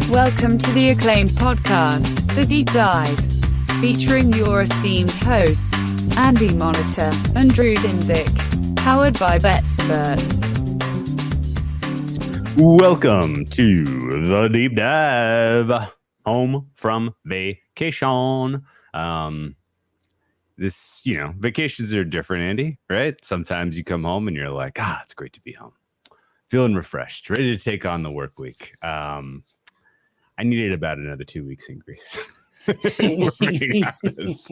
Welcome to the acclaimed podcast, The Deep Dive, featuring your esteemed hosts, Andy Monitor and Drew Dinzik, powered by BetSperts. Welcome to The Deep Dive, home from vacation. Vacations are different, Andy, right? Sometimes you come home and you're like, it's great to be home. Feeling refreshed, ready to take on the work week. I needed about another 2 weeks in Greece. Being honest.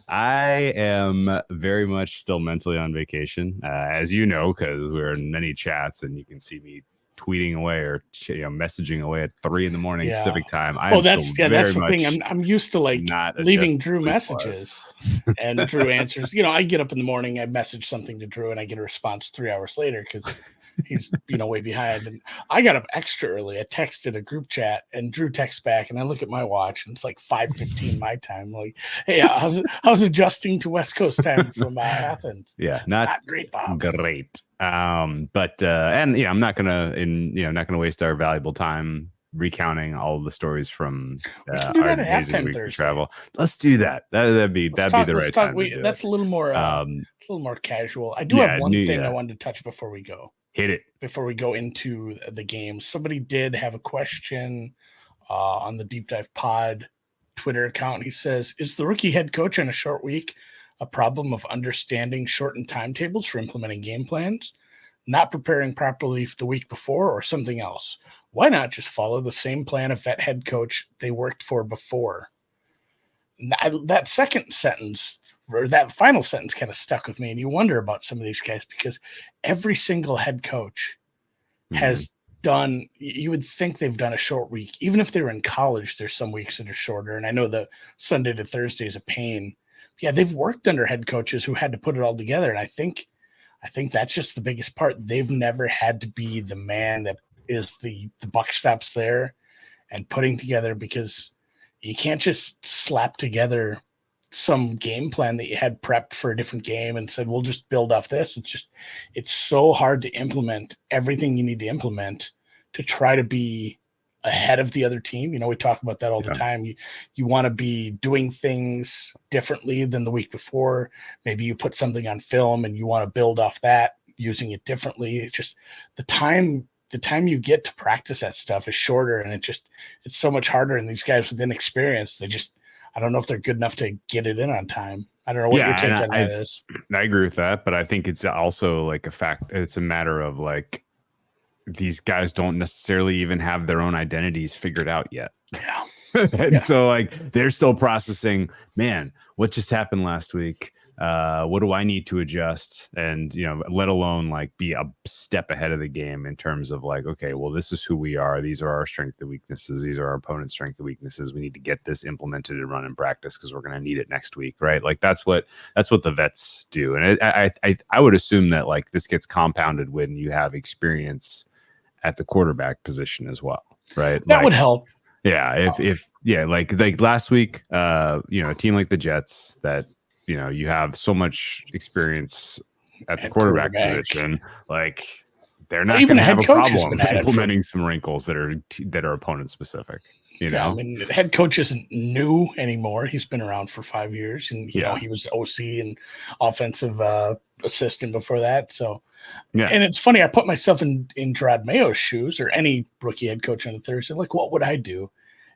I am very much still mentally on vacation, as you know, because we're in many chats and you can see me tweeting away or messaging away at 3 a.m. Pacific time. That's the thing. I'm used to leaving Drew messages, and Drew answers. I get up in the morning, I message something to Drew, and I get a response 3 hours later because he's way behind. And I got up extra early. I texted a group chat, and Drew texts back, and I look at my watch, and it's like 5:15 my time. Like, hey, how's adjusting to West Coast time from Athens? Yeah, not great, Bob. Great. I'm not gonna waste our valuable time recounting all the stories from our amazing week of travel. Let's do that. That'd be the right time. That's a little more casual. I do have one thing I wanted to touch before we go. Hit it. Before we go into the game, somebody did have a question on the Deep Dive Pod Twitter account. He says, "Is the rookie head coach on a short week a problem of understanding shortened timetables for implementing game plans, not preparing properly the week before, or something else? Why not just follow the same plan of that head coach they worked for before?" That second sentence, or that final sentence, kind of stuck with me. And you wonder about some of these guys, because every single head coach has done, you would think they've done a short week. Even if they were in college, there's some weeks that are shorter. And I know the Sunday to Thursday is a pain. Yeah, they've worked under head coaches who had to put it all together. And I think that's just the biggest part. They've never had to be the man that is the buck stops there and putting together, because you can't just slap together some game plan that you had prepped for a different game and said, we'll just build off this. It's so hard to implement everything you need to implement to try to be ahead of the other team. We talk about that all the time. You want to be doing things differently than the week before. Maybe you put something on film and you want to build off that, using it differently. It's just the time you get to practice that stuff is shorter, and it's so much harder. And these guys with inexperience, I don't know if they're good enough to get it in on time. I don't know what your take on that is. I agree with that, but I think it's also like it's a matter of like, these guys don't necessarily even have their own identities figured out yet. Yeah. So like, they're still processing, man, what just happened last week? What do I need to adjust? And, let alone like be a step ahead of the game in terms of like, okay, well, this is who we are. These are our strengths and weaknesses. These are our opponent's strengths and weaknesses. We need to get this implemented and run in practice because we're going to need it next week. Right. Like that's what the vets do. And I would assume that like this gets compounded when you have experience at the quarterback position as well. Right. That would help. Yeah. Like last week, a team like the Jets that, you have so much experience at the quarterback position, like they're not going to have a problem implementing some wrinkles that are opponent specific. I mean, the head coach isn't new anymore. He's been around for 5 years, and he was OC and offensive assistant before that. So, and it's funny. I put myself in Gerard Mayo's shoes, or any rookie head coach on a Thursday. Like, what would I do?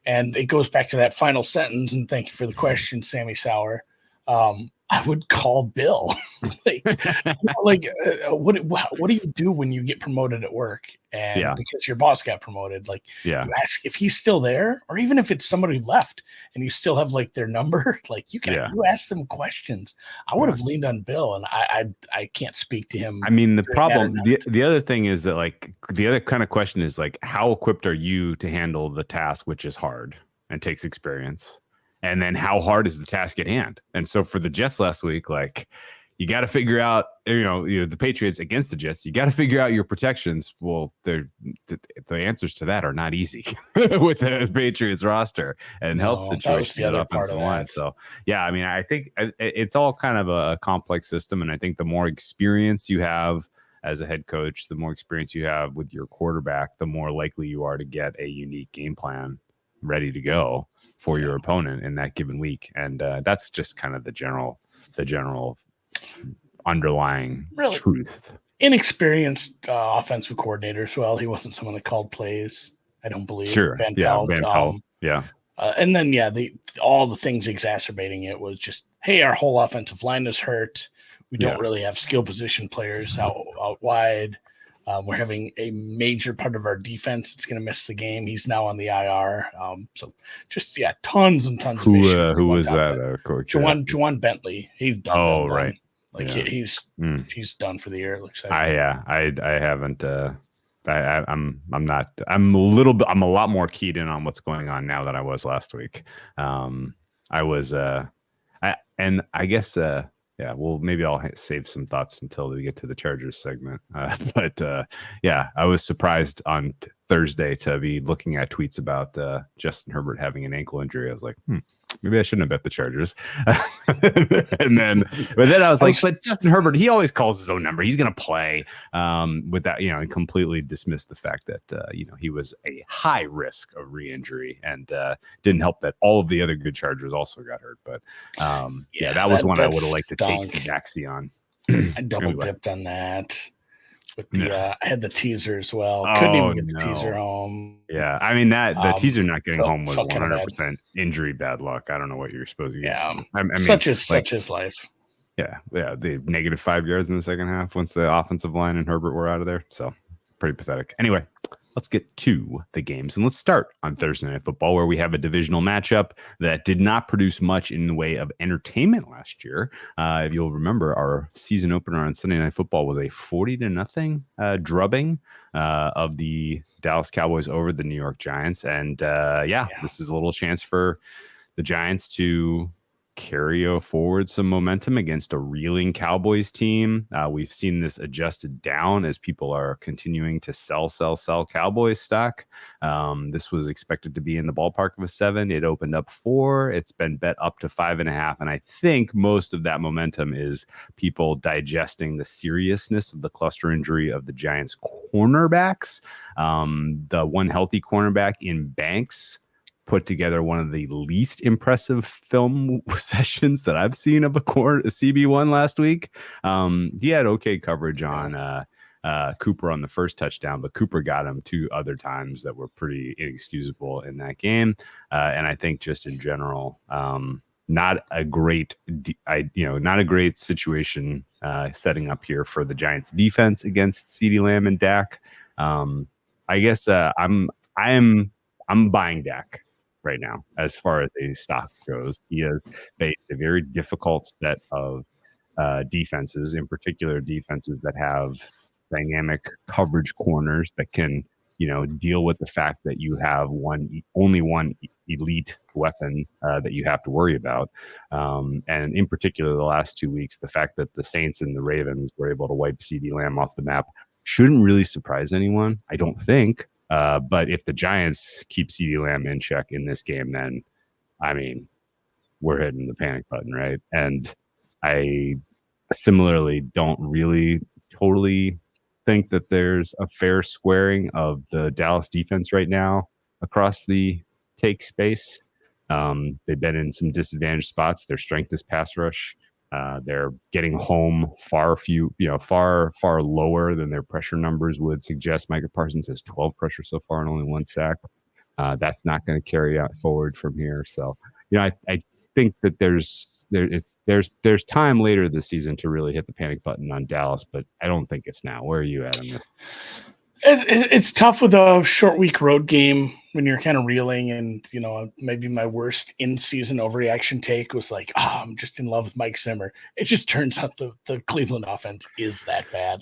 And it goes back to that final sentence. And thank you for the question, Sammy Sauer. I would call Bill. What do you do when you get promoted at work and because your boss got promoted? You ask if he's still there, or even if it's somebody who left and you still have like their number, like you ask them questions. I would have leaned on Bill, and I can't speak to him. I mean, the problem, the other thing is that like the other kind of question is like, how equipped are you to handle the task, which is hard and takes experience? And then how hard is the task at hand? And so for the Jets last week, like you got to figure out, the Patriots against the Jets, you got to figure out your protections. Well, the answers to that are not easy with the Patriots roster and health situations at offensive line. So, I mean, I think it's all kind of a complex system. And I think the more experience you have as a head coach, the more experience you have with your quarterback, the more likely you are to get a unique game plan ready to go for your opponent in that given week. And that's just kind of the general underlying really truth. Inexperienced offensive coordinator as well. He wasn't someone that called plays, I don't believe. Sure. Van Yeah. Pelt. Van Pelt. Yeah. And then, all the things exacerbating it was just, hey, our whole offensive line is hurt. We don't really have skill position players out wide. We're having a major part of our defense that's going to miss the game. He's now on the IR. So just, tons and tons of issues. Who was that? Coach Juwan Bentley. He's done. Oh, right. Like he's done for the year. It looks like. I haven't. I'm a lot more keyed in on what's going on now than I was last week. Well, maybe I'll save some thoughts until we get to the Chargers segment. But I was surprised on Thursday to be looking at tweets about Justin Herbert having an ankle injury. I was like, maybe I shouldn't have bet the Chargers. But then I was like, but Justin Herbert, he always calls his own number. He's going to play with that, and completely dismissed the fact that, he was a high risk of re-injury, and didn't help that all of the other good Chargers also got hurt. But that was one I would have liked to take some backseat on. I double dipped on that. With the I had the teaser as well. Couldn't even get the teaser home. Yeah, I mean the teaser not getting home was 100% injury bad luck. I don't know what you're supposed to get. Yeah, I mean, such is life. Yeah, the negative 5 yards in the second half once the offensive line and Herbert were out of there. So pretty pathetic. Anyway, let's get to the games, and let's start on Thursday Night Football, where we have a divisional matchup that did not produce much in the way of entertainment last year. If you'll remember, our season opener on Sunday Night Football was a 40-0 drubbing of the Dallas Cowboys over the New York Giants. And this is a little chance for the Giants to carry forward some momentum against a reeling Cowboys team. We've seen this adjusted down as people are continuing to sell Cowboys stock. This was expected to be in the ballpark of a 7. It opened up 4. It's been bet up to 5.5. And I think most of that momentum is people digesting the seriousness of the cluster injury of the Giants cornerbacks. The one healthy cornerback in Banks put together one of the least impressive film sessions that I've seen of a CB1 last week. He had okay coverage on Cooper on the first touchdown, but Cooper got him 2 other times that were pretty inexcusable in that game. And I think just in general, not a great situation setting up here for the Giants defense against CeeDee Lamb and Dak. I guess I'm buying Dak right now as far as a stock goes. He has faced a very difficult set of defenses, in particular defenses that have dynamic coverage corners that can, deal with the fact that you have only one elite weapon that you have to worry about. And in particular, the last 2 weeks, the fact that the Saints and the Ravens were able to wipe CeeDee Lamb off the map shouldn't really surprise anyone, I don't think. But if the Giants keep CeeDee Lamb in check in this game, then, I mean, we're hitting the panic button, right? And I similarly don't really totally think that there's a fair squaring of the Dallas defense right now across the take space. They've been in some disadvantaged spots. Their strength is pass rush. They're getting home far lower than their pressure numbers would suggest. Micah Parsons has 12 pressure so far and only 1 sack. That's not going to carry out forward from here. So, I think that there's time later this season to really hit the panic button on Dallas, but I don't think it's now. Where are you at on this? It's tough with a short week road game when you're kind of reeling, and maybe my worst in-season overreaction take was like, I'm just in love with Mike Zimmer. It just turns out the Cleveland offense is that bad.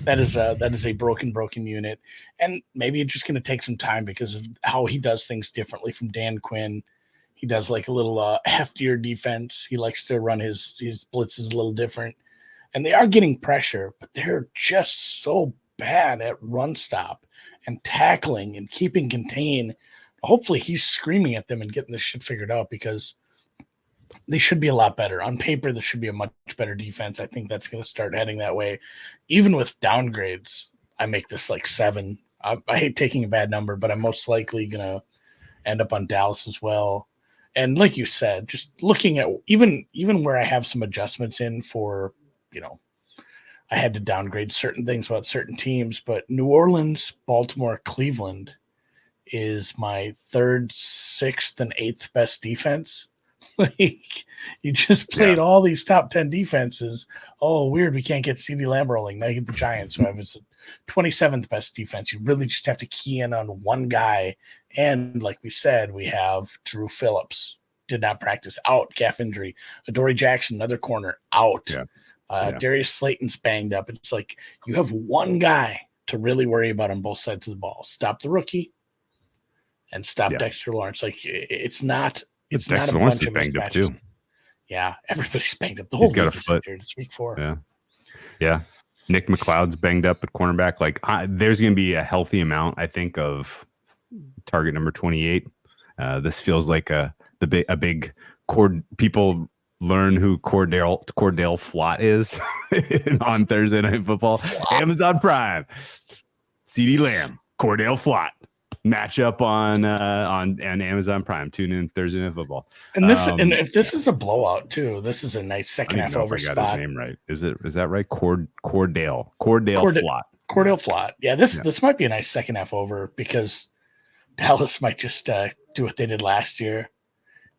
That is a broken unit, and maybe it's just going to take some time because of how he does things differently from Dan Quinn. He does like a little heftier defense. He likes to run his blitzes a little different, and they are getting pressure, but they're just so bad at run stop and tackling and keeping contained. Hopefully he's screaming at them and getting this shit figured out, because they should be a lot better. On paper, this should be a much better defense. I think that's going to start heading that way. Even with downgrades, I make this like 7. I hate taking a bad number, but I'm most likely going to end up on Dallas as well. And like you said, just looking at even where I have some adjustments in for, I had to downgrade certain things about certain teams, but New Orleans, Baltimore, Cleveland is my third, sixth, and eighth best defense. Like, you just played all these top 10 defenses. Oh, weird, we can't get CeeDee Lamb rolling. Now you get the Giants, who have its 27th best defense. You really just have to key in on one guy. And like we said, we have Drew Phillips, did not practice, out, calf injury. Adoree Jackson, another corner, out. Darius Slayton's banged up. It's like you have one guy to really worry about on both sides of the ball. Stop the rookie and stop Dexter Lawrence. Like, it's not Dexter a Lawrence bunch of banged up mismatches. too. Yeah, everybody's banged up. The whole league is injured. It's week 4. Yeah. Nick McLeod's banged up at cornerback. Like, there's going to be a healthy amount, I think, of target number 28. This feels like a big cord. People learn who Cordell Flott is on Thursday Night Football. Amazon Prime. CeeDee Lamb, Cordell Flott. Match up on Amazon Prime. Tune in Thursday Night Football. And this, and if this is a blowout too, this is a nice second half over spot. I got his name right. Is that right? Cordell Flott. Cordell Flott. Yeah, this might be a nice second half over because Dallas might just do what they did last year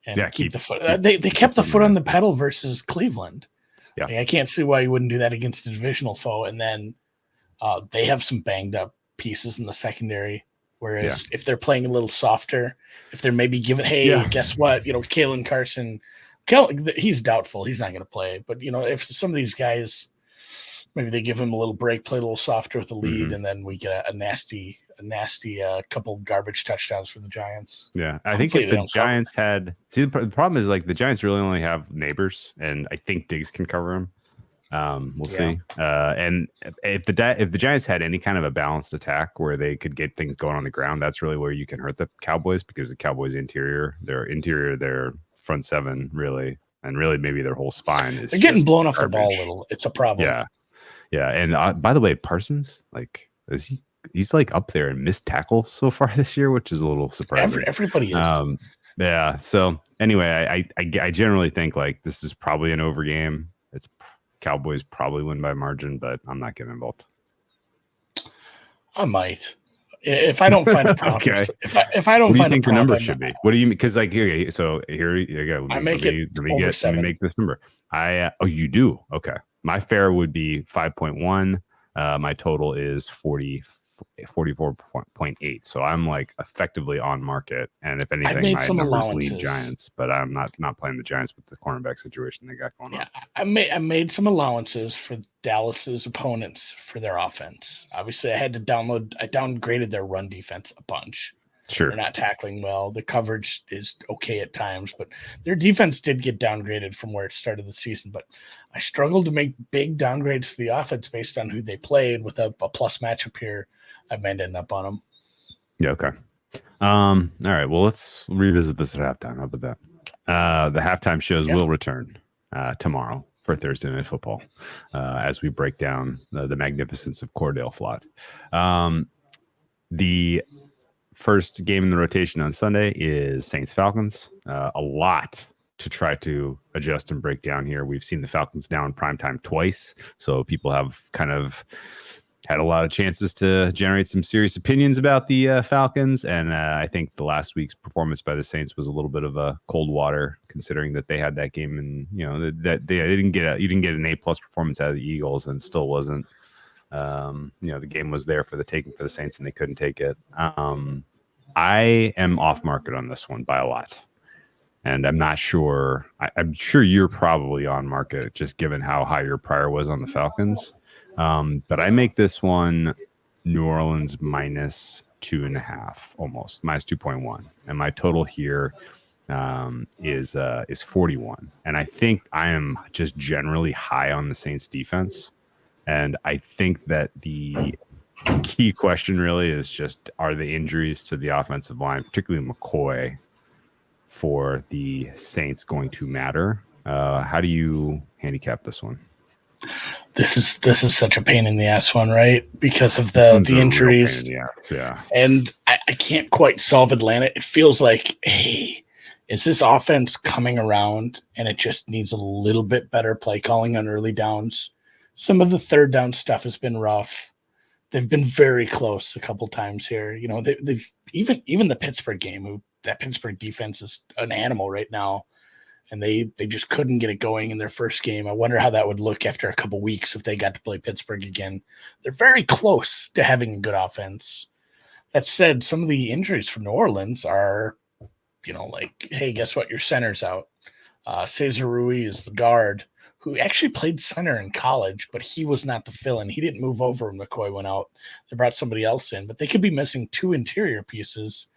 and keep the foot. They kept the foot on the pedal versus Cleveland. Yeah, I can't see why you wouldn't do that against a divisional foe. And then they have some banged up pieces in the secondary. Whereas if they're playing a little softer, if they're maybe giving, guess what? Kalen Carson, he's doubtful. He's not going to play. But, if some of these guys, maybe they give him a little break, play a little softer with the lead, and then we get a nasty couple garbage touchdowns for the Giants. Yeah, I think if the Giants the problem is, like, the Giants really only have Neighbors, and I think Diggs can cover him. We'll see. And if the Giants had any kind of a balanced attack where they could get things going on the ground, that's really where you can hurt the Cowboys, because the Cowboys their front seven really, and really maybe their whole spine is they're getting blown off the ball a little. It's a problem. Yeah. And by the way, Parsons, like, he's like up there in missed tackles so far this year, which is a little surprising. Everybody is. Yeah. So anyway, I generally think, like, this is probably an over game. It's Cowboys probably win by margin, but I'm not getting involved. I might, if I don't find a problem. Okay. If I don't, what do you find think a the number problem, should be? What do you mean? Because, like, so here you go. Let me make this number. You do? Okay. My fair would be 5.1. My total is 44.8. So I'm, like, effectively on market. And if anything, my numbers lead Giants, but I'm not playing the Giants with the cornerback situation they got going on. I made some allowances for Dallas's opponents for their offense. Obviously, I downgraded their run defense a bunch. Sure. They're not tackling well. The coverage is okay at times, but their defense did get downgraded from where it started the season. But I struggled to make big downgrades to the offense based on who they played. With a plus matchup here, I might end up on them. Yeah, okay. All right, well, let's revisit this at halftime. How about that? The halftime shows will return tomorrow for Thursday Night Football as we break down the magnificence of Cordell Flott. The first game in the rotation on Sunday is Saints-Falcons. A lot to try to adjust and break down here. We've seen the Falcons now in primetime twice, so people have kind of had a lot of chances to generate some serious opinions about the Falcons. And I think the last week's performance by the Saints was a little bit of a cold water, considering that they had that game, and that they didn't get an A+ performance out of the Eagles, and still wasn't. The game was there for the taking for the Saints, and they couldn't take it. I am off market on this one by a lot, and I'm not sure. I'm sure you're probably on market, just given how high your prior was on the Falcons. But I make this one New Orleans -2.5, almost -2.1, and my total here is 41. And I think I am just generally high on the Saints defense, and I think that the key question really is just, are the injuries to the offensive line, particularly McCoy, for the Saints going to matter? How do you handicap this one? This is such a pain in the ass one, right? Because of the injuries. Yeah. And I can't quite solve Atlanta. It feels like, hey, is this offense coming around and it just needs a little bit better play calling on early downs? Some of the third down stuff has been rough. They've been very close a couple times here. You know, they've even the Pittsburgh game, that Pittsburgh defense is an animal right now, and they just couldn't get it going in their first game. I wonder how that would look after a couple weeks if they got to play Pittsburgh again. They're very close to having a good offense. That said, some of the injuries from New Orleans are, you know, like, hey, guess what? Your center's out. Cesar Ruiz is the guard who actually played center in college, but he was not the fill-in. He didn't move over when McCoy went out. They brought somebody else in, but they could be missing 2 interior pieces.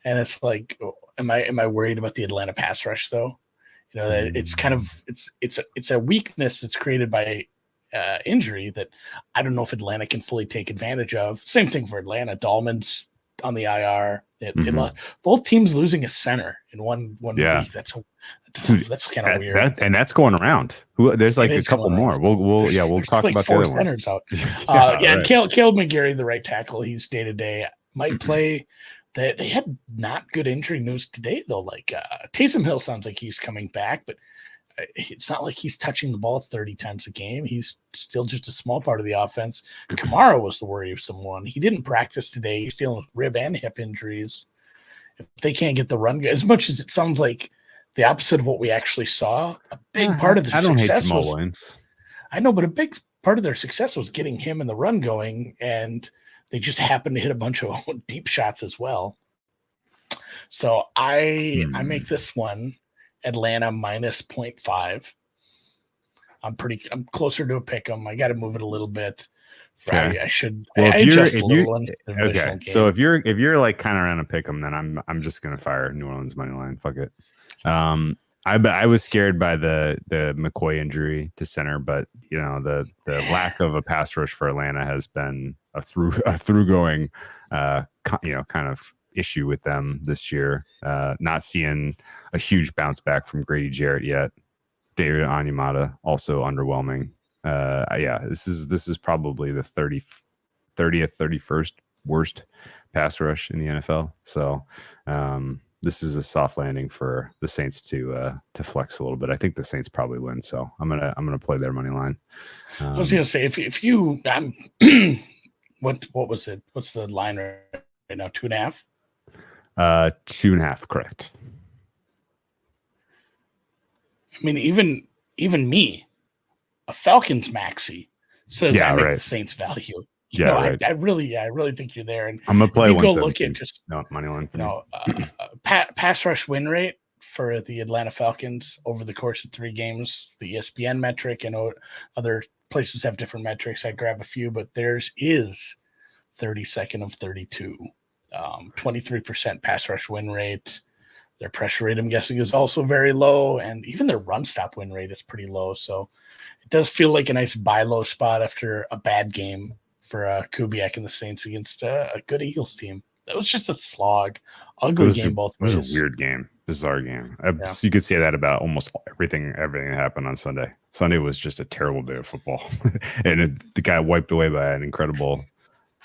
And it's like, am I worried about the Atlanta pass rush though? You know, that it's kind of it's a weakness that's created by injury that I don't know if Atlanta can fully take advantage of. Same thing for Atlanta. Dahlman's on the IR. Both teams losing a center in one week. That's kind of weird. That's going around. There's like a couple more. We'll talk like about 4 the other centers ones. out. Right. Caleb McGarry, the right tackle, he's day to day. Might play. They had not good injury news today though. Like Taysom Hill sounds like he's coming back, but it's not like he's touching the ball 30 times a game. He's still just a small part of the offense. Kamara was the worrisome one. He didn't practice today. He's dealing with rib and hip injuries. If they can't get the run, as much as it sounds like the opposite of what we actually saw, a big part of their success was. Williams. I know, but a big part of their success was getting him in the run going, and they just happened to hit a bunch of deep shots as well. So I make this one Atlanta minus 0.5. I'm closer to a pick 'em. I got to move it a little bit. Okay. I should. Well, I adjust a little one. Okay. So if you're like kind of around a pick 'em, then I'm just gonna fire New Orleans money line. Fuck it. I was scared by the McCoy injury to center, but you know the lack of a pass rush for Atlanta has been a through-going kind of issue with them this year. Not seeing a huge bounce back from Grady Jarrett yet. David Onyemata also underwhelming. This is probably the 30th, 31st worst pass rush in the NFL. So this is a soft landing for the Saints to flex a little bit. I think the Saints probably win, so I'm gonna play their money line. I was gonna say if you what was it? What's the line right now? 2.5. 2.5, correct. I mean, even me, a Falcons maxi says I make the Saints value. Right. I really think you're there. And I'm gonna play one. Go look at just money line. Pass rush win rate for the Atlanta Falcons over the course of 3 games. The ESPN metric. I know other places have different metrics. I grab a few, but theirs is 32nd of 32. 23% pass rush win rate. Their pressure rate, I'm guessing, is also very low, and even their run stop win rate is pretty low. So it does feel like a nice buy low spot after a bad game for Kubiak and the Saints against a good Eagles team. That was just a slog, ugly game both ways. It was a weird game, bizarre game. You could say that about almost everything that happened on Sunday. Sunday was just a terrible day of football, and the guy wiped away by an incredible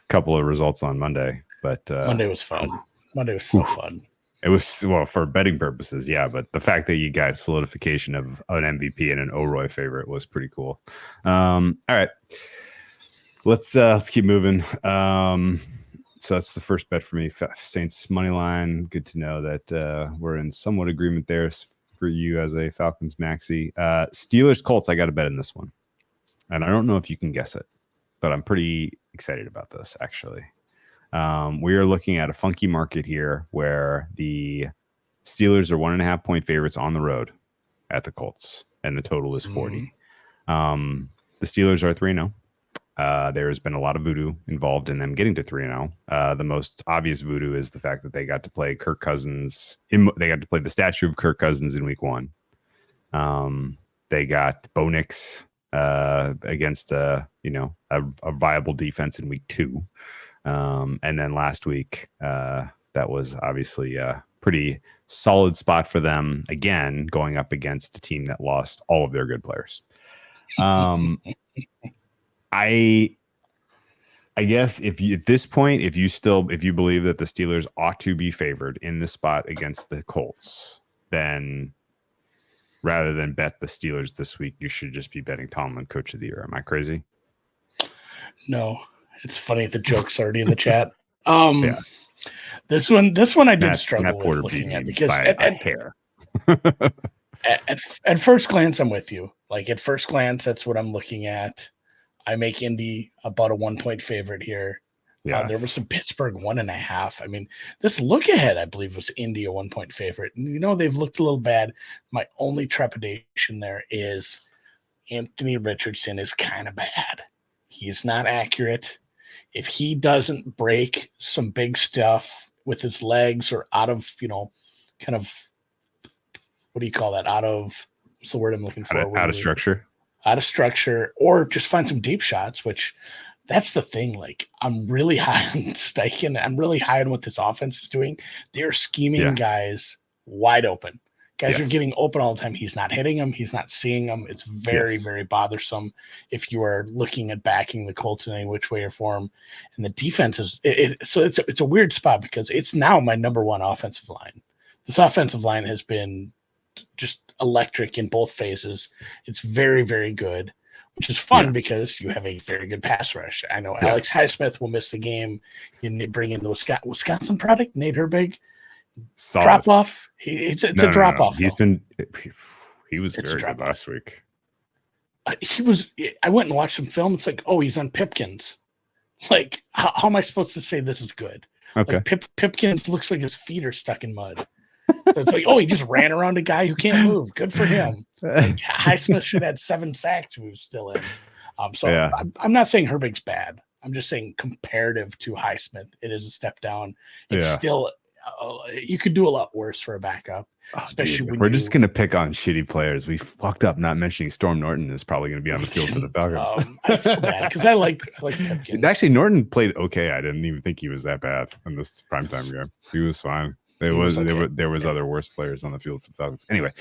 couple of results on Monday. But Monday was fun. Monday was so fun. It was, well, for betting purposes, yeah, but the fact that you got solidification of an MVP and an O'Roy favorite was pretty cool. All right, let's keep moving. So that's the first bet for me. Saints money line. Good to know that we're in somewhat agreement there for you as a Falcons maxi. Steelers Colts. I got a bet in this one, and I don't know if you can guess it, but I'm pretty excited about this actually. We are looking at a funky market here where the Steelers are 1.5 point favorites on the road at the Colts, and the total is 40. The Steelers are 3-0. There has been a lot of voodoo involved in them getting to 3-0. The most obvious voodoo is the fact that they got to play Kirk Cousins. They got to play the statue of Kirk Cousins in week 1. They got Bo Nix against a viable defense in week 2. And then last week, that was obviously a pretty solid spot for them, again, going up against a team that lost all of their good players. I guess if you at this point, if you believe that the Steelers ought to be favored in the spot against the Colts, then rather than bet the Steelers this week, you should just be betting Tomlin Coach of the Year. Am I crazy? No, it's funny. The joke's already in the chat. Yeah. This one I did Matt struggle with Porter looking beat at me because by a hair. at first glance, I'm with you. Like at first glance, that's what I'm looking at. I make Indy about a 1-point favorite here. Yeah, there was some Pittsburgh 1.5. I mean, this look ahead, I believe, was Indy a 1-point favorite. And, they've looked a little bad. My only trepidation there is Anthony Richardson is kind of bad. He's not accurate. If he doesn't break some big stuff with his legs or out of, kind of, what do you call that? What's the word I'm looking for? Out of structure. Out of structure, or just find some deep shots, which that's the thing. Like, I'm really high on Steichen. I'm really high on what this offense is doing. They're scheming guys wide open. Guys are getting open all the time. He's not hitting them. He's not seeing them. It's very, very bothersome if you are looking at backing the Colts in any which way or form. And the defense is so it's a weird spot because it's now my number one offensive line. This offensive line has been just electric in both phases. It's very, very good, which is fun because you have a very good pass rush. I know Alex Highsmith will miss the game. You bring in the Wisconsin product, Nate Herbig. Solid. Drop off. It's a drop off. He was very good last week. I went and watched some film. It's like, oh, he's on Pipkins. Like, how am I supposed to say this is good? Okay. Like, Pipkins looks like his feet are stuck in mud. So it's like, oh, he just ran around a guy who can't move. Good for him. Like, Highsmith should have had 7 sacks if he was still in. I'm not saying Herbig's bad. I'm just saying comparative to Highsmith, it is a step down. It's still you could do a lot worse for a backup, especially when we're just going to pick on shitty players. We fucked up not mentioning Storm Norton is probably going to be on the field for the Falcons. I feel bad because I like Pipkins. Actually, Norton played okay. I didn't even think he was that bad in this primetime game. He was fine. There was other worse players on the field for the Falcons. Anyway,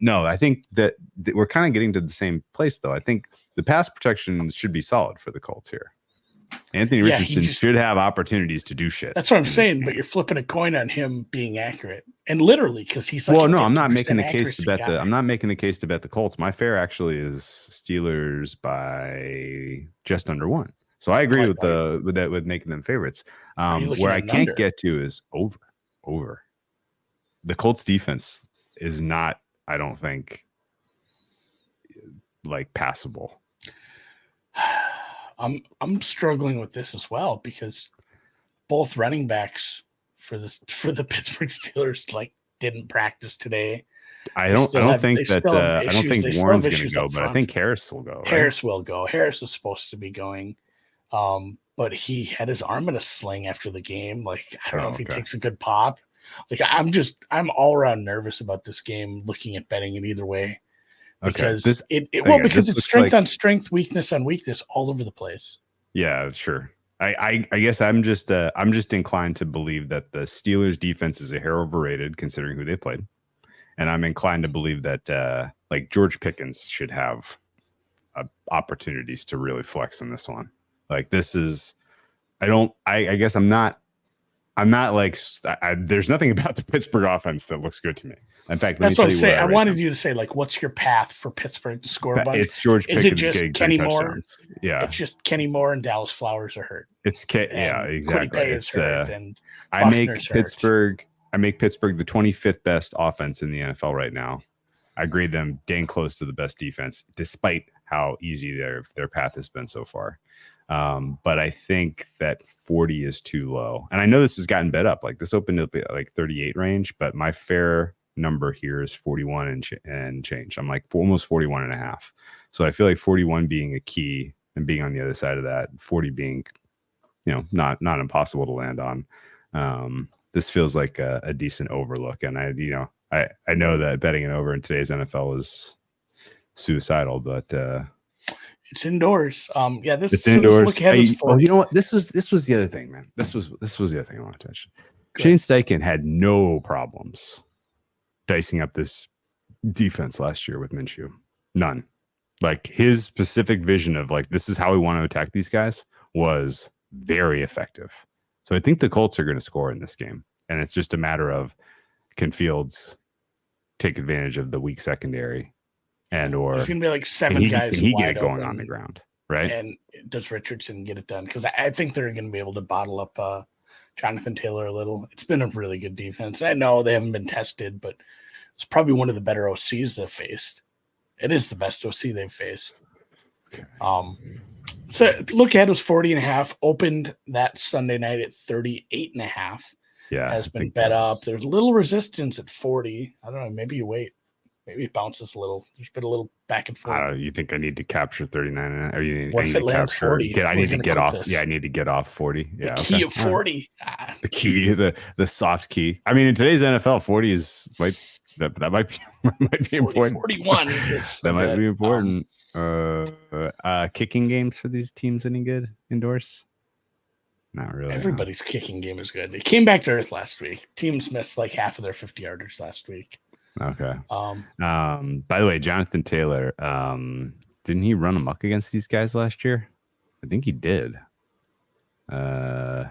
no, I think that we're kind of getting to the same place, though. I think the pass protection should be solid for the Colts here. Anthony Richardson should have opportunities to do shit. That's what I'm saying, but you're flipping a coin on him being accurate, and literally because he's like. Well, no, I'm not making the case to bet I'm not making the case to bet the Colts. My fair actually is Steelers by just under 1. So I agree with making them favorites. Where I can't get to is over. The Colts defense is not, I don't think, like passable. I'm struggling with this as well because both running backs for the Pittsburgh Steelers didn't practice today. I don't think Warren's going to go, but I think Harris will go. Right? Harris will go. Harris was supposed to be going, but he had his arm in a sling after the game. Like, I don't know if he takes a good pop. Like, I'm all around nervous about this game. Looking at betting it either way. Because because it's strength on strength, weakness on weakness all over the place. Yeah, sure. I guess I'm just inclined to believe that the Steelers defense is a hair overrated considering who they played, and I'm inclined to believe that George Pickens should have opportunities to really flex in this one. Like, this is, I guess I'm not like there's nothing about the Pittsburgh offense that looks good to me. In fact, that's what I'm saying. I wanted you to say, what's your path for Pittsburgh to score a bunch? It's George Pickens. Is it just Kenny Moore? Yeah, it's just Kenny Moore and Dallas Flowers are hurt. Exactly. It's hurt and I make Pittsburgh the 25th best offense in the NFL right now. I grade them dang close to the best defense, despite how easy their path has been so far. But I think that 40 is too low. And I know this has gotten bet up. Like, this opened up at 38 range, but my fair number here is 41 and change. I'm like almost 41 and a half. So I feel like 41 being a key and being on the other side of that, 40 being, not impossible to land on. This feels like a decent overlook. And I know that betting it over in today's NFL is suicidal, but, it's indoors. It's indoors. You know what? This was the other thing, man. This was the other thing I wanted to mention. Shane Steichen had no problems dicing up this defense last year with Minshew. None. Like, his specific vision of this is how we want to attack these guys was very effective. So I think the Colts are going to score in this game. And it's just a matter of, can Fields take advantage of the weak secondary, and or there's going to be like seven can guys he wide get it going open, on the ground, right? And does Richardson get it done? Because I think they're going to be able to bottle up Jonathan Taylor a little. It's been a really good defense. I know they haven't been tested, but it's probably one of the better OCs they've faced. It is the best OC they've faced. Okay. So look ahead was 40.5, opened that Sunday night at 38.5. Yeah, has been bet up. There's a little resistance at 40. I don't know. Maybe you wait. Maybe it bounces a little. There's been a little back and forth. You think I need to capture 39? Or you need, what I if need it to lands capture 40? I need to get off. This. Yeah, I need to get off 40. Yeah, the key of 40. Right. The key, the soft key. I mean, in today's NFL, 40 is that might be might be 40, important. 41 is that might be important. Kicking games for these teams any good indoors? Not really. Everybody's kicking game is good. It came back to earth last week. Teams missed like half of their 50-yarders last week. Okay. By the way, Jonathan Taylor, didn't he run amok against these guys last year? I think he did. Sorry,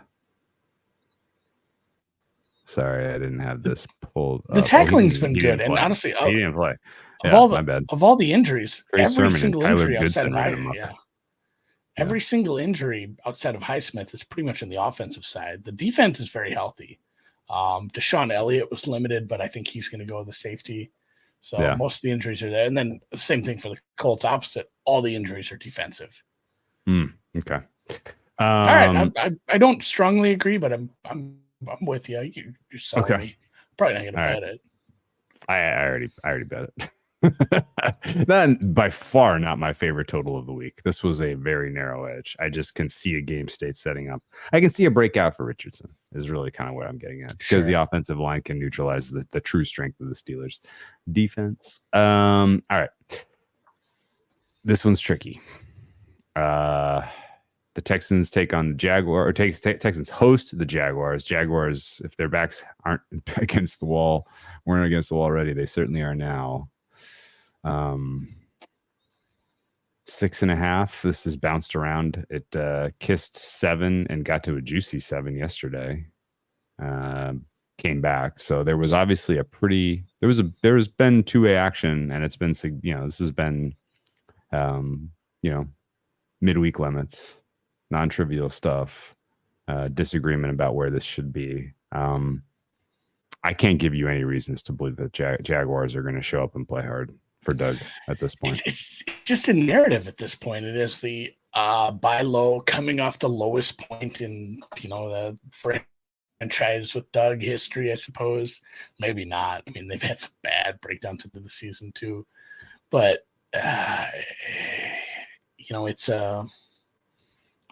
I didn't have this pulled up. The tackling's been good, and honestly, he didn't play. My bad. Of all the injuries, every single injury outside of every single injury outside of Highsmith is pretty much on the offensive side. The defense is very healthy. Deshaun Elliott was limited, but I think he's going to go the safety. So most of the injuries are there. And then the same thing for the Colts opposite. All the injuries are defensive. Okay. All right. I don't strongly agree, but I'm with you. You're selling me. Probably not going to bet it. I already bet it. That by far not my favorite total of the week. This was a very narrow edge. I just can see a game state setting up. I can see a breakout for Richardson is really kind of what I'm getting at, because the offensive line can neutralize the true strength of the Steelers defense. All right. This one's tricky. The Texans take on the Jaguars, or Texans host the Jaguars. Jaguars, if their backs aren't against the wall, weren't against the wall already, they certainly are now. 6.5. This has bounced around. It kissed 7 and got to a juicy 7 yesterday. Came back. So there was obviously there's been two-way action, and it's been, this has been, midweek limits, non-trivial stuff, disagreement about where this should be. I can't give you any reasons to believe that Jaguars are going to show up and play hard for Doug at this point. It's just a narrative at this point. It is the buy low, coming off the lowest point in the franchise with Doug history, I suppose. Maybe not. I mean, they've had some bad breakdowns into the season too, but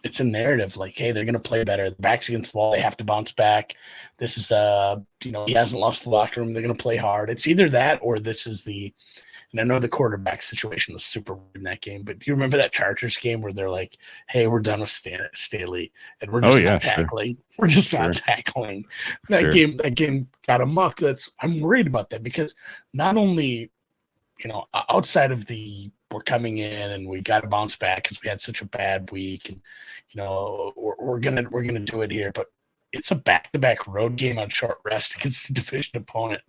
it's a narrative like, hey, they're going to play better. The back's against the wall. They have to bounce back. This is he hasn't lost the locker room. They're going to play hard. It's either that or this is and I know the quarterback situation was super weird in that game, but do you remember that Chargers game where they're like, hey, we're done with Staley, and we're just not tackling. Sure. We're just not tackling. That game got amok. I'm worried about that, because not only, outside of we're coming in and we got to bounce back because we had such a bad week, and we're gonna do it here, but it's a back-to-back road game on short rest against a division opponent.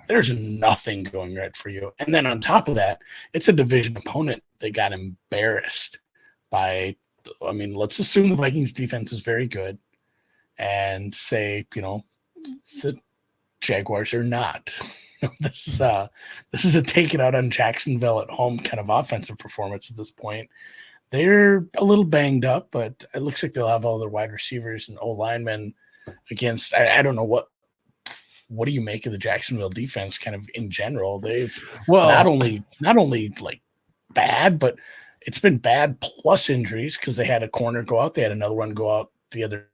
There's nothing going right for you. And then on top of that, it's a division opponent that got embarrassed by, let's assume the Vikings defense is very good, and say, the Jaguars are not. This is a take it out on Jacksonville at home kind of offensive performance at this point. They're a little banged up, but it looks like they'll have all their wide receivers and O-linemen against. I don't know what do you make of the Jacksonville defense kind of in general? They've not only like bad, but it's been bad plus injuries, because they had a corner go out. They had another one go out the other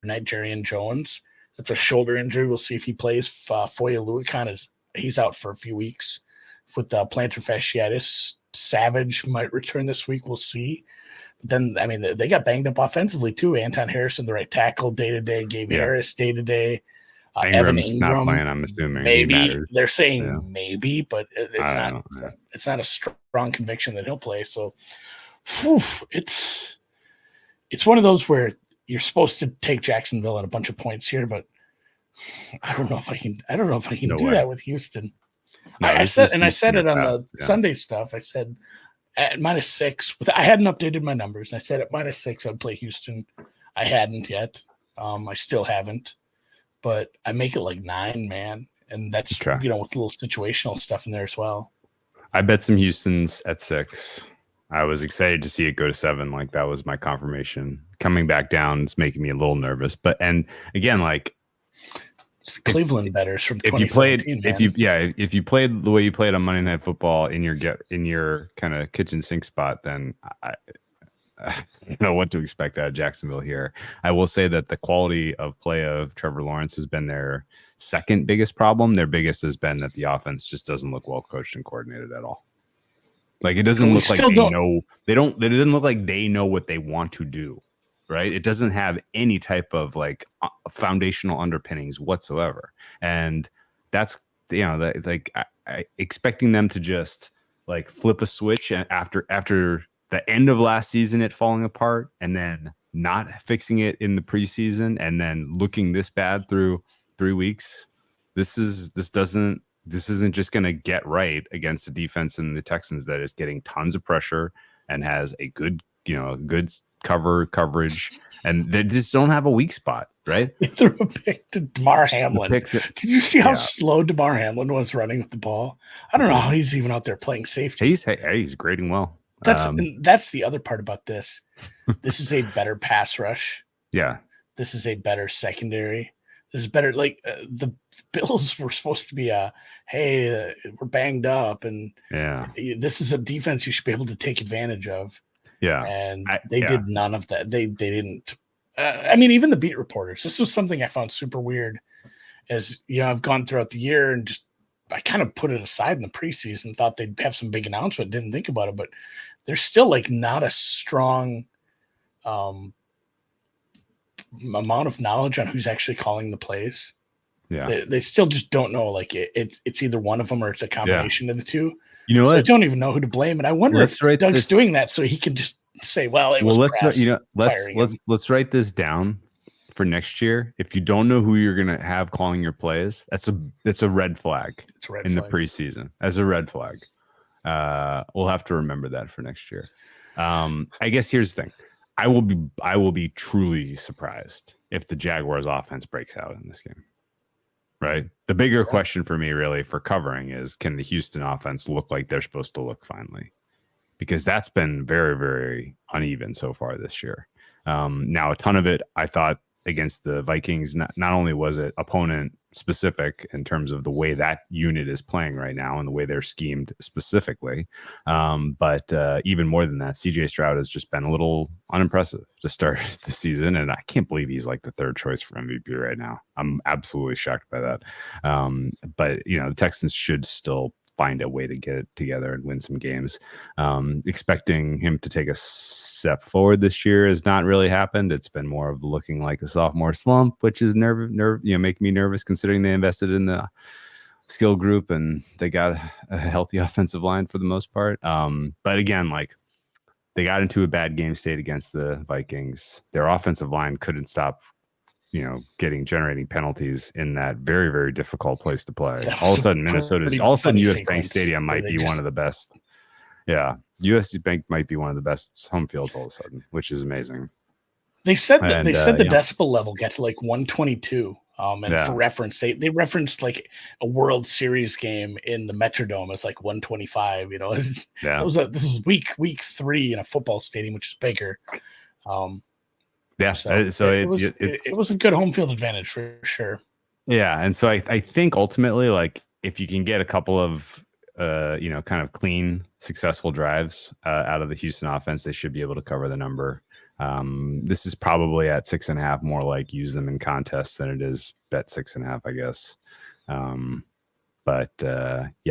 night, Jerrion Jones. That's a shoulder injury. We'll see if he plays. Foya Luakon he's out for a few weeks with plantar fasciitis. Savage might return this week. We'll see. But then, they got banged up offensively too. Anton Harrison, the right tackle, day-to-day. Gabe Harris, day-to-day. Evan Ingram, not playing, I'm assuming. Maybe. They're saying maybe, but it's not a strong conviction that he'll play. So it's one of those where you're supposed to take Jacksonville and a bunch of points here, but I don't know if I can. I don't know if I can No do way. that with Houston. No, I this said, is and I said Houston it on at the best, yeah. Sunday stuff. I said at -6. I hadn't updated my numbers, and I said at -6 I'd play Houston. I hadn't yet. I still haven't, but I make it like 9, man, and that's Okay. with a little situational stuff in there as well. I bet some Houston's at 6. I was excited to see it go to 7. Like that was my confirmation. Coming back down is making me a little nervous. But and again, like it's the Cleveland betters from if you played, 2017, if you played the way you played on Monday Night Football in your kind of kitchen sink spot, then I don't know what to expect out of Jacksonville here. I will say that the quality of play of Trevor Lawrence has been their second biggest problem. Their biggest has been that the offense just doesn't look well coached and coordinated at all. Like it doesn't look like they know. It doesn't look like they know what they want to do. Right? It doesn't have any type of like foundational underpinnings whatsoever, and that's expecting them to just like flip a switch after the end of last season, it falling apart, and then not fixing it in the preseason, and then looking this bad through 3 weeks. This isn't just going to get right against the defense in the Texans that is getting tons of pressure and has a good coverage, and they just don't have a weak spot, right? They threw a pick to DeMar Hamlin. Did you see how slow DeMar Hamlin was running with the ball? I don't know how he's even out there playing safety. He's grading well. That's the other part about this. This is a better pass rush. Yeah. This is a better secondary. This is better. Like the Bills were supposed to be hey, we're banged up, and this is a defense you should be able to take advantage of. Yeah, and they did none of that. They didn't. I mean, even the beat reporters. This was something I found super weird. As I've gone throughout the year and I kind of put it aside in the preseason. Thought they'd have some big announcement. Didn't think about it, but there's still like not a strong amount of knowledge on who's actually calling the plays. Yeah, they still just don't know. Like it's either one of them or it's a combination of the two. You know what? I don't even know who to blame, and I wonder if Doug's doing that so he can just say, "Well, let's write this down for next year. If you don't know who you're gonna have calling your plays, that's a red flag in the preseason. As a red flag, we'll have to remember that for next year. I guess here's the thing: I will be truly surprised if the Jaguars' offense breaks out in this game. Right. The bigger question for me really for covering is, can the Houston offense look like they're supposed to look finally? Because that's been very, very uneven so far this year. Now, a ton of it, I thought, against the Vikings, not only was it opponent specific in terms of the way that unit is playing right now and the way they're schemed specifically, but even more than that, CJ Stroud has just been a little unimpressive to start the season, and I can't believe he's like the third choice for MVP right now. I'm absolutely shocked by that. But the Texans should still find a way to get it together and win some games. Expecting him to take a step forward this year has not really happened. It's been more of looking like a sophomore slump, which is making me nervous considering they invested in the skill group and they got a healthy offensive line for the most part. But again, like they got into a bad game state against the Vikings. Their offensive line couldn't stop generating penalties in that very, very difficult place to play. All of a sudden, US Bank Stadium might be one of the best. Yeah. US Bank might be one of the best home fields all of a sudden, which is amazing. They said the decibel level got to like 122. For reference, they referenced like a World Series game in the Metrodome as like 125. This is week 3 in a football stadium, which is bigger. It was a good home field advantage for sure. Yeah, and so I think ultimately, like if you can get a couple of kind of clean, successful drives out of the Houston offense, they should be able to cover the number. This is probably at 6.5, more like use them in contests than it is bet 6.5, I guess.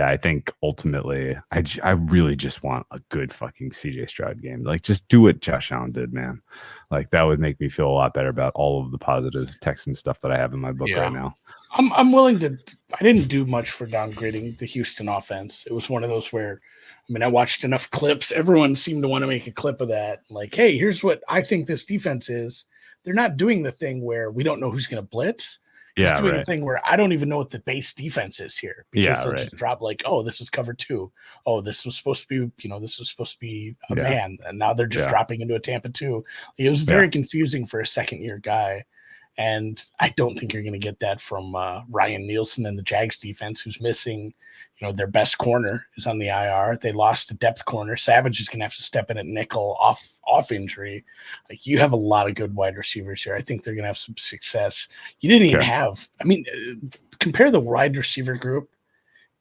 I think ultimately, I really just want a good fucking CJ Stroud game. Like, just do what Josh Allen did, man. Like, that would make me feel a lot better about all of the positive Texan stuff that I have in my book right now. I'm willing to. I didn't do much for downgrading the Houston offense. It was one of those where, I watched enough clips. Everyone seemed to want to make a clip of that. Like, hey, here's what I think this defense is. they're not doing the thing where we don't know who's going to blitz. He's Yeah, doing a right. thing where I don't even know what the base defense is here, because Yeah, they'll right. just drop like, oh, this is cover 2. Oh, this was supposed to be, this was supposed to be a Yeah. man, and now they're just Yeah. dropping into a Tampa 2. It was very confusing for a second-year guy, and I don't think you're going to get that from Ryan Nielsen and the Jags defense, who's missing, their best corner is on the IR. They lost a depth corner. Savage is going to have to step in at nickel off injury. Like, you have a lot of good wide receivers here. I think they're going to have some success. You didn't even have, compare the wide receiver group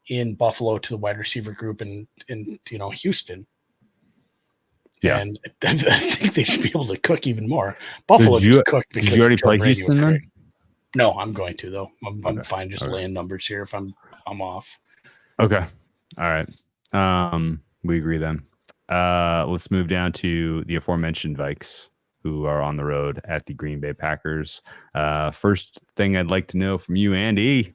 in Buffalo to the wide receiver group in Houston. Yeah. And I think they should be able to cook even more. Buffalo just cooked because did you already Joe play Brady Houston was then? great. No, I'm going to, though. I'm fine just Okay. laying numbers here if I'm off. Okay. All right. We agree then. Let's move down to the aforementioned Vikes, who are on the road at the Green Bay Packers. First thing I'd like to know from you, Andy,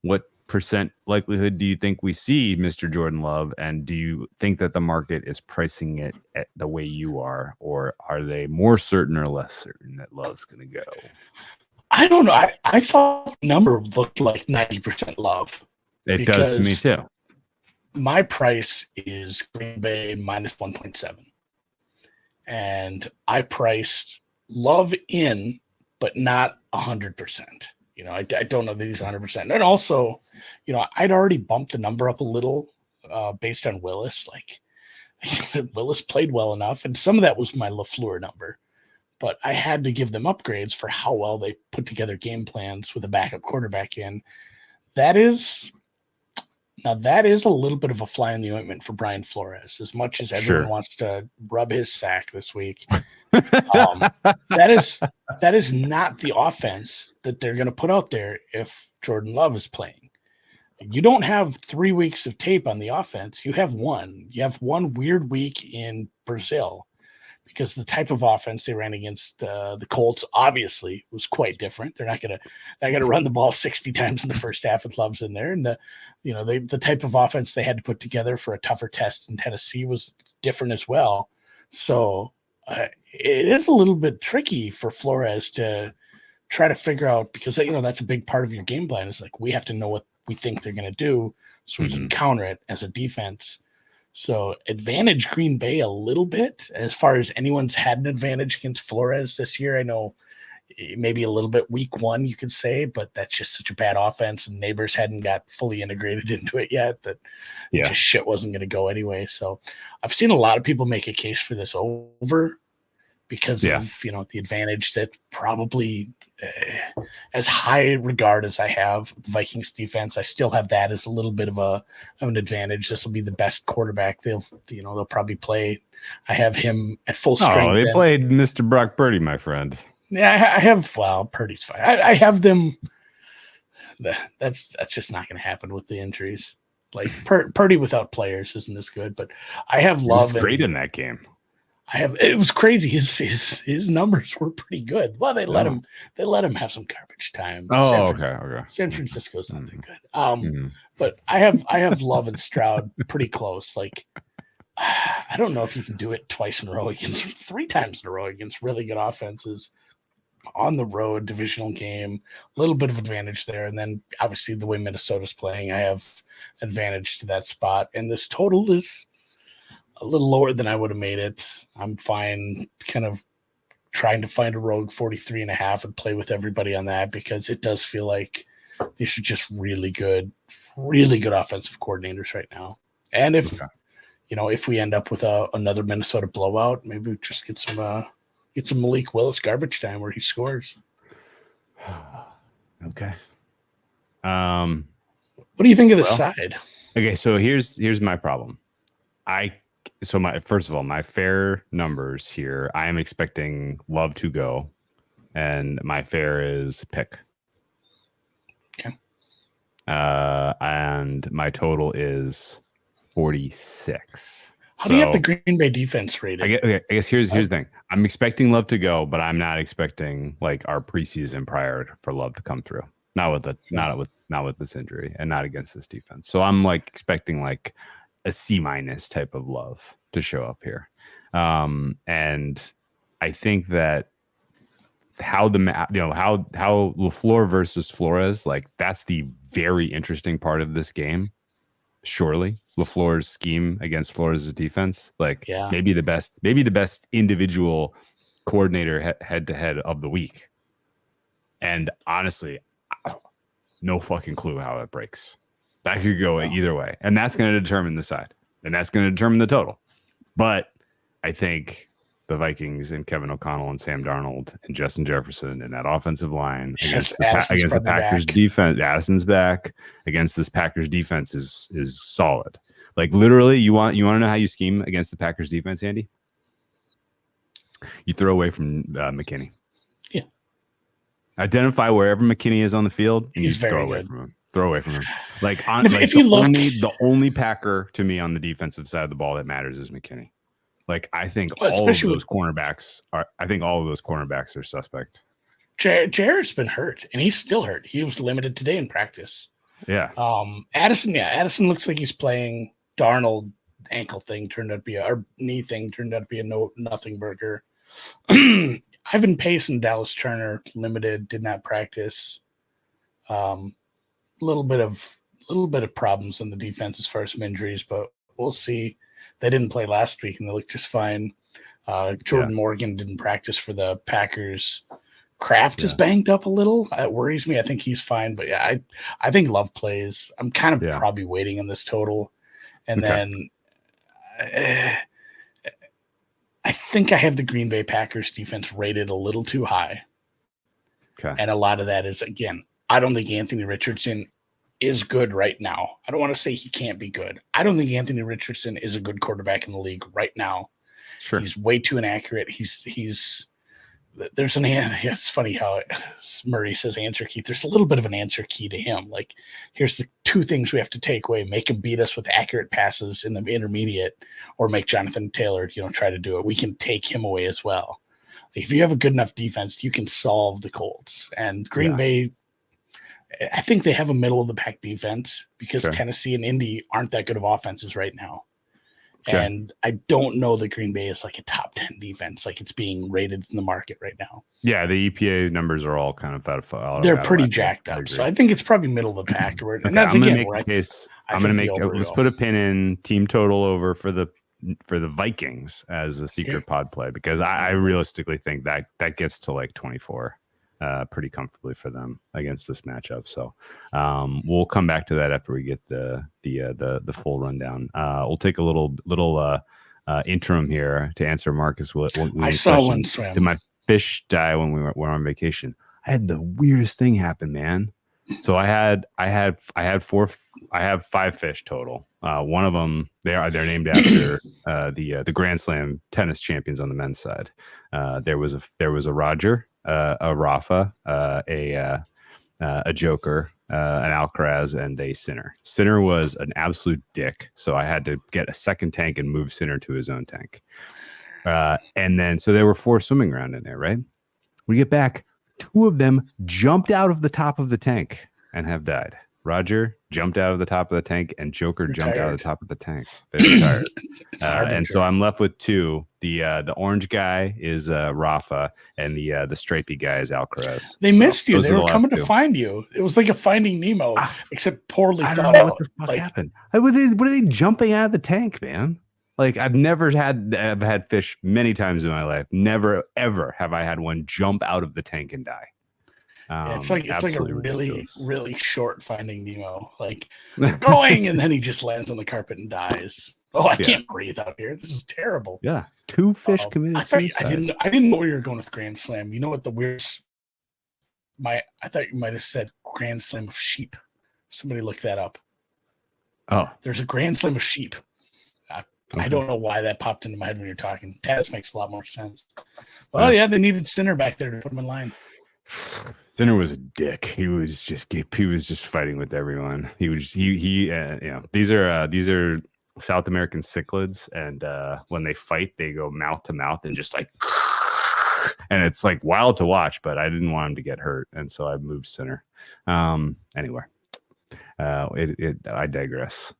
what percent likelihood do you think we see Mr. Jordan Love, and do you think that the market is pricing it at the way you are, or are they more certain or less certain that Love's going to go? I don't know. I thought the number looked like 90% Love. It does to me too. My price is Green Bay minus 1.7. And I priced Love in, but not 100%. I don't know that he's 100%. And also, I'd already bumped the number up a little based on Willis. Like, Willis played well enough, and some of that was my LaFleur number. But I had to give them upgrades for how well they put together game plans with a backup quarterback in. That is a little bit of a fly in the ointment for Brian Flores, as much as everyone wants to rub his sack this week. That is not the offense that they're going to put out there if Jordan Love is playing. You don't have 3 weeks of tape on the offense. You have one. You have one weird week in Brazil, because the type of offense they ran against the Colts obviously was quite different. They're not gonna run the ball 60 times in the first half with Love's in there, and the type of offense they had to put together for a tougher test in Tennessee was different as well. So it is a little bit tricky for Flores to try to figure out, because that's a big part of your game plan. Is like, we have to know what we think they're going to do so we can counter it as a defense. So advantage Green Bay a little bit as far as anyone's had an advantage against Flores this year. I know maybe a little bit week 1, you could say, but that's just such a bad offense, and Neighbors hadn't got fully integrated into it yet that just shit wasn't going to go anyway. So I've seen a lot of people make a case for this over because of, the advantage that probably as high regard as I have the Vikings defense, I still have that as a little bit of an advantage. This will be the best quarterback they'll probably play. I have him at full strength. Oh, they played Mr. Brock Purdy, my friend. Yeah, I have. Well, Purdy's fine. I have them. That's just not going to happen with the injuries. Like Purdy without players isn't as good. But I have Love. He was great in that game. It was crazy. His numbers were pretty good. Well, they let him have some garbage time. Oh, okay. San Francisco's not that good. But I have Love and Stroud pretty close. Like, I don't know if you can do it twice in a row 3 times in a row against really good offenses on the road, divisional game. A little bit of advantage there, and then obviously the way Minnesota's playing, I have advantage to that spot. And this total is a little lower than I would have made it. I'm fine kind of trying to find a rogue 43.5 and play with everybody on that, because it does feel like these are just really good offensive coordinators right now. And if we end up with another Minnesota blowout, maybe we just get some Malik Willis garbage time where he scores. Okay. What do you think of the side? Okay, so here's my problem. First of all, my fair numbers here, I am expecting Love to go, and my fair is pick. Okay. And my total is 46. How do you have the Green Bay defense rated? I guess here's the thing. I'm expecting Love to go, but I'm not expecting like our preseason prior for Love to come through. Not with this injury, and not against this defense. So I'm like expecting like a C- type of Love to show up here. And I think that how how LaFleur versus Flores, like that's the very interesting part of this game. Surely LaFleur's scheme against Flores' defense, like Yeah. maybe the best individual coordinator head to head of the week. And honestly, no fucking clue how it breaks. That could go either way, and that's going to determine the side, and that's going to determine the total. But I think the Vikings and Kevin O'Connell and Sam Darnold and Justin Jefferson and that offensive line against the Packers defense. Addison's back against this Packers defense is solid. Like literally, you want to know how you scheme against the Packers defense, Andy? You throw away from McKinney. Yeah. Identify wherever McKinney is on the field, and He's you throw very away good. from him. Throw away from him. Like on the only Packer to me on the defensive side of the ball that matters is McKinney. Like I think all of those cornerbacks are suspect. Jared's been hurt, and he's still hurt. He was limited today in practice. Yeah. Addison looks like he's playing. Darnold ankle thing turned out to be or knee thing turned out to be a nothing burger. Ivan Pace and Dallas Turner limited, did not practice. Little bit of problems on the defense as far as some injuries, but we'll see. They didn't play last week and they looked just fine. Jordan Morgan didn't practice for the Packers. Kraft is banged up a little. It worries me. I think he's fine, but yeah, I think Love plays. I'm kind of probably waiting on this total, and then I think I have the Green Bay Packers defense rated a little too high. Okay, and a lot of that is, again, I don't think Anthony Richardson is good right now. I don't want to say he can't be good. I don't think Anthony Richardson is a good quarterback in the league right now. Sure, he's way too inaccurate. It's funny how Murray says answer key. There's a little bit of an answer key to him. Like, here's the two things we have to take away: make him beat us with accurate passes in the intermediate, or make Jonathan Taylor, try to do it. We can take him away as well. If you have a good enough defense, you can solve the Colts. And Green Bay, I think they have a middle of the pack defense because Tennessee and Indy aren't that good of offenses right now. Okay. And I don't know that Green Bay is like a top 10 defense, like it's being rated in the market right now. Yeah, the EPA numbers are all kind of they're pretty jacked up. So I think it's probably middle of the pack. And that's I'm again going to make a case. Let's put a pin in team total over for the Vikings as a secret pod play, because I realistically think that gets to like 24 pretty comfortably for them against this matchup. So we'll come back to that after we get the full rundown. We'll take a little interim here to answer Marcus. I saw one swim. Did my fish die when we were on vacation? I had the weirdest thing happen, man. So I have 5 fish total. One of them, they're named after the Grand Slam tennis champions on the men's side. There was a Roger, a Rafa, a Joker, an Alcaraz, and a Sinner. Sinner was an absolute dick, so I had to get a second tank and move Sinner to his own tank. And then so there were 4 swimming around in there, right? We get back. 2 of them jumped out of the top of the tank and have died. Roger jumped out of the top of the tank, and Joker jumped out of the top of the tank. They retired. And so I'm left with 2. The orange guy is Rafa, and the stripy guy is Alcaraz. They missed you. They were coming to find you. It was like a Finding Nemo, except poorly thought out. I don't know what the fuck happened. What are they jumping out of the tank, man? Like, I've had fish many times in my life. Never ever have I had one jump out of the tank and die. It's like a really, really short Finding Nemo. Like, going, and then he just lands on the carpet and dies. Oh, I can't breathe out here. This is terrible. Yeah, 2 fish committed suicide. I didn't know where you were going with Grand Slam. You know what the weirdest? I thought you might have said Grand Slam of sheep. Somebody look that up. Oh, there's a Grand Slam of sheep. I don't know why that popped into my head when you're talking. Tennis makes a lot more sense. Well, yeah, they needed Sinner back there to put him in line. Sinner was a dick. He was just fighting with everyone. These are South American cichlids, and when they fight, they go mouth to mouth and just like, and it's like wild to watch. But I didn't want him to get hurt, and so I moved Sinner. Anyway, I digress.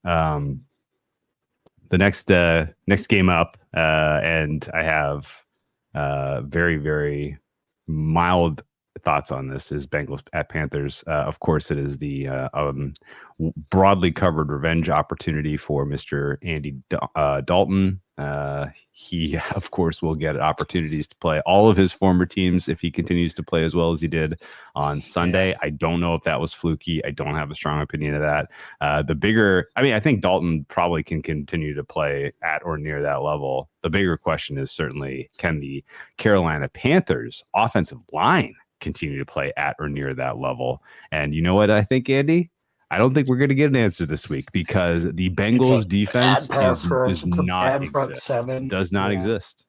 The next game up, and I have very, very mild thoughts on this is Bengals at Panthers. Of course, it is the broadly covered revenge opportunity for Mr. Andy Dalton. He, of course, will get opportunities to play all of his former teams if he continues to play as well as he did on Sunday. Yeah. I don't know if that was fluky. I don't have a strong opinion of that. I think Dalton probably can continue to play at or near that level. The bigger question is certainly, can the Carolina Panthers offensive line continue to play at or near that level? And you know what I think, Andy? I don't think we're going to get an answer this week because the Bengals defense does not exist.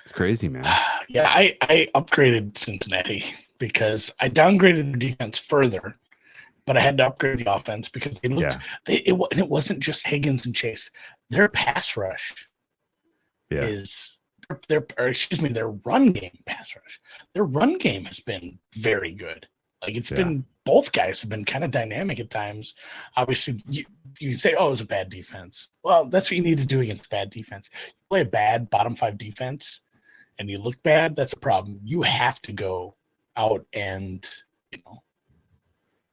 It's crazy, man. Yeah, I upgraded Cincinnati because I downgraded the defense further, but I had to upgrade the offense because they looked. It wasn't just Higgins and Chase. Their pass rush is their run game pass rush. Their run game has been very good. Like it's been, both guys have been kind of dynamic at times. Obviously, you can say, "Oh, it was a bad defense." Well, that's what you need to do against bad defense. You play a bad bottom 5 defense, and you look bad. That's a problem. You have to go out and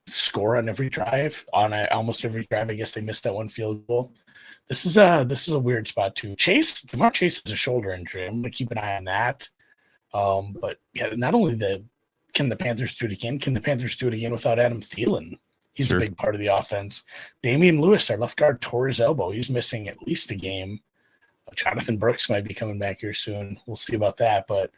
score on every drive. Almost every drive, I guess they missed that one field goal. This is a weird spot too. Jamar Chase has a shoulder injury. I'm gonna keep an eye on that. But yeah, not only can the Panthers do it again? Can the Panthers do it again without Adam Thielen? He's a big part of the offense. Damian Lewis, our left guard, tore his elbow. He's missing at least a game. Jonathan Brooks might be coming back here soon. We'll see about that. But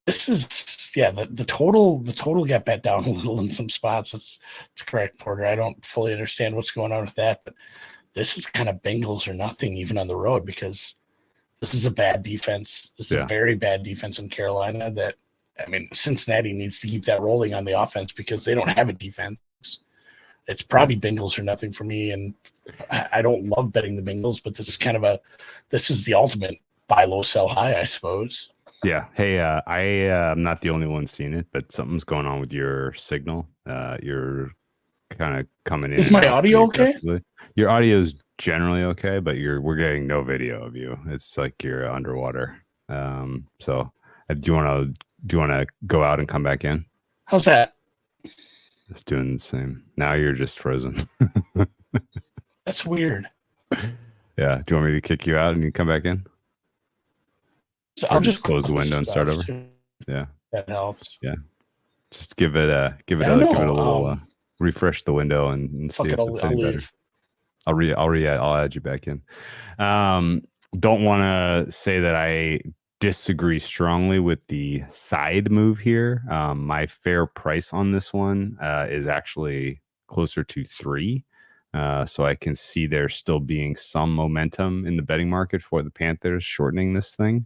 this is the total got bet down a little in some spots. That's correct, Porter. I don't fully understand what's going on with that, but this is kind of Bengals or nothing even on the road because this is a bad defense. This is a very bad defense in Carolina that. I mean, Cincinnati needs to keep that rolling on the offense because they don't have a defense. It's probably Bengals or nothing for me, and I don't love betting the Bengals, but this is the ultimate buy low, sell high, I suppose. Yeah. Hey, I'm not the only one seeing it, but something's going on with your signal. You're kind of coming in. Is my audio okay? Your audio is generally okay, but we're getting no video of you. It's like you're underwater. So do you want to go out and come back in? How's that? It's doing the same. Now you're just frozen. That's weird. Yeah. Do you want me to kick you out and you come back in? So I'll just close the window and start over. Yeah. That helps. Yeah. Just give it a little refresh the window and see if it's any better. I'll add you back in. Don't want to say that I disagree strongly with the side move here. My fair price on this one is actually closer to 3. So I can see there still being some momentum in the betting market for the Panthers shortening this thing.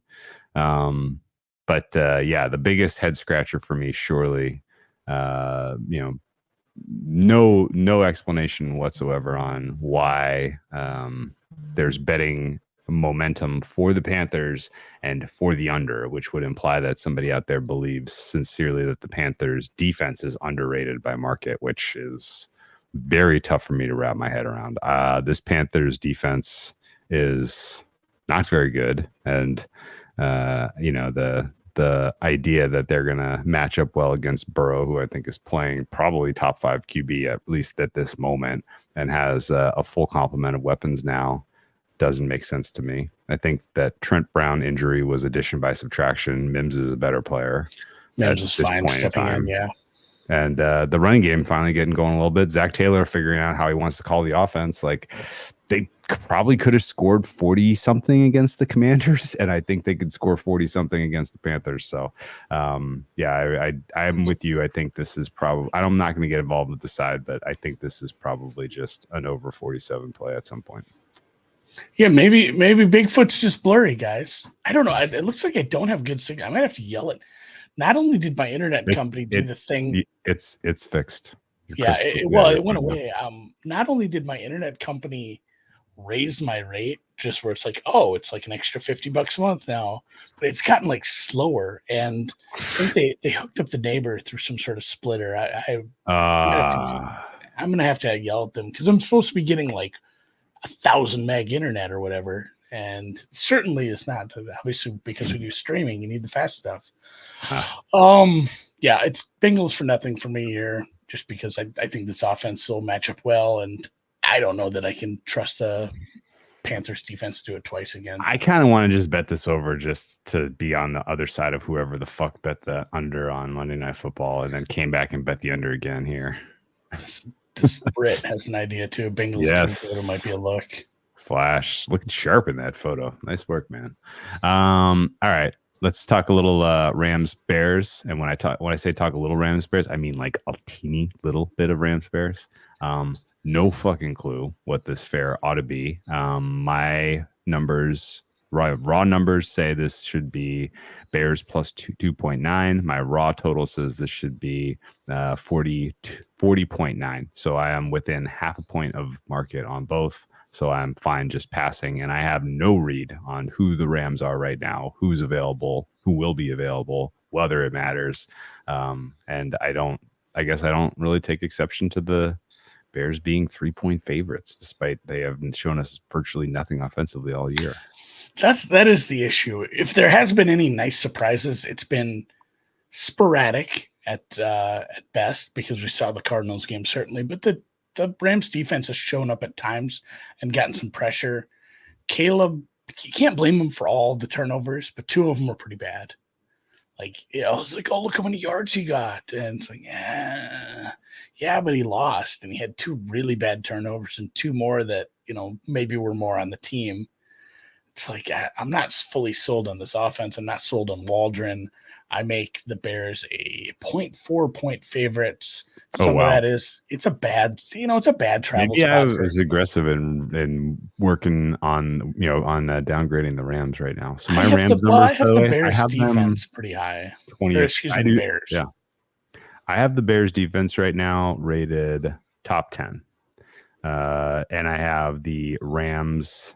But the biggest head scratcher for me, surely, no explanation whatsoever on why there's betting momentum for the Panthers and for the under, which would imply that somebody out there believes sincerely that the Panthers defense is underrated by market, which is very tough for me to wrap my head around. This Panthers defense is not very good. And, the idea that they're going to match up well against Burrow, who I think is playing probably top 5 QB, at least at this moment, and has a full complement of weapons now, doesn't make sense to me. I think that Trent Brown injury was addition by subtraction. Mims is a better player. Mims is fine stepping in, yeah. And the running game finally getting going a little bit. Zach Taylor figuring out how he wants to call the offense. Like, they probably could have scored 40-something against the Commanders, and I think they could score 40-something against the Panthers. So, I'm with you. I think this is probably – I'm not going to get involved with the side, but I think this is probably just an over 47 play at some point. Yeah, maybe Bigfoot's just blurry, guys. I don't know. It looks like I don't have good signal. I might have to yell it. Not only did my internet company do the thing, it's fixed. It went away. Not only did my internet company raise my rate, just where it's like, oh, it's like an extra $50 a month now, but it's gotten like slower. And I think they hooked up the neighbor through some sort of splitter. I'm gonna have to yell at them because I'm supposed to be getting like 1,000 meg internet or whatever, and certainly is not. Obviously, because we do streaming, you need the fast stuff. Yeah, it's Bengals for nothing for me here, just because I think this offense will match up well, and I don't know that I can trust the Panthers defense to do it twice again. I kind of want to just bet this over just to be on the other side of whoever the fuck bet the under on Monday Night Football and then came back and bet the under again here. This Brit has an idea too. Bengals team might be a look. Flash looking sharp in that photo. Nice work, man. All right. Let's talk a little Rams Bears. And when I say talk a little Rams Bears, I mean like a teeny little bit of Rams Bears. No fucking clue what this fare ought to be. My numbers, raw numbers say this should be Bears plus 2.9. My raw total says this should be 40.9. So I am within half a point of market on both. So I'm fine just passing, and I have no read on who the Rams are right now, who's available, who will be available, whether it matters. And I guess I don't really take exception to the Bears being 3-point favorites, despite they have shown us virtually nothing offensively all year. That is the issue. If there has been any nice surprises, it's been sporadic at best, because we saw the Cardinals game certainly, but the Rams defense has shown up at times and gotten some pressure. Caleb, you can't blame him for all the turnovers, but 2 of them were pretty bad. Like, I was like, oh, look how many yards he got. And it's like, yeah, but he lost. And he had 2 really bad turnovers and 2 more that, maybe were more on the team. It's like, I'm not fully sold on this offense. I'm not sold on Waldron. I make the Bears a 0.4 point favorites. Some of that is, it's a bad travel. Maybe I was aggressive in working on, on downgrading the Rams right now. So my Rams numbers, I have the Bears defense pretty high. 20. The Bears. Yeah. I have the Bears defense right now rated top 10. And I have the Rams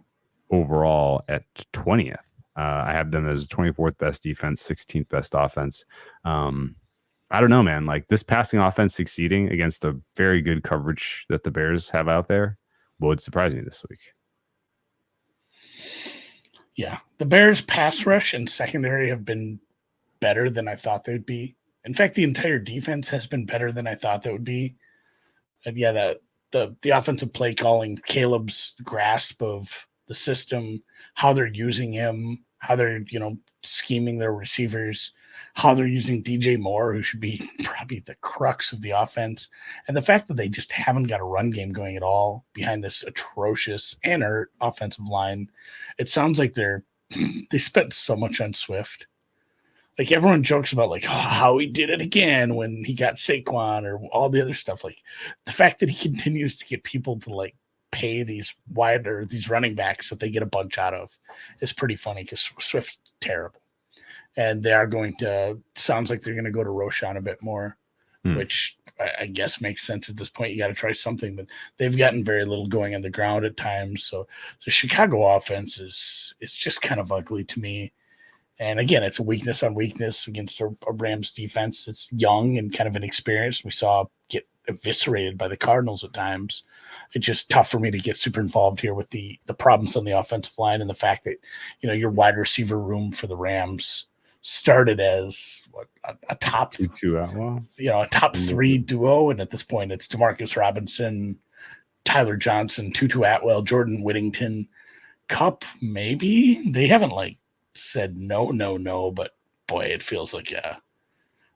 overall at 20th. I have them as 24th best defense, 16th best offense. I don't know, man. Like, this passing offense succeeding against the very good coverage that the Bears have out there would surprise me this week. Yeah. The Bears pass rush and secondary have been better than I thought they'd be. In fact, the entire defense has been better than I thought they would be. And yeah, the offensive play calling, Caleb's grasp of the system, how they're using him, how they're, scheming their receivers, how they're using DJ Moore, who should be probably the crux of the offense, and the fact that they just haven't got a run game going at all behind this atrocious inert offensive line. It sounds like they spent so much on Swift. Like, everyone jokes about like how he did it again when he got Saquon or all the other stuff. Like, the fact that he continues to get people to like pay these running backs that they get a bunch out of is pretty funny, because Swift's terrible. And they are sounds like they're going to go to Roshan a bit more, which I guess makes sense at this point. You got to try something, but they've gotten very little going on the ground at times. So the Chicago offense is just kind of ugly to me. And again, it's a weakness on weakness against a Rams defense that's young and kind of inexperienced. We saw get eviscerated by the Cardinals at times. It's just tough for me to get super involved here with the problems on the offensive line, and the fact that, your wide receiver room for the Rams started as a top 2 outlaw, a top 3 duo. And at this point it's DeMarcus Robinson, Tyler Johnson, Tutu Atwell, Jordan Whittington, Kupp. Maybe they haven't said no, but boy, it feels like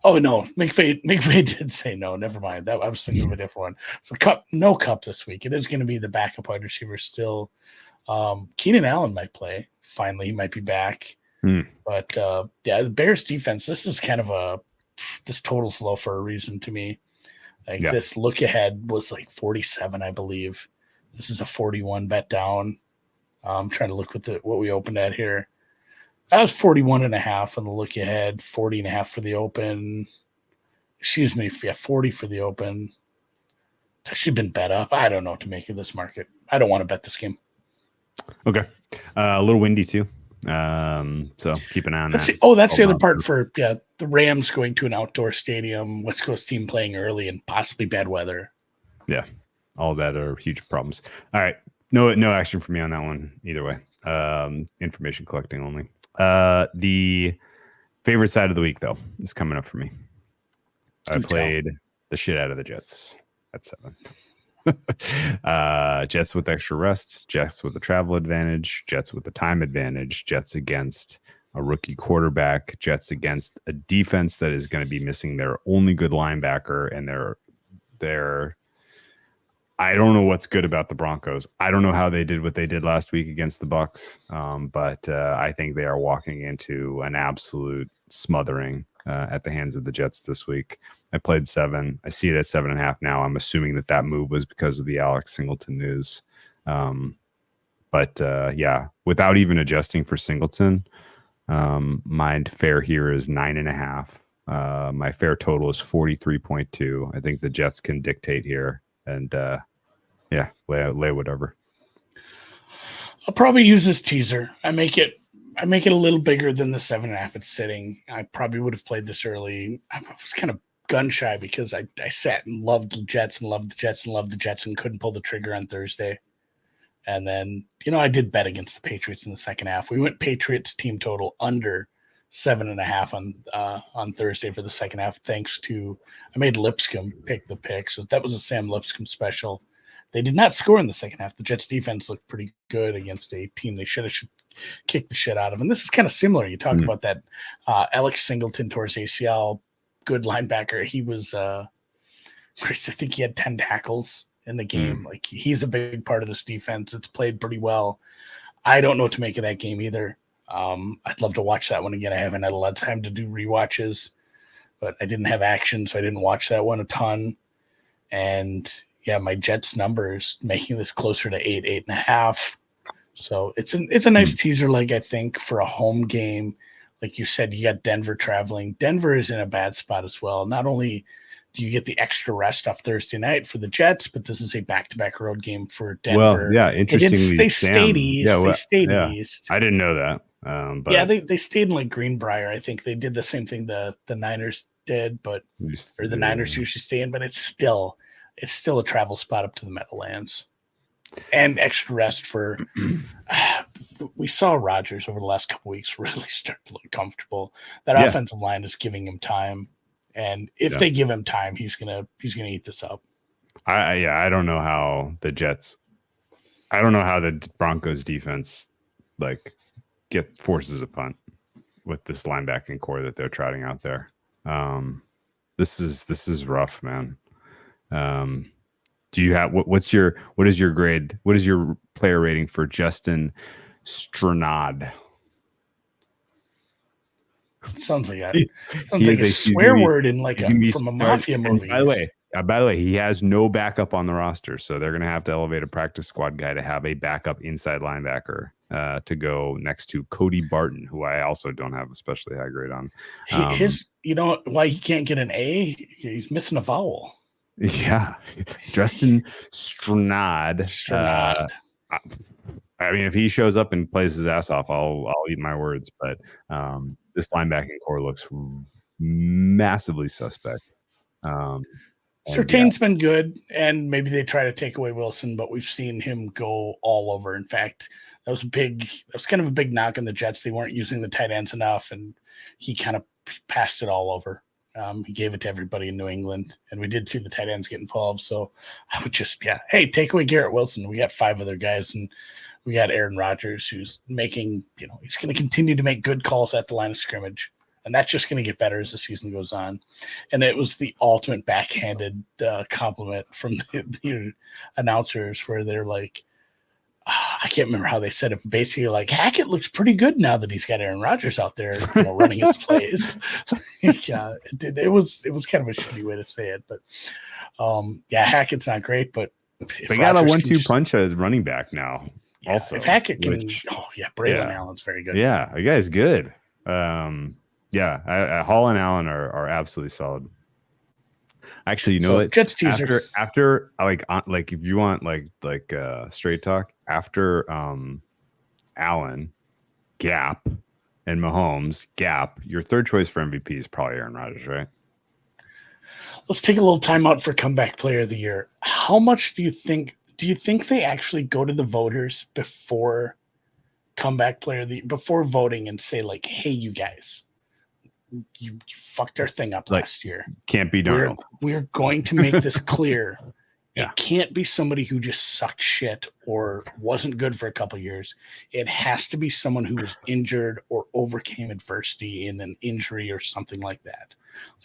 oh no, McVay did say no. Never mind. That I was thinking of a different one. So no Kupp this week. It is going to be the backup wide receiver still. Keenan Allen might play. Finally, he might be back. But the Bears defense, this is kind of this total's low for a reason to me. This look ahead was 47, I believe. This is a 41 bet down. I'm trying to look what we opened at here. That was 41.5 on the look ahead, 40.5 for the open. Excuse me, 40 for the open. It's actually been bet up. I don't know what to make of this market. I don't want to bet this game. Okay. A little windy too. So keep an eye on that. That's the other part for the Rams going to an outdoor stadium, West Coast team playing early, and possibly bad weather. Yeah. All that are huge problems. All right. No action for me on that one either way. Information collecting only. The favorite side of the week, though, is coming up for me. I played the shit out of the Jets at 7. Jets with extra rest, Jets with the travel advantage, Jets with the time advantage, Jets against a rookie quarterback, Jets against a defense that is going to be missing their only good linebacker, and they're I don't know what's good about the Broncos. I don't know how they did what they did last week against the Bucks, but I think they are walking into an absolute smothering at the hands of the Jets this week. I played 7. I see it at 7.5 now. I'm assuming that move was because of the Alex Singleton news. But without even adjusting for Singleton, my fair here is 9.5. My fair total is 43.2. I think the Jets can dictate here, and lay whatever. I'll probably use this teaser. I make it a little bigger than the 7.5 it's sitting. I probably would have played this early. I was kind of gun shy because I sat and loved the Jets and couldn't pull the trigger on Thursday. And then, I did bet against the Patriots in the second half. We went Patriots team total under 7.5 on Thursday for the second half, thanks to I made Lipscomb pick the pick. So that was a Sam Lipscomb special. They did not score in the second half. The Jets defense looked pretty good against a team they should kick the shit out of. And this is kind of similar. You talk about that Alex Singleton towards ACL, good linebacker. He was, I think he had 10 tackles in the game. Like, he's a big part of this defense. It's played pretty well. I don't know what to make of that game either. I'd love to watch that one again. I haven't had a lot of time to do rewatches, but I didn't have action, so I didn't watch that one a ton. And my Jets numbers making this closer to 8.5. So it's a nice teaser leg, I think, for a home game. Like you said, you got Denver traveling. Denver is in a bad spot as well. Not only do you get the extra rest off Thursday night for the Jets, but this is a back-to-back road game for Denver. Well, interestingly, they stayed east. I didn't know that. But they stayed in like Greenbrier. I think they did the same thing the Niners did, or the Niners usually stay in, but it's still a travel spot up to the Meadowlands. And extra rest for we saw Rodgers over the last couple weeks really start to look comfortable. That offensive line is giving him time, and if they give him time, he's gonna eat this up. I don't know how the Jets. I don't know how the Broncos defense forces a punt with this linebacking core that they're trotting out there. This is rough, man. Do you have what is your grade? What is your player rating for Justin Stranad? Sounds like a swear word in from a mafia movie. By the way, he has no backup on the roster, so they're going to have to elevate a practice squad guy to have a backup inside linebacker to go next to Cody Barton, who I also don't have especially high grade on. Why he can't get an A? He's missing a vowel. Yeah, Justin Stranad. I mean, if he shows up and plays his ass off, I'll eat my words. But this linebacking core looks massively suspect. Surtain's been good, and maybe they try to take away Wilson, but we've seen him go all over. In fact, that was kind of a big knock on the Jets. They weren't using the tight ends enough, and he kind of passed it all over. He gave it to everybody in New England, and we did see the tight ends get involved. So I would just, take away Garrett Wilson. We got 5 other guys, and we got Aaron Rodgers, who's making, he's going to continue to make good calls at the line of scrimmage, and that's just going to get better as the season goes on. And it was the ultimate backhanded compliment from the announcers, where they're like, I can't remember how they said it, but basically like, Hackett looks pretty good now that he's got Aaron Rodgers out there, running his plays. It was kind of a shitty way to say it, but Hackett's not great, but they got a 1-2 punch as running back now. Yeah, also, if Hackett can, Braylon Allen's very good. Yeah, the guy's good. Hall and Allen are absolutely solid. Actually, you know what? Jets teaser. After if you want straight talk, after Allen, Gap, and Mahomes, Gap, your third choice for MVP is probably Aaron Rodgers, right? Let's take a little time out for comeback player of the year. How much do you think they actually go to the voters before comeback player before voting and say like, hey, you guys, you fucked our thing up last year. Can't be Darnold. We're going to make this clear. Yeah. It can't be somebody who just sucked shit or wasn't good for a couple of years. It has to be someone who was injured or overcame adversity in an injury or something like that.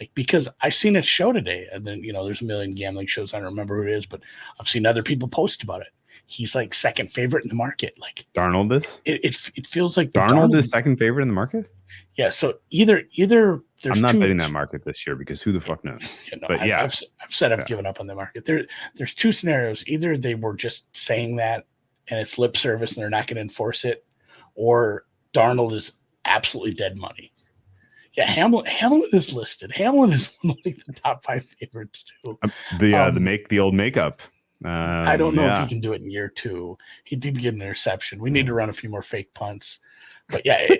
Like, because I seen a show today, and then, there's a million gambling shows. I don't remember who it is, but I've seen other people post about it. He's like second favorite in the market. Like Darnold is? It feels like Darnold is second favorite in the market? Yeah. So either there's I'm not betting that market this year because who the fuck knows? But I've said I've given up on the market. There's two scenarios. Either they were just saying that and it's lip service and they're not going to enforce it, or Darnold is absolutely dead money. Yeah, Hamlin is listed. Hamlin is one of like the top 5 favorites too. The old makeup. I don't know if he can do it in year 2. He did get an interception. We need to run a few more fake punts. But yeah,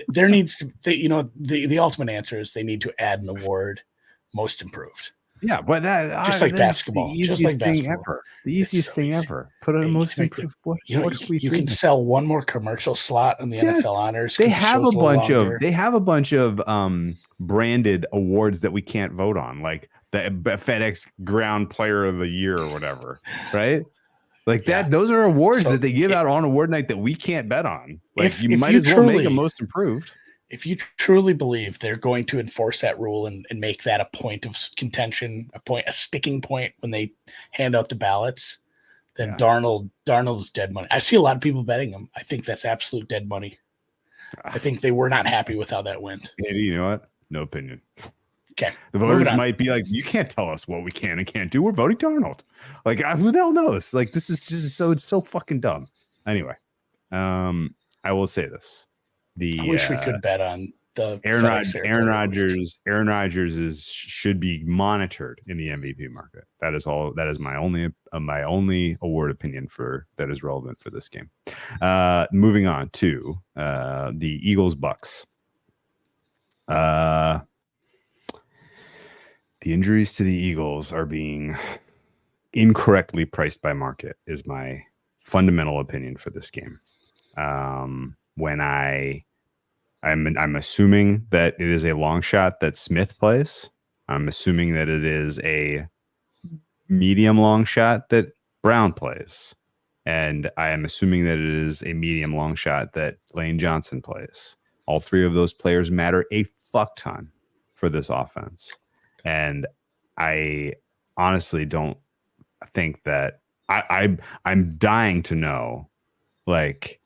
there needs to, the ultimate answer is they need to add an award, most improved. Yeah, but just like basketball, the easiest thing ever. The easiest thing ever. Put a most improved. You can sell one more commercial slot on the NFL honors. They have a bunch of branded awards that we can't vote on, like the FedEx Ground Player of the Year or whatever, right? Like that, those are awards that they give out on award night that we can't bet on. Like you might as well make a most improved. If you truly believe they're going to enforce that rule and make that a point of contention, a sticking point when they hand out the ballots, then Darnold's dead money. I see a lot of people betting him. I think that's absolute dead money. I think they were not happy with how that went. Maybe, you know what? No opinion. Okay. The voters might be like, you can't tell us what we can and can't do. We're voting Darnold. Like, who the hell knows? Like, this is just so fucking dumb. Anyway, I will say this. I wish we could bet on the Aaron Rodgers should be monitored in the MVP market. That is all. That is my only award opinion that is relevant for this game. Moving on to the Eagles Bucks. The injuries to the Eagles are being incorrectly priced by market is my fundamental opinion for this game. When I'm assuming that it is a long shot that Smith plays. I'm assuming that it is a medium long shot that Brown plays. And I am assuming that it is a medium long shot that Lane Johnson plays. All 3 of those players matter a fuck ton for this offense. And I honestly don't think that I'm dying to know, like,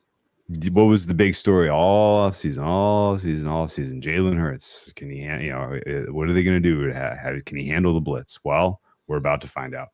what was the big story all season? Jalen Hurts, can he, what are they going to do? Can he handle the blitz? Well, we're about to find out.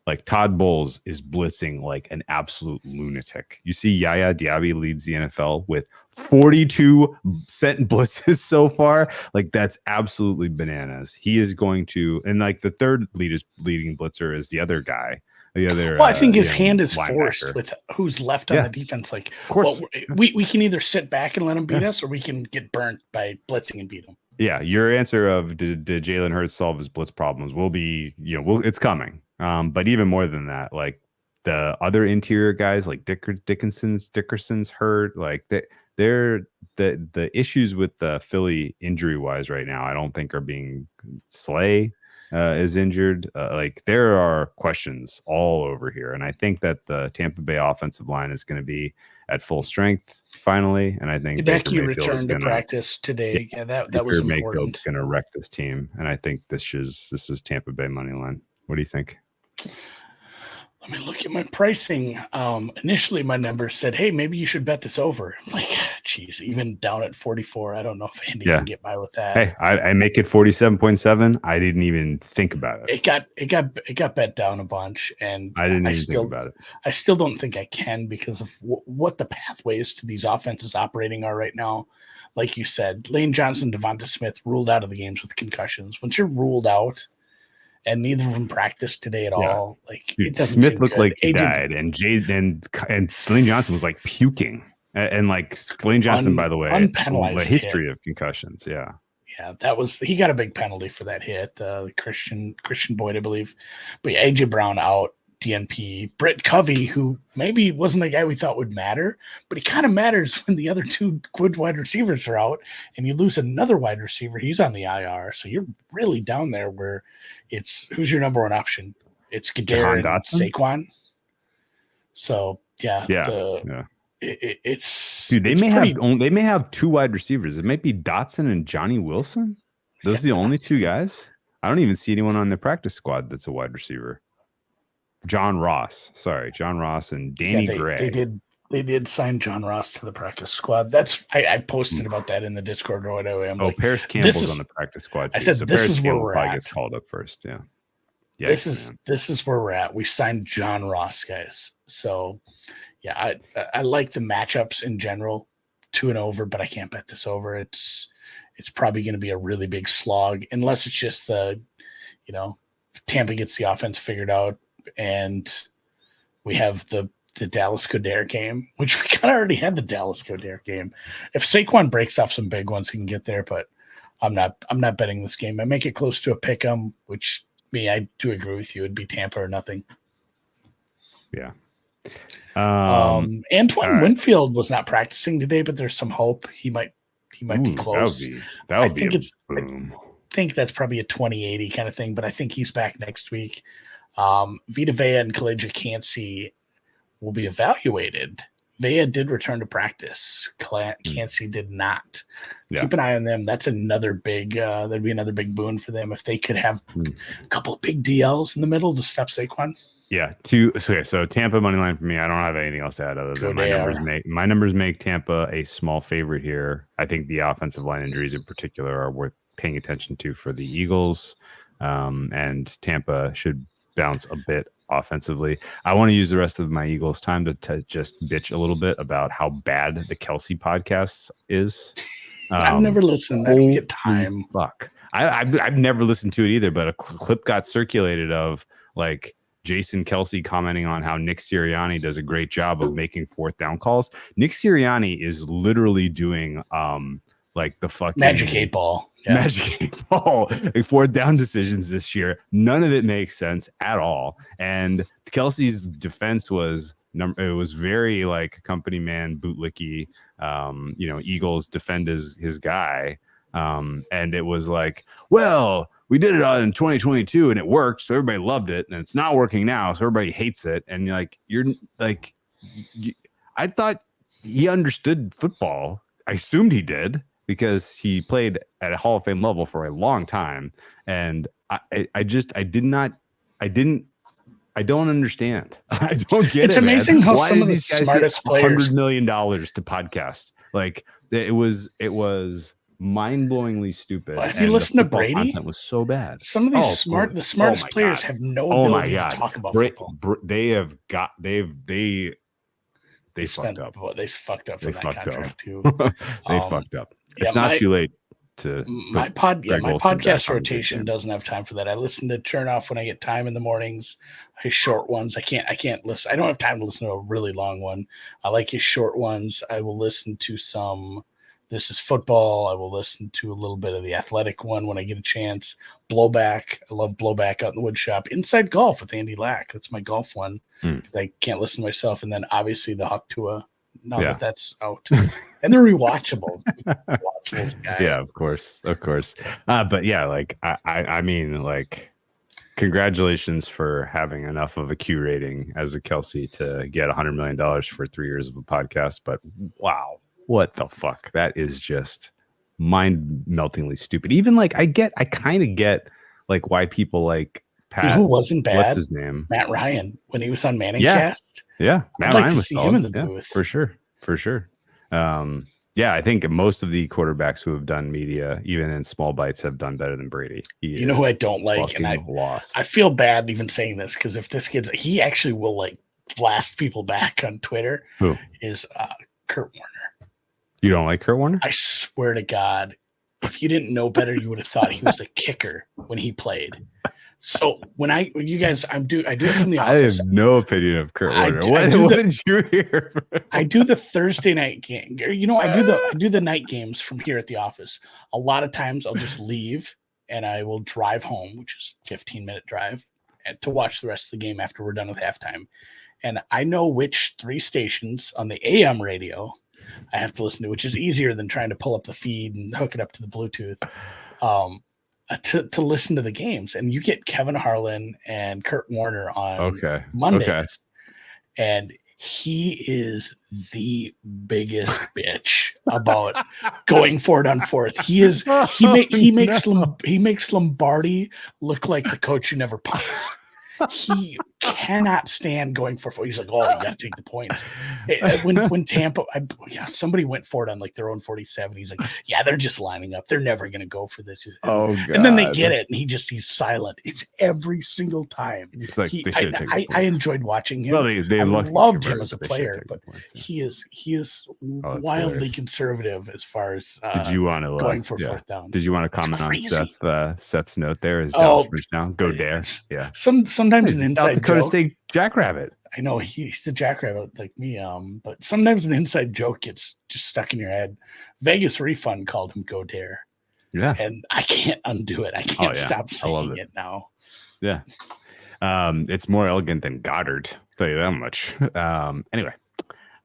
Like, Todd Bowles is blitzing like an absolute lunatic. You see, Yaya Diaby leads the NFL with 42 sent blitzes so far. Like, that's absolutely bananas. He is going to, and like the third leading blitzer is the other guy. I think his hand is forced with who's left on the defense. Like, of course, we can either sit back and let him beat us, or we can get burnt by blitzing and beat him. Yeah, your answer of did Jalen Hurts solve his blitz problems will be, it's coming. But even more than that, like the other interior guys, like Dickerson's hurt. Like they're the issues with the Philly injury wise right now, I don't think are being Slay is injured. Like there are questions all over here, and I think that the Tampa Bay offensive line is going to be at full strength finally. And I think Becky returned to practice today. Yeah, that was important. Mayfield's going to wreck this team, and I think this is Tampa Bay money line. What do you think? Let me look at my pricing. Initially, my numbers said, hey, maybe you should bet this over. I'm like, geez, even down at 44, I don't know if Andy can get by with that. Hey, I make it 47.7. I didn't even think about it. It got bet down a bunch, and I didn't even think about it. I still don't think I can because of what the pathways to these offenses operating are right now. Like you said, Lane Johnson, Devonta Smith ruled out of the games with concussions. Once you're ruled out, and neither of them practiced today at all. Like, dude, it doesn't Smith looked good. Like he died, and Lane Johnson was like puking, and like Lane Johnson, by the way, unpenalized a history of concussions. Yeah, he got a big penalty for that hit. Christian Boyd, I believe, but AJ Brown out. DNP. Brett Covey, who maybe wasn't a guy we thought would matter, but he kind of matters when the other two good wide receivers are out and you lose another wide receiver. He's on the IR. So you're really down there where it's who's your number one option? It's Kadar and Saquon. So it's dude. They it's may have two wide receivers. It might be Dotson and Johnny Wilson. Those are the only two guys. I don't even see anyone on the practice squad that's a wide receiver. John Ross and Danny Gray. They did sign John Ross to the practice squad. That's I posted about that in the Discord or whatever. Paris Campbell's on the practice squad too. I said so this is where we're at. Gets called up first. Yeah. This is where we're at. We signed John Ross, guys. So yeah, I like the matchups in general, 2 and over, but I can't bet this over. It's probably going to be a really big slog unless it's just Tampa gets the offense figured out and we have the Dallas Goddard game, which we kind of already had the Dallas Goddard game. If Saquon breaks off some big ones, he can get there, but I'm not betting this game. I make it close to a pick 'em, which I do agree with you. It'd be Tampa or nothing. Yeah. Antoine Winfield was not practicing today, but there's some hope he might be close. That would be a boom. I think that's probably a 20-80 kind of thing, but I think he's back next week. Vita Vea and Khalid Kancey will be evaluated. Vea did return to practice. Kancey did not. Yeah. Keep an eye on them. That's another big that'd be another big boon for them if they could have a couple of big DLs in the middle to stop Saquon. Yeah. So Tampa money line for me. I don't have anything else to add other than my numbers make Tampa a small favorite here. I think the offensive line injuries in particular are worth paying attention to for the Eagles. And Tampa should bounce a bit offensively. I want to use the rest of my Eagles time to just bitch a little bit about how bad the Kelsey podcast is. I've never listened. I don't get time. Fuck. I've never listened to it either, but a clip got circulated of like Jason Kelsey commenting on how Nick Sirianni does a great job of making 4th down calls. Nick Sirianni is literally doing like the fucking Magic 8 Ball. Yeah. Magic 8 Ball. Like 4th down decisions this year. None of it makes sense at all. And Kelsey's defense was very like company man bootlicky. Eagles defend his guy. And it was like, well, we did it in 2022 and it worked, so everybody loved it, and it's not working now, so everybody hates it. And I thought he understood football. I assumed he did because he played at a Hall of Fame level for a long time. And I don't understand. I don't get it. It's amazing man. how Why some of the these guys smartest get players $100 million to podcast. Like it was mind-blowingly stupid. Well, if you listen to Brady, content was so bad. Some of these the smartest players have no ability to talk about football. They fucked up. They fucked up for that contract too. They fucked up. It's not too late to my podcast rotation doesn't have time for that. I listen to Chernoff when I get time in the mornings. His short ones. I can't listen. I don't have time to listen to a really long one. I like his short ones. I will listen to some This Is Football. I will listen to a little bit of the Athletic one when I get a chance. Blowback. I love Blowback out in the wood shop. Inside Golf with Andy Lack. That's my golf one. I can't listen to myself. And then obviously the Huck Tua. That that's out. And they're rewatchable. Yeah, of course. But yeah, like I mean, like, congratulations for having enough of a Q rating as a Kelsey to get $100 million for 3 years of a podcast. But wow, what the fuck? That is just mind-meltingly stupid. Even like I kind of get like why people like Pat. Who wasn't bad? What's his name? Matt Ryan when he was on Manningcast. Yeah, Matt Ryan was solid. Him in the booth for sure. Yeah, I think most of the quarterbacks who have done media, even in small bites, have done better than Brady. You know who I don't like, and I feel bad even saying this because if this kid's, he actually will like blast people back on Twitter. Who is Kurt Warner? You don't like Kurt Warner? I swear to God, if you didn't know better, you would have thought he was a kicker when he played. So I do it from the office. I have no opinion of Kurt Warner. What did you hear? I do the Thursday night game. I do the night games from here at the office. A lot of times I'll just leave and I will drive home, which is a 15-minute drive. to watch the rest of the game after we're done with halftime. And I know which 3 stations on the AM radio I have to listen to, which is easier than trying to pull up the feed and hook it up to the Bluetooth to listen to the games. And you get Kevin Harlan and Kurt Warner on Mondays. Okay. And he is the biggest bitch about going for it on fourth. He makes Lombardi look like the coach who never punts. He cannot stand going for four. He's like, oh, you got to take the points. When Tampa, somebody went for it on like their own 47. He's like, yeah, they're just lining up. They're never going to go for this. Oh, God. And then they get it, and he's silent. It's every single time. It's like I enjoyed watching him. Well, they loved him as a player, but he is wildly conservative as far as did you want to going for fourth down. Did you want to comment on Seth's note there? Is Dallas first down? Go dare. Yeah. Sometimes an inside South Dakota joke. State Jackrabbit. I know he's a jackrabbit like me. But sometimes an inside joke gets just stuck in your head. Vegas Refund called him Go Dare. Yeah. And I can't undo it. I can't stop saying it now. Yeah. It's more elegant than Goddard. I'll tell you that much. Anyway.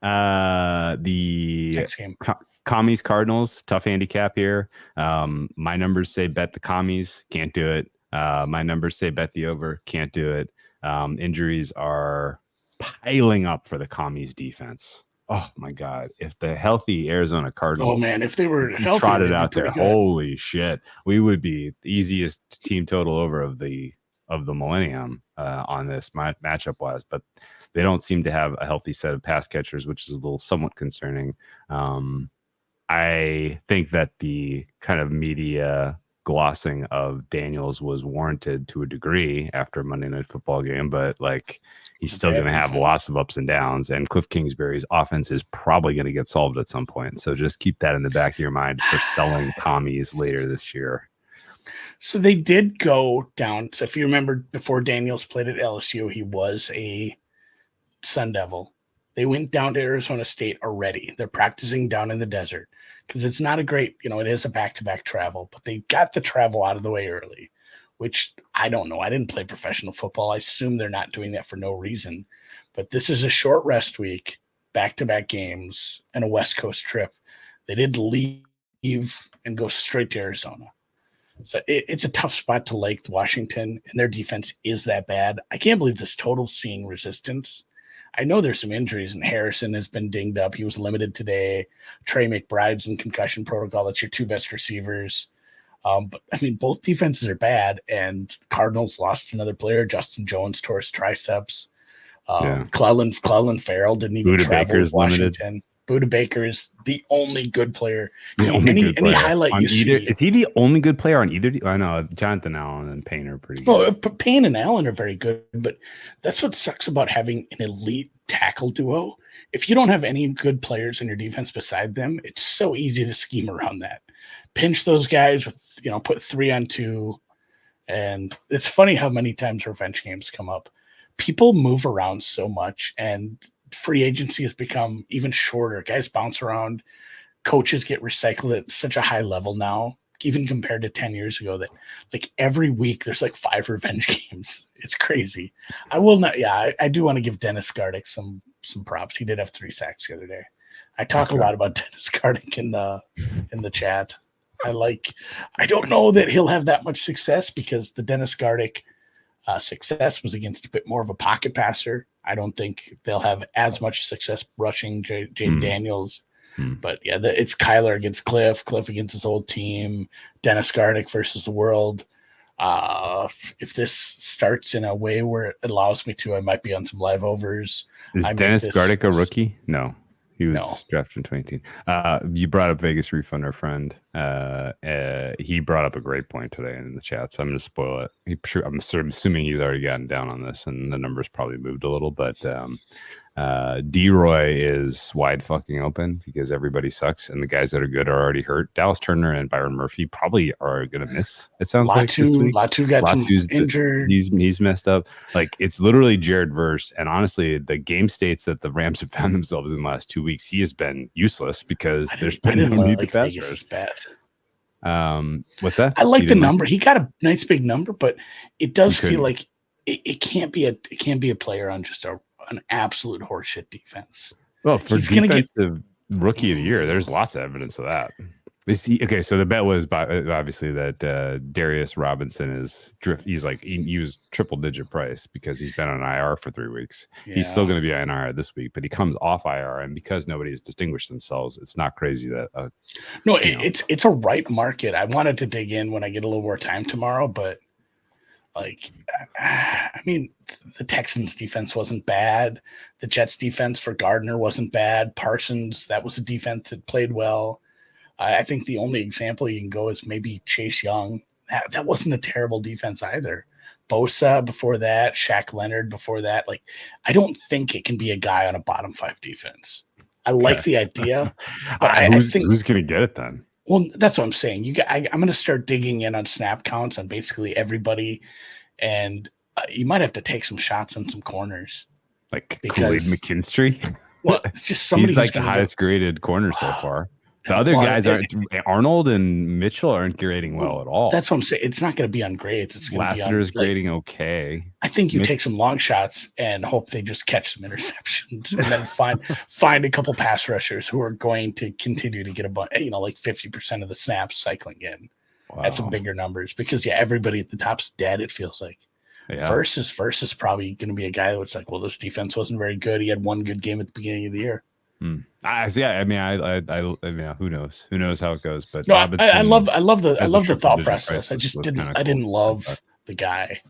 The next game. Commies Cardinals, tough handicap here. My numbers say bet the Commies, can't do it. My numbers say bet the over, can't do it. Injuries are piling up for the Commies defense. Oh my God. If the healthy Arizona Cardinals if they were healthy, trotted out there, holy shit, we would be the easiest team total over of the millennium on this matchup wise, but they don't seem to have a healthy set of pass catchers, which is a little somewhat concerning. I think that the kind of media glossing of Daniels was warranted to a degree after a Monday Night Football game, but like he's still going to have lots of ups and downs, and Cliff Kingsbury's offense is probably going to get solved at some point. So just keep that in the back of your mind for selling Commies later this year. So they did go down. So if you remember, before Daniels played at LSU, he was a Sun Devil. They went down to Arizona State already. They're practicing down in the desert because it's not a great, it is a back-to-back travel, but they got the travel out of the way early, which I don't know. I didn't play professional football. I assume they're not doing that for no reason. But this is a short rest week, back-to-back games, and a West Coast trip. They did leave and go straight to Arizona. So it's a tough spot to like Washington, and their defense is that bad. I can't believe this total's seeing resistance. I know there's some injuries, and Harrison has been dinged up. He was limited today. Trey McBride's in concussion protocol. That's your 2 best receivers. But, I mean, both defenses are bad, and Cardinals lost another player. Justin Jones tore his triceps. Clelin Farrell didn't even travel to Washington. Limited. Buda Baker is the only good player. Any highlight you see. Is he the only good player on either? I know Jonathan Allen and Payne are pretty good. Well, Payne and Allen are very good, but that's what sucks about having an elite tackle duo. If you don't have any good players in your defense beside them, it's so easy to scheme around that. Pinch those guys with, put 3 on 2. And it's funny how many times revenge games come up. People move around so much, and free agency has become even shorter. Guys bounce around. Coaches get recycled at such a high level now, even compared to 10 years ago, that like every week there's like 5 revenge games. It's crazy. I will not. Yeah, I do want to give Dennis Gardick some props. He did have 3 sacks the other day. I talk a lot about Dennis Gardick in the chat. I don't know that he'll have that much success because the Dennis Gardick success was against a bit more of a pocket passer. I don't think they'll have as much success rushing Jaden Daniels. But yeah, it's Kyler against Cliff against his old team, Dennis Gardick versus the world. If this starts in a way where it allows me to, I might be on some live overs. Is Dennis Gardick a rookie? No. He was drafted in 2018. You brought up Vegas Refund, our friend. He brought up a great point today in the chat, so I'm going to spoil it. I'm sort of assuming he's already gotten down on this, and the numbers probably moved a little, but D-Roy is wide fucking open because everybody sucks, and the guys that are good are already hurt. Dallas Turner and Byron Murphy probably are going to miss, it sounds like this week. Latu got some injured. He's messed up. Like, it's literally Jared Verse, and honestly, the game states that the Rams have found themselves in the last 2 weeks, he has been useless because there's been no need to pass rush. What's that? I like the number. He got a nice big number, but it does feel like it can't be a player on just an absolute horseshit defense. Well, for He's gonna get defensive rookie of the year, there's lots of evidence of that. Okay, so the bet was obviously that Darius Robinson is drift. He's like he used triple digit price because he's been on IR for 3 weeks. He's still going to be on IR this week, but he comes off IR, and because nobody has distinguished themselves, it's not crazy that. It's a ripe market. I wanted to dig in when I get a little more time tomorrow, but like, I mean, the Texans defense wasn't bad. The Jets defense for Gardner wasn't bad. Parsons, that was a defense that played well. I think the only example you can go is maybe Chase Young. That wasn't a terrible defense either. Bosa before that, Shaq Leonard before that. Like, I don't think it can be a guy on a bottom 5 defense. I like the idea, but I think who's going to get it then? Well, that's what I'm saying. I'm going to start digging in on snap counts on basically everybody, and you might have to take some shots on some corners. Like Kool-Aid McKinstry? Well, it's just somebody. He's like the highest graded corner so far. The other guys aren't. Arnold and Mitchell aren't grading well at all. That's what I'm saying. It's not going to be on grades. It's going to be on. Lassiter's grading okay. I think you take some long shots and hope they just catch some interceptions, and then find a couple pass rushers who are going to continue to get a bunch. Like 50% of the snaps cycling in at some bigger numbers because everybody at the top's dead. It feels like. Yeah. Versus probably going to be a guy that's like, well, this defense wasn't very good. He had one good game at the beginning of the year. I mean, who knows? Who knows how it goes? But no, I love the thought process. I just didn't love the guy.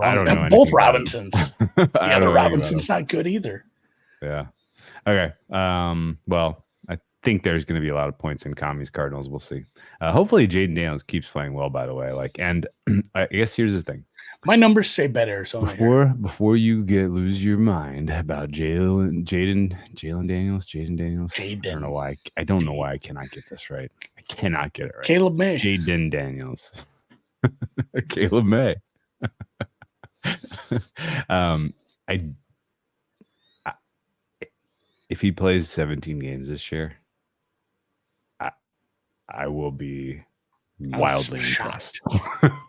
I don't know. Both Robinsons. The other Robinson's not good either. Yeah. Okay. Well, I think there's going to be a lot of points in Commies Cardinals. We'll see. Hopefully, Jaden Daniels keeps playing well. By the way, and I guess here's the thing. My numbers say better. So before you lose your mind about Jaden Daniels. I don't know why I cannot get this right. I cannot get it right. Caleb May. Jaden Daniels. Caleb May. If he plays 17 games this year, I will be wildly impressed.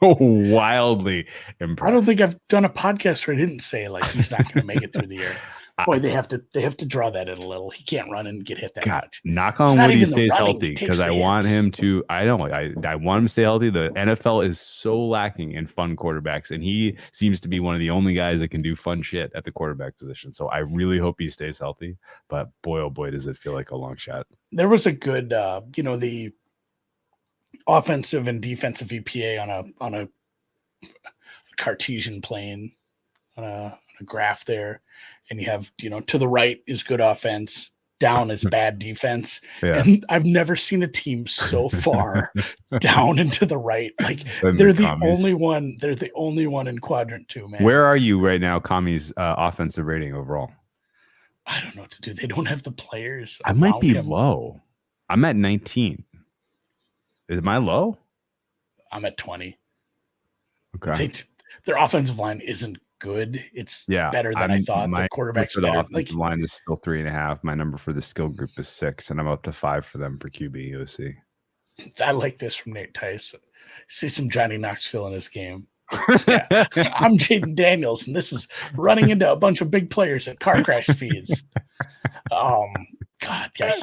Wildly impressed. I don't think I've done a podcast where I didn't say like he's not going to make it through the year. Boy, they have to draw that in a little. He can't run and get hit that much. Knock on wood, he stays healthy because I want him to. I want him to stay healthy. The NFL is so lacking in fun quarterbacks, and he seems to be one of the only guys that can do fun shit at the quarterback position. So I really hope he stays healthy. But boy, oh boy, does it feel like a long shot. There was a good, the offensive and defensive EPA on a Cartesian plane on a graph there, and you have to the right is good offense, down is bad defense. And I've never seen a team so far down and to the right. Like they're the only one. They're the only one in quadrant 2, man. Where are you right now, Kami's offensive rating overall? I don't know what to do. They don't have the players. I might be low. I'm at 19. Am I low? I'm at 20. Okay. Their offensive line isn't good. It's better than I thought. The quarterbacks for the offensive line is still 3.5. My number for the skill group is 6, and I'm up to 5 for them for QB OC. I like this from Nate Tice. See some Johnny Knoxville in this game. I'm Jaden Daniels, and this is running into a bunch of big players at car crash speeds. God, yeah,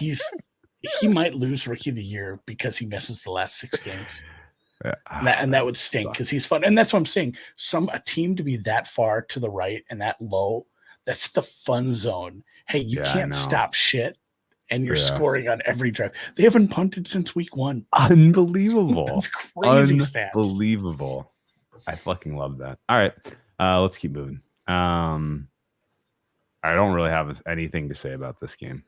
he might lose Rookie of the Year because he misses the last 6 games. And that would stink because he's fun. And that's what I'm saying. A team to be that far to the right and that low, that's the fun zone. Hey, you can't stop shit, and you're scoring on every drive. They haven't punted since week 1. Unbelievable. That's crazy stats. Unbelievable. I fucking love that. All right. Let's keep moving. I don't really have anything to say about this game.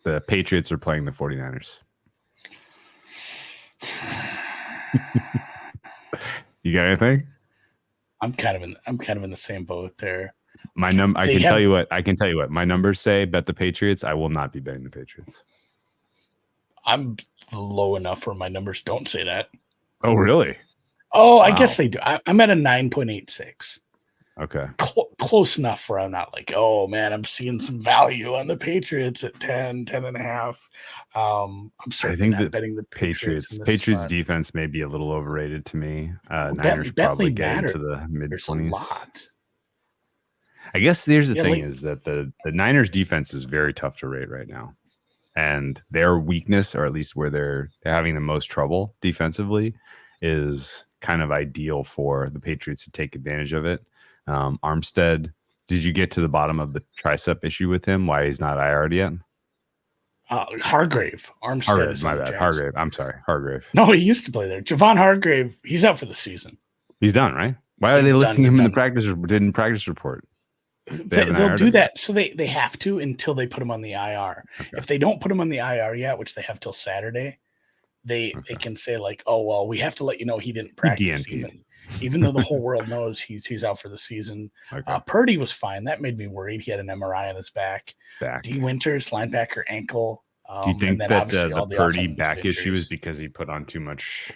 The Patriots are playing the 49ers. You got anything? I'm kind of in the same boat there. I can tell you what. My numbers say bet the Patriots. I will not be betting the Patriots. I'm low enough where my numbers don't say that. Oh, really? Oh, I guess they do. I'm at a 9.86. Okay. Close enough where I'm not like, oh man, I'm seeing some value on the Patriots at 10.5. I'm I certainly think not that betting the Patriots in this Patriots spot. defense may be a little overrated to me. Well, Niners probably Bentley get into matters the mid a 20s. lot. I guess there's the Yeah, thing like is that the Niners defense is very tough to rate right now. And their weakness, or at least where they're having the most trouble defensively, is kind of ideal for the Patriots to take advantage of it. Armstead, did you get to the bottom of the tricep issue with him? Why he's not IR'd yet? Hargrave. Armstead is My on the bad. Jags. Hargrave. I'm sorry. Hargrave. No, he used to play there. Javon Hargrave, he's out for the season. He's done, right? Why are He's they done, listing they're him in the done. practice report? They'll do that. So they have to until they put him on the IR. Okay. If they don't put him on the IR yet, which they have till Saturday, they can say like, oh well, we have to let you know he didn't practice, even though the whole world knows he's out for the season. Okay. Purdy was fine. That made me worried. He had an MRI on his back. D. Winters, linebacker ankle. Do you think that the Purdy back injuries. issue is because he put on too much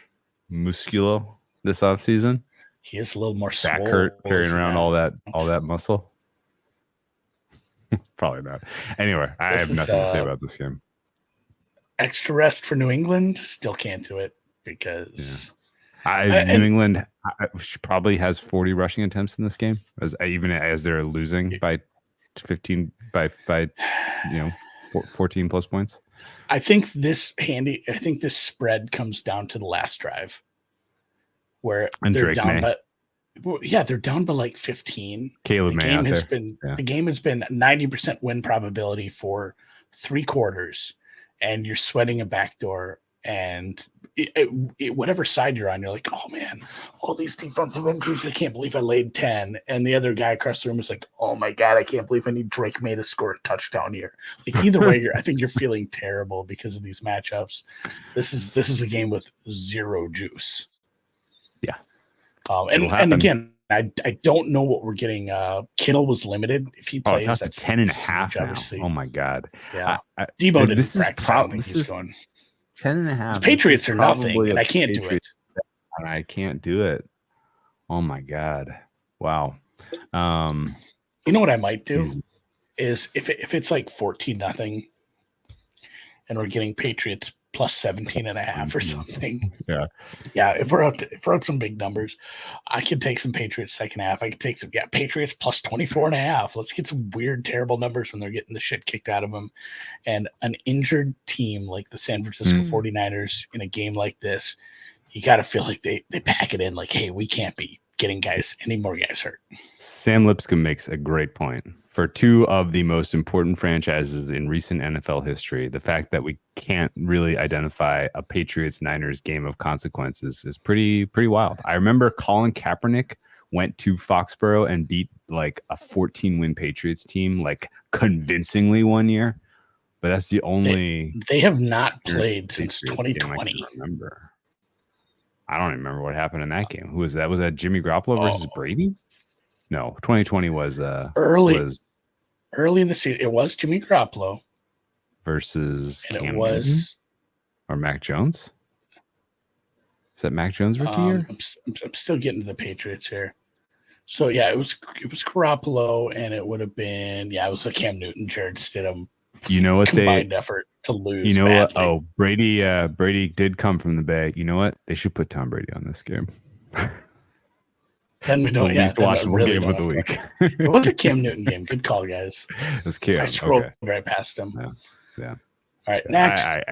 musculo this offseason? He is a little more back hurt, carrying around all that muscle. Probably not. Anyway, I have nothing to say about this game. Extra rest for New England. Still can't do it because New England probably has 40 rushing attempts in this game, even as they're losing by 15 by 14 plus points. I think this spread comes down to the last drive where they're down by they're down by like 15. Caleb the game has been 90% win probability for 3 quarters, and you're sweating a backdoor, and whatever side you're on, you're like, oh man, all these defensive injuries, I can't believe I laid 10. And the other guy across the room is like, oh my god, I can't believe I need Drake May to score a touchdown here. Like either way, I think you're feeling terrible because of these matchups. This is a game with zero juice. Yeah. And again, I don't know what we're getting. Kittle was limited. If he plays, that's that's 10.5 now. Oh my god. Yeah. Debo didn't practice. I don't think he's going. 10.5. The Patriots are nothing, and I can't do it. And I can't do it. Oh my god. Wow. You know what I might do is if it's like 14-0 and we're getting Patriots plus 17.5 or something. Yeah. If we're up some big numbers, I could take some Patriots second half. I could take some Patriots plus 24.5. Let's get some weird, terrible numbers when they're getting the shit kicked out of them. And an injured team like the San Francisco 49ers in a game like this, you got to feel like they pack it in like, hey, we can't be getting any more guys hurt. Sam Lipscomb makes a great point. For 2 of the most important franchises in recent NFL history, the fact that we can't really identify a Patriots-Niners game of consequences is pretty wild. I remember Colin Kaepernick went to Foxborough and beat like a 14-win Patriots team like convincingly one year, but that's the only. They have not played since 2020. I don't even remember what happened in that game. Who was that? Was that Jimmy Garoppolo versus Brady? No, 2020 was early in the season. It was Jimmy Garoppolo versus and Cam it was Newton? Or Mac Jones. Is that Mac Jones rookie year? I'm still getting to the Patriots here. So yeah, it was Garoppolo, and it would have been it was a Cam Newton, Jared Stidham. You know what combined effort to lose. You know badly. what? Oh, Brady did come from the Bay. You know what? They should put Tom Brady on this game. Then we don't. The least watchable game of the week. It was a Cam Newton game. Good call, guys. It's Cam. I scrolled right past him. Yeah. All right, next. I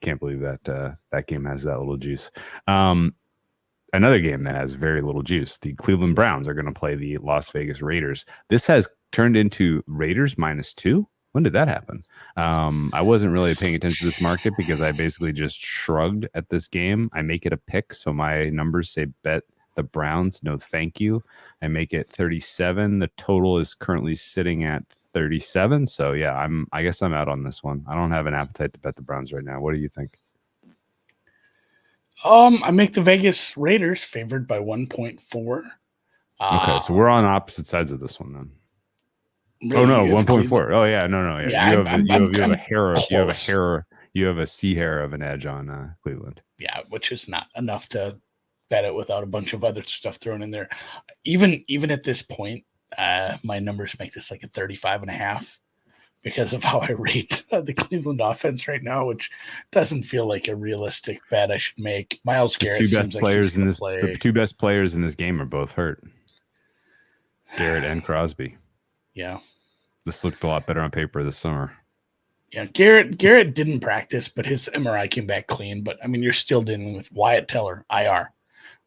can't believe that game has that little juice. Another game that has very little juice. The Cleveland Browns are going to play the Las Vegas Raiders. This has turned into Raiders -2. When did that happen? I wasn't really paying attention to this market because I basically just shrugged at this game. I make it a pick, so my numbers say bet the Browns. No, thank you. I make it 37. The total is currently sitting at 37. So yeah, I guess I'm out on this one. I don't have an appetite to bet the Browns right now. What do you think? I make the Vegas Raiders favored by 1.4. Okay, so we're on opposite sides of this one then. Really, 1.4. Oh yeah, no. Yeah, you have a C hair of an edge on Cleveland. Yeah, which is not enough to bet it without a bunch of other stuff thrown in there. Even at this point, my numbers make this like a 35.5 because of how I rate the Cleveland offense right now, which doesn't feel like a realistic bet I should make. Miles Garrett seems like he's going to play. The two best players in this game are both hurt. Garrett and Crosby. Yeah. This looked a lot better on paper this summer. Yeah, Garrett didn't practice, but his MRI came back clean. But I mean, you're still dealing with Wyatt Teller, IR,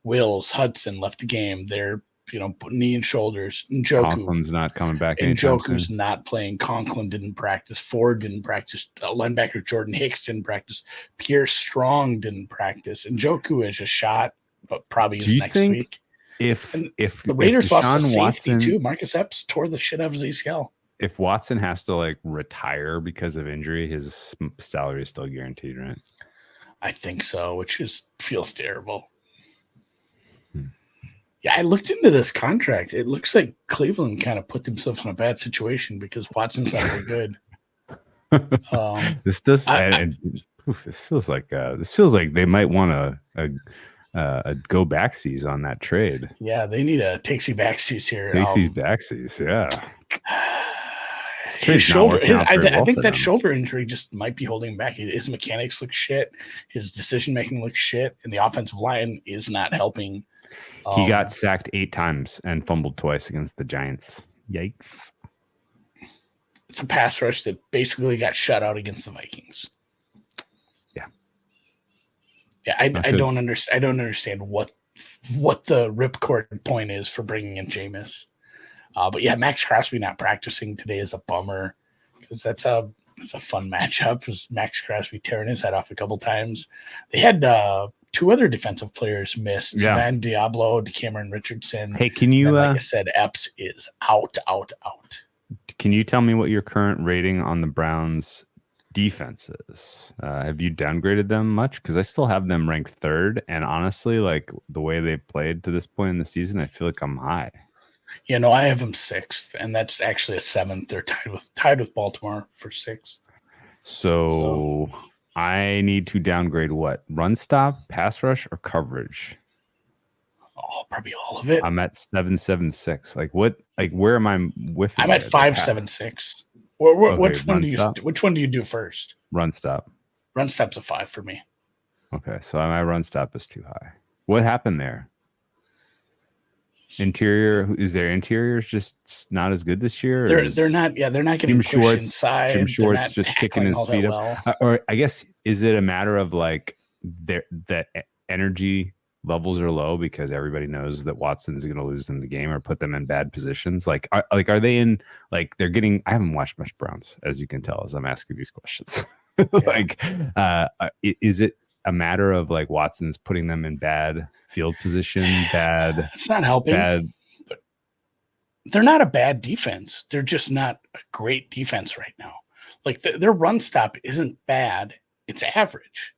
Wills, Hudson left the game. They're knee and shoulders. Njoku, Conklin's not coming back anytime soon. Njoku's not playing. Conklin didn't practice. Ford didn't practice. Linebacker Jordan Hicks didn't practice. Pierre Strong didn't practice. Njoku is a shot, but probably is next week. If the Raiders lost a safety Watson, too, Marcus Epps tore the shit out of his ACL. If Watson has to like retire because of injury, his salary is still guaranteed, right? I think so, which feels terrible. Yeah, I looked into this contract. It looks like Cleveland kind of put themselves in a bad situation because Watson's not very good. This feels like they might want a go backsies on that trade. Yeah, they need a takesy backsies here. Takesy backsies, yeah. His shoulder, I think that shoulder injury just might be holding him back. His mechanics look shit. His decision making looks shit, and the offensive line is not helping. He got sacked 8 times and fumbled twice against the Giants. Yikes! It's a pass rush that basically got shut out against the Vikings. Yeah, I don't understand. I don't understand what the ripcord point is for bringing in Jameis. But yeah, Max Crosby not practicing today is a bummer because it's a fun matchup. Was Max Crosby tearing his head off a couple times? They had 2 other defensive players missed. Yeah. Van Diablo, Cameron Richardson. Hey, can you? Like I said, Epps is out. Can you tell me what your current rating on the Browns defense is? Have you downgraded them much? Because I still have them ranked 3rd, and honestly, like the way they played to this point in the season, I feel like I'm high. Yeah, no, I have them 6th, and that's actually a 7th. They're tied with Baltimore for 6th. So I need to downgrade what? Run stop, pass rush, or coverage? Oh, probably all of it. I'm at 776. Like what? Like where am I whiffing? I'm at 576. Which one do you do first? Run stop. Run stop's a 5 for me. Okay, so my run stop is too high. What happened there? Interior, is their interiors just not as good this year? They're not. Yeah, they're not getting pushed inside. Jim Schwartz just kicking his feet up. Or I guess is it a matter of like the energy levels are low because everybody knows that Watson's going to lose them the game or put them in bad positions? Like are they in like they're getting? I haven't watched much Browns, as you can tell, as I'm asking these questions. Like, is it a matter of like Watson's putting them in bad field position? Bad. It's not helping. Bad. But they're not a bad defense. They're just not a great defense right now. Like their run stop isn't bad. It's average.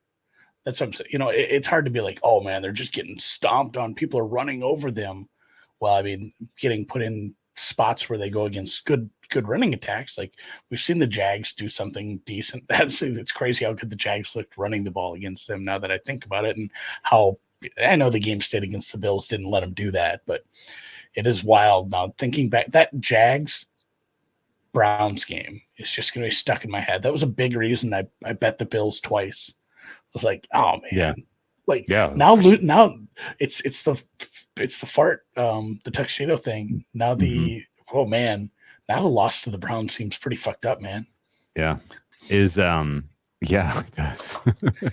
That's what I'm saying. It's hard to be like, oh man, they're just getting stomped on. People are running over them. Well, I mean, getting put in spots where they go against good running attacks. Like we've seen the Jags do something decent. It's crazy how good the Jags looked running the ball against them now that I think about it, and how I know the game state against the Bills didn't let them do that, but it is wild now thinking back. That Jags Browns game is just going to be stuck in my head. That was a big reason I bet the Bills twice. I was like, oh man, yeah. Like yeah. Now it's the fart, the tuxedo thing. Now oh man, now the loss to the Browns seems pretty fucked up, man. Yeah. Yeah, it does.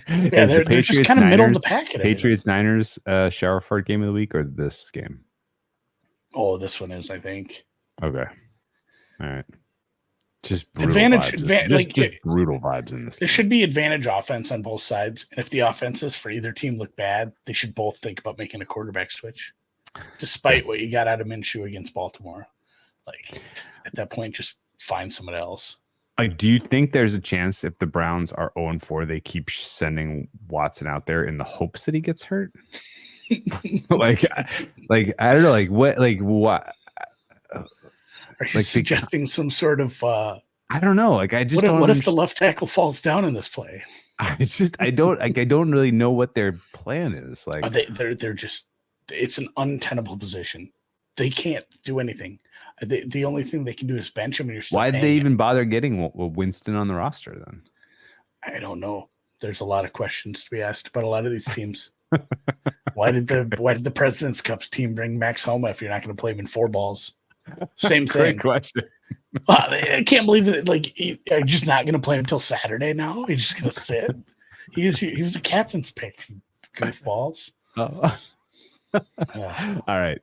Yeah, they're just kind of middle of the pack. Patriots Niners shower fart game of the week or this game? Oh, this one is, I think. Okay. All right. Just brutal vibes. Just brutal vibes in this. There should be advantage offense on both sides, and if the offenses for either team look bad, they should both think about making a quarterback switch. Despite what you got out of Minshew against Baltimore, like at that point, just find someone else. Like, do you think there's a chance if the Browns are 0-4, they keep sending Watson out there in the hopes that he gets hurt? like I don't know, what? Are you suggesting some sort of I don't know. Like I just What if the left tackle falls down in this play? I don't really know what their plan is. Like they're just, it's an untenable position. They can't do anything. The only thing they can do is bench him. And you're still why did they even bother getting Winston on the roster then? I don't know. There's a lot of questions to be asked about a lot of these teams. Why did the President's Cups team bring Max Homa if you're not going to play him in 4 balls? Same thing. Great question. I can't believe that. Like, you're just not going to play him until Saturday now. He's just going to sit. He was a captain's pick. Goofballs. Oh. All right.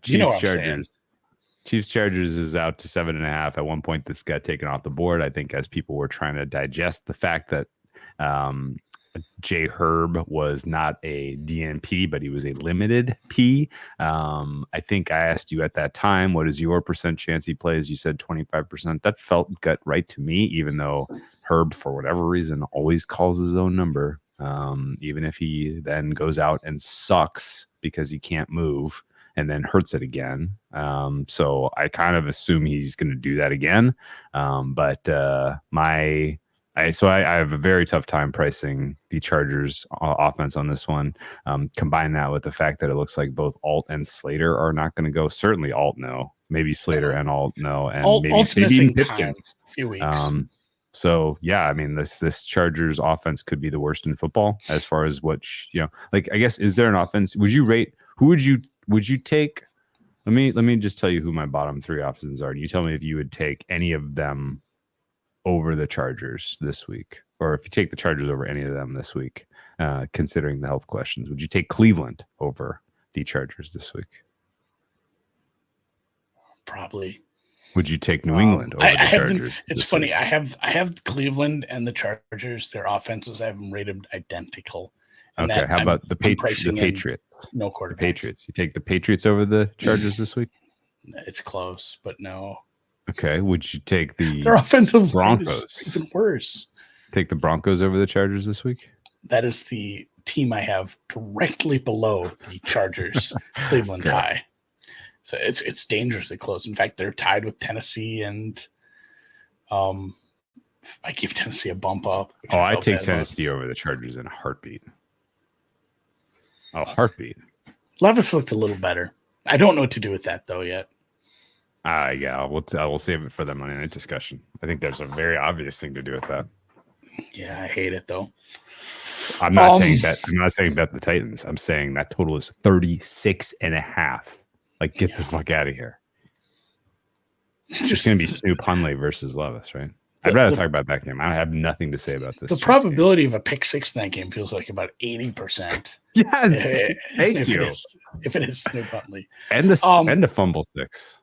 Chiefs Chargers. Chiefs Chargers is out to 7.5. At one point, this got taken off the board. I think as people were trying to digest the fact that J Herb was not a DNP, but he was a limited P. I think I asked you at that time, what is your percent chance he plays? You said 25%. That felt gut right to me, even though Herb, for whatever reason, always calls his own number. Even if he then goes out and sucks because he can't move and then hurts it again. So I kind of assume he's going to do that again. I have a very tough time pricing the Chargers offense on this one. Combine that with the fact that it looks like both Alt and Slater are not going to go. Certainly Alt, no. Maybe Slater and Alt, no. And Alt's maybe missing Pipkins. A few weeks. So yeah, I mean, this Chargers offense could be the worst in football as far as what like. I guess, is there an offense? Who would you take? Let me just tell you who my bottom 3 offenses are. You tell me if you would take any of them over the Chargers this week, or if you take the Chargers over any of them this week, considering the health questions. Would you take Cleveland over the Chargers this week? Probably. Would you take New England over the Chargers? It's funny. Week? I have Cleveland and the Chargers. Their offenses, I have them rated identical. And okay, how about the Patriots? No quarterback. The Patriots. You take the Patriots over the Chargers this week? It's close, but no. Okay. Would you take their offensive Broncos? Is even worse. Take the Broncos over the Chargers this week? That is the team I have directly below the Chargers Cleveland tie. So it's dangerously close. In fact, they're tied with Tennessee, and I give Tennessee a bump up. Oh, I take Tennessee over the Chargers in a heartbeat. Oh, heartbeat. Levis looked a little better. I don't know what to do with that though yet. Yeah, I will save it for the Monday night discussion. I think there's a very obvious thing to do with that. Yeah, I hate it though. I'm not saying bet the Titans. I'm saying that total is 36.5. Like, get the fuck out of here. It's just going to be Snoop Hundley versus Levis, right? I'd rather talk about that game. I have nothing to say about this. The probability of a pick 6 in that game feels like about 80%. Yes. Thank you. If it is Snoop Hundley. And the fumble 6.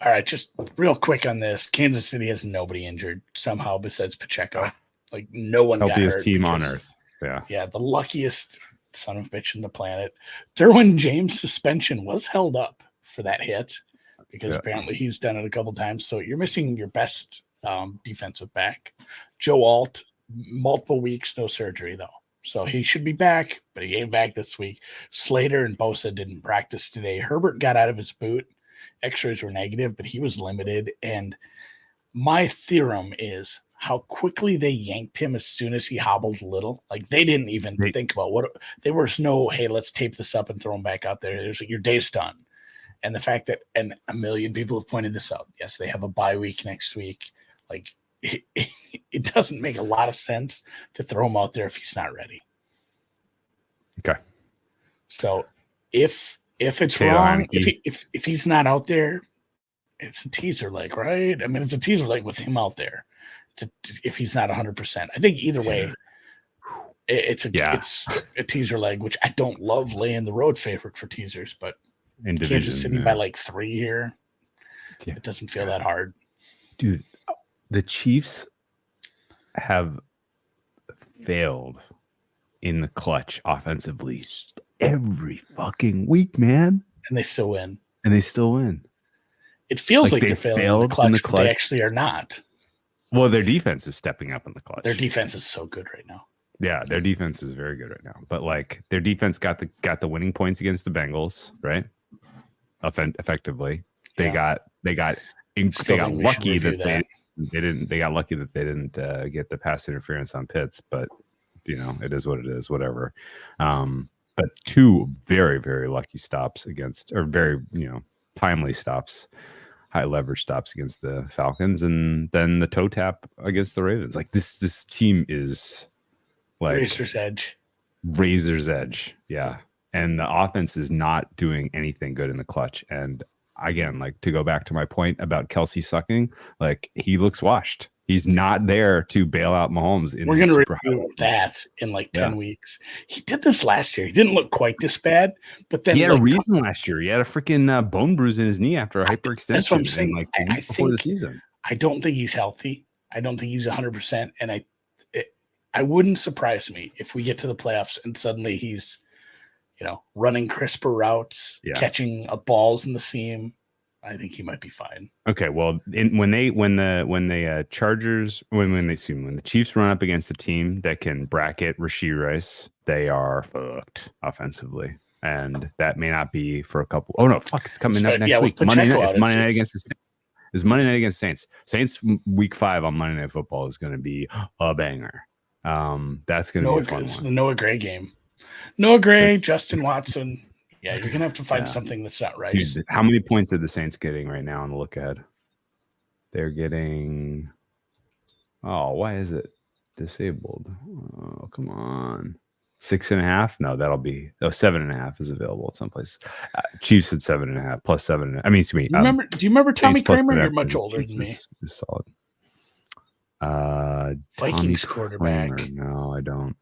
All right, just real quick on this. Kansas City has nobody injured somehow besides Pacheco. Like, no one got hurt. Healthiest team on earth. Yeah. Yeah, the luckiest son of a bitch on the planet. Derwin James' suspension was held up for that hit because apparently he's done it a couple times. So you're missing your best defensive back. Joe Alt, multiple weeks, no surgery though. So he should be back, but he ain't back this week. Slater and Bosa didn't practice today. Herbert got out of his boot. X-rays were negative, but he was limited. And my theorem is how quickly they yanked him as soon as he hobbled a little. Like, they didn't even think about what – there was no, hey, let's tape this up and throw him back out there. There's like, your day's done. And the fact that – and a million people have pointed this out. Yes, they have a bye week next week. Like, it doesn't make a lot of sense to throw him out there if he's not ready. Okay. So if it's wrong, if he's not out there, it's a teaser leg, right? I mean, it's a teaser leg with him out there. If he's not 100%, I think either way, it's a teaser leg, which I don't love laying the road favorite for teasers, but in Kansas City by like 3 here, it doesn't feel that hard. Dude, the Chiefs have failed in the clutch offensively every fucking week, man. And they still win. It feels like they're failing in the clutch, but they actually are not. Well, their defense is stepping up in the clutch. Their defense is so good right now. Yeah, their defense is very good right now. But like, their defense got the winning points against the Bengals, right? Effectively, they got lucky that They got lucky that they didn't get the pass interference on Pitts, but it is what it is. Whatever. But two very, very lucky stops against, or very timely stops, high leverage stops against the Falcons, and then the toe tap against the Ravens. Like this team is like razor's edge. Yeah. And the offense is not doing anything good in the clutch. And again, like, to go back to my point about Kelsey sucking, like, he looks washed. He's not there to bail out Mahomes. We're going to review that in like 10 weeks. He did this last year. He didn't look quite this bad, but then he had a reason last year. He had a freaking bone bruise in his knee after a hyperextension. That's what I'm saying. Like the week before the season. I don't think he's healthy. I don't think he's 100%. And I wouldn't surprise me if we get to the playoffs and suddenly he's, running crisper routes, catching balls in the seam. I think he might be fine. Okay, well, when the Chiefs run up against a team that can bracket Rashee Rice, they are fucked offensively, and that may not be for a couple. Oh no, fuck! It's coming up next week. Monday night. It's Monday night against the Saints. It's Monday night against Saints. Saints week 5 on Monday Night Football is going to be a banger. That's going to be a fun one. It's the Noah Gray game. Noah Gray, Justin Watson. Yeah, you're gonna have to find something that's not right. Dude, how many points are the Saints getting right now on the look ahead? They're getting. Oh, why is it disabled? Oh, come on. 6.5? No, that'll be 7.5 is available at some place. Chiefs at 7.5 plus 7. I mean, excuse me. Do you remember Tommy Kramer? You're much older than me. Is solid. Vikings quarterback. Kramer. No, I don't.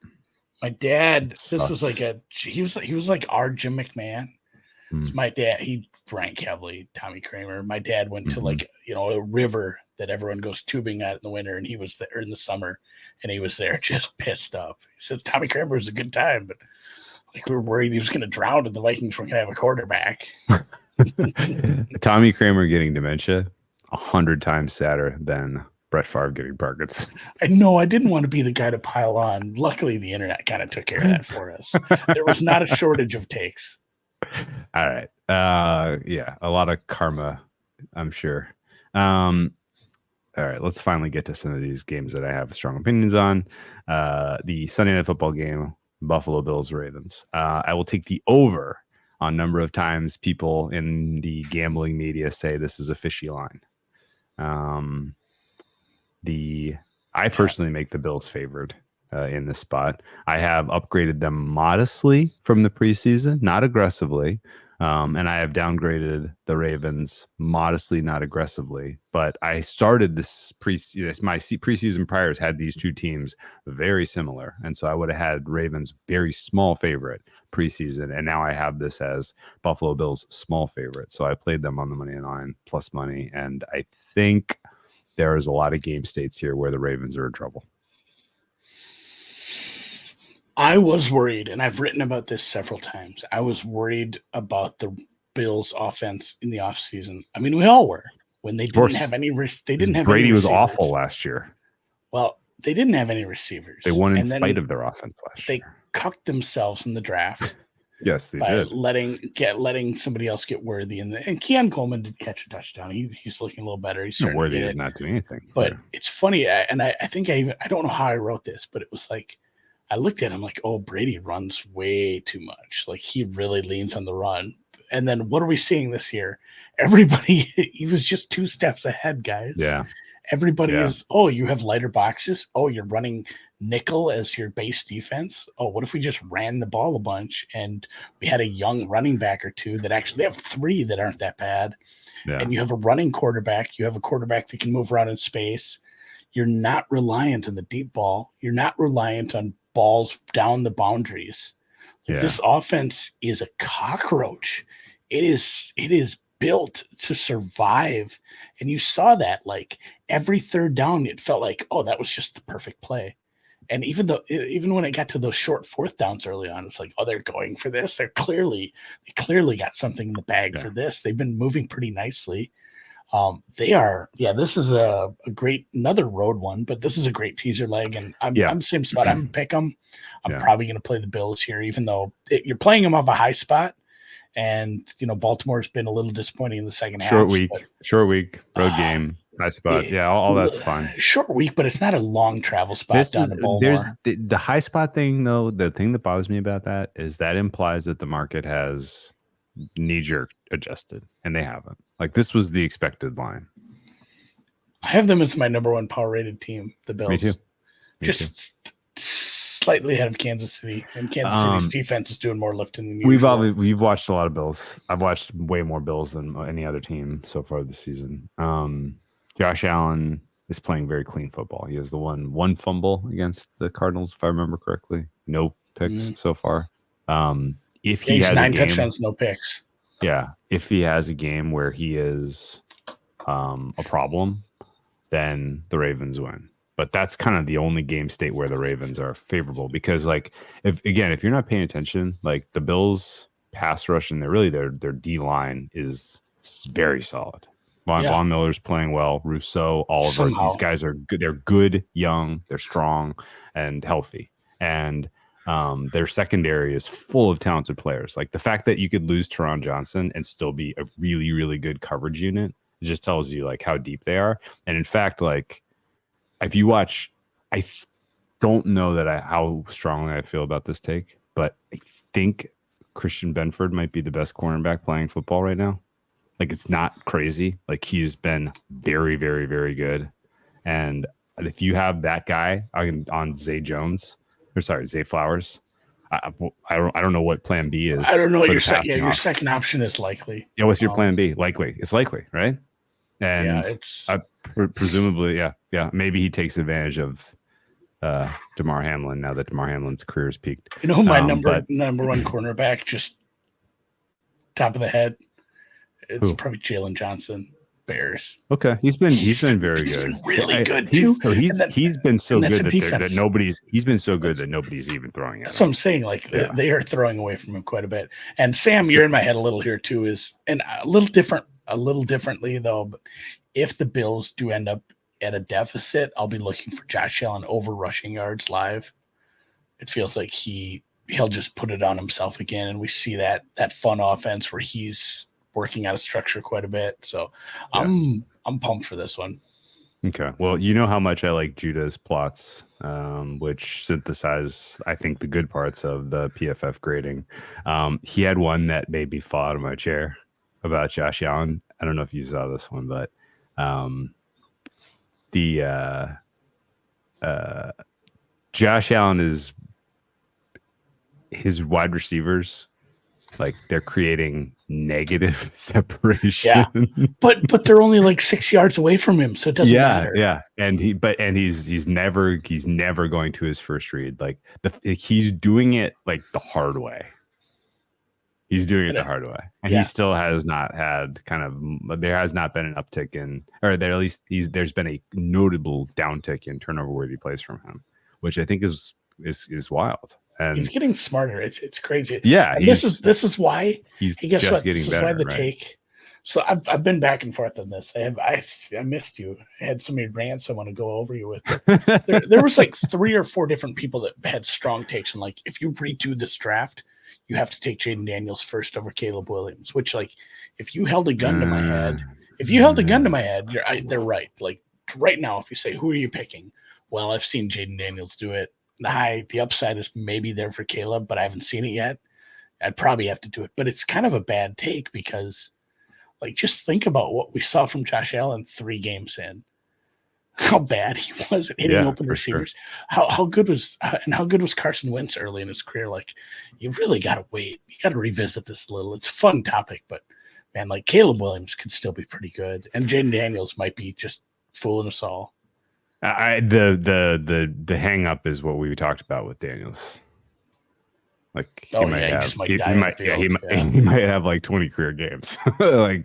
My dad, this was like he was like our Jim McMahon. My dad, he drank heavily, Tommy Kramer. My dad went to like, a river that everyone goes tubing at in the winter, and he was there in the summer, and he was there just pissed off. He says Tommy Kramer was a good time, but like we were worried he was going to drown and the Vikings weren't going to have a quarterback. Tommy Kramer getting dementia 100 times sadder than Brett Favre getting Parkinson's. I know. I didn't want to be the guy to pile on. Luckily, the internet kind of took care of that for us. There was not a shortage of takes. All right. Yeah, a lot of karma, I'm sure. All right, let's finally get to some of these games that I have strong opinions on. The Sunday Night Football game, Buffalo Bills Ravens. I will take the over on number of times people in the gambling media say this is a fishy line. I personally make the Bills favored in this spot. I have upgraded them modestly from the preseason, not aggressively. And I have downgraded the Ravens modestly, not aggressively. But I started my preseason priors had these two teams very similar. And so I would have had Ravens very small favorite preseason. And now I have this as Buffalo Bills small favorite. So I played them on the money line plus money. And I think there is a lot of game states here where the Ravens are in trouble. I was worried, and I've written about this several times. I was worried about the Bills' offense in the offseason. I mean, we all were when they didn't have any. They didn't have. Brady was awful last year. Well, they didn't have any receivers. They won in spite of their offense last year. They cucked themselves in the draft. Yes, they did. Letting somebody else get Worthy, and Keon Coleman did catch a touchdown. He's looking a little better. He's Worthy is not doing anything. But it's funny, and I think I don't know how I wrote this, but it was like I looked at him like, oh, Brady runs way too much. Like he really leans on the run. And then what are we seeing this year? Everybody, he was just 2 steps ahead, guys. Yeah. Everybody is, oh, you have lighter boxes. Oh, you're running nickel as your base defense. Oh, what if we just ran the ball a bunch and we had a young running back or two that actually they have 3 that aren't that bad. Yeah. And you have a running quarterback. You have a quarterback that can move around in space. You're not reliant on the deep ball. You're not reliant on balls down the boundaries. This offense is a cockroach. It is built to survive. And you saw that like every third down, it felt like, oh, that was just the perfect play. And even when it got to those short 4th downs early on, it's like, oh, they're going for this. They clearly got something in the bag for this. They've been moving pretty nicely. This is a great, another road one, but this is a great teaser leg. And I'm the same spot. I'm pick them. I'm probably going to play the Bills here, even though you're playing them off a high spot. And, Baltimore's been a little disappointing in the second half. Short week, road game. high spot. Yeah, all that's fine. Short week, but it's not a long travel spot down to There's Baltimore. the high spot thing though. The thing that bothers me about that is that implies that the market has knee-jerk adjusted, and they haven't. Like this was the expected line. I have them as my number one power rated team, the Bills. Me too. Just slightly ahead of Kansas City, and Kansas City's defense is doing more lifting than usual. We've watched a lot of Bills. I've watched way more Bills than any other team so far this season. Josh Allen is playing very clean football. He has the one fumble against the Cardinals, if I remember correctly. No picks so far. If he has 9 touchdowns, no picks. Yeah, if he has a game where he is a problem, then the Ravens win. But that's kind of the only game state where the Ravens are favorable because, like, if you're not paying attention, like the Bills pass rush and their D line is very solid. Von Miller's playing well. Rousseau, Oliver, these guys are good. They're good, young, they're strong and healthy, and their secondary is full of talented players. Like the fact that you could lose Teron Johnson and still be a really, really good coverage unit, it just tells you like how deep they are. And in fact, like if you watch, I don't know that how strongly I feel about this take, but I think Christian Benford might be the best cornerback playing football right now. Like it's not crazy. Like he's been very, very, very good. And if you have that guy on Zay Flowers, I don't know what plan B is. I don't know what your second option is likely. Yeah, what's your plan B? Likely. It's likely, right? And it's presumably, yeah. Maybe he takes advantage of DeMar Hamlin now that DeMar Hamlin's career is peaked. You know who my number one cornerback, just top of the head? It's probably Jalen Johnson, Bears. Okay, he's been very good. Been really good too. He's been so good that nobody's even throwing at him. That's what I'm saying. Like they are throwing away from him quite a bit. And Sam, you're in my head a little here too. And a little differently though. But if the Bills do end up at a deficit, I'll be looking for Josh Allen over rushing yards live. It feels like he'll just put it on himself again, and we see that fun offense where he's working out of structure quite a bit. So I'm pumped for this one. Okay. Well, you know how much I like Judah's plots, which synthesize, I think, the good parts of the PFF grading. He had one that made me fall out of my chair about Josh Allen. I don't know if you saw this one, but Josh Allen is his wide receivers, like they're creating negative separation. Yeah, but they're only like 6 yards away from him, so it doesn't matter. Yeah, and he's never going to his first read. Like he's doing it like the hard way. He's doing it the hard way, and he still has not had there has not been an uptick in, or there at least there's been a notable downtick in turnover worthy plays from him, which I think is wild. And he's getting smarter. It's crazy. Yeah, this is why he's just getting better. Why the take. So I've been back and forth on this. I missed you. I had so many rants I want to go over you with. There was like 3 or 4 different people that had strong takes, and like if you redo this draft, you have to take Jaden Daniels first over Caleb Williams. Which, like, if you held a gun to my head, they're right. Like right now, if you say who are you picking, well, I've seen Jaden Daniels do it. The upside is maybe there for Caleb, but I haven't seen it yet. I'd probably have to do it, but it's kind of a bad take because, like, just think about what we saw from Josh Allen 3 games in. How bad he was at hitting open receivers. Sure. How good was Carson Wentz early in his career? Like, you really got to wait. You got to revisit this a little. It's a fun topic, but man, like Caleb Williams could still be pretty good, and Jaden Daniels might be just fooling us all. The hang up is what we talked about with Daniels. Like he might have like 20 career games. Like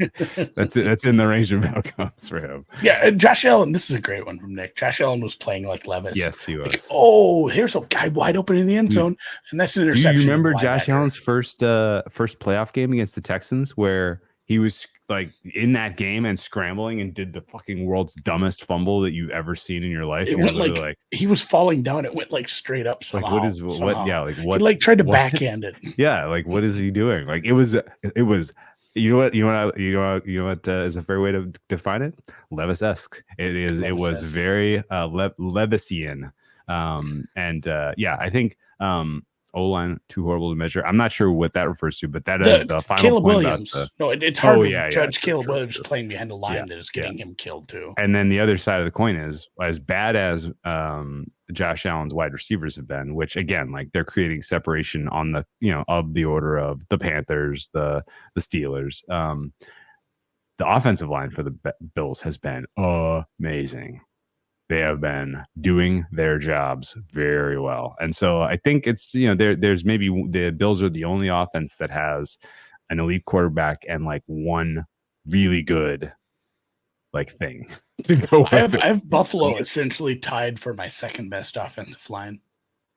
that's it. That's in the range of outcomes for him. Yeah, Josh Allen. This is a great one from Nick. Josh Allen was playing like Levis. Yes, he was. Like, here's a guy wide open in the end zone, and that's an interception. Do you remember Josh Allen's first playoff game against the Texans where he was like in that game and scrambling and did the fucking world's dumbest fumble that you've ever seen in your life? It went like he was falling down. It went like straight up somehow. Like what? Yeah, like what? He like tried to backhand it. Yeah, like what is he doing? Like it was You know what? You know what is a fair way to define it? Levis-esque. It is. It was Levis-esque. very Levisian. Yeah, I think O-line too horrible to measure. I'm not sure what that refers to, but that is the final Caleb point Williams. about the. No, it's hard Oh to yeah, judge true, Caleb true, Williams true. playing behind a line Yeah, that is yeah. getting him killed too. And then the other side of the coin is as bad as Josh Allen's wide receivers have been, which again, like they're creating separation on the of the order of the Panthers, the Steelers. The offensive line for the Bills has been amazing. They have been doing their jobs very well, and so I think it's there's maybe the Bills are the only offense that has an elite quarterback and like one really good like thing to go with I it. have Buffalo essentially tied for my second best offensive line.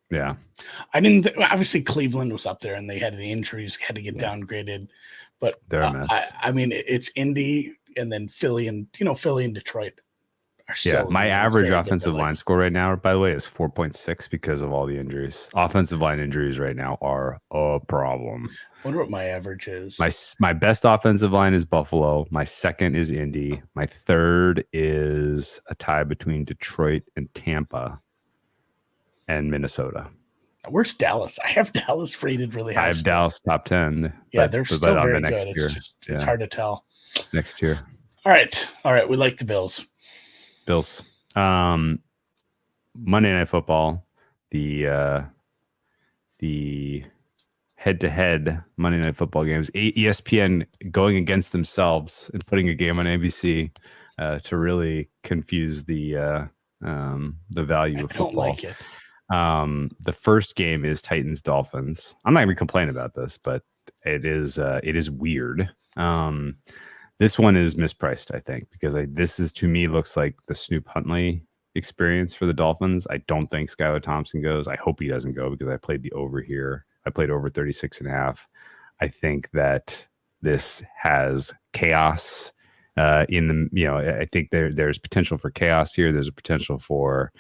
Yeah, I didn't. Obviously, Cleveland was up there, and they had the injuries, had to get downgraded. But they're a mess. I mean, it's Indy, and then Philly, and Philly and Detroit are still. My average very offensive good, but, line score right now, by the way, is 4.6 because of all the injuries. Offensive line injuries right now are a problem. I wonder what my average is. My best offensive line is Buffalo. My second is Indy. My third is a tie between Detroit and Tampa and Minnesota. Where's Dallas? I have Dallas rated really high. I have Dallas top 10. Yeah, they're still very good. It's hard to tell. Next year. All right. We like the Bills. Monday Night Football, the head-to-head Monday Night Football games. ESPN going against themselves and putting a game on ABC to really confuse the value of football. I don't like it. The first game is Titans Dolphins. I'm not even complaining about this, but it is weird. This one is mispriced, I think, because this is to me looks like the Snoop Huntley experience for the Dolphins. I don't think Skylar Thompson goes. I hope he doesn't go because I played the over here. I played over 36.5. I think that this has chaos in the, I think there's potential for chaos here. There's a potential for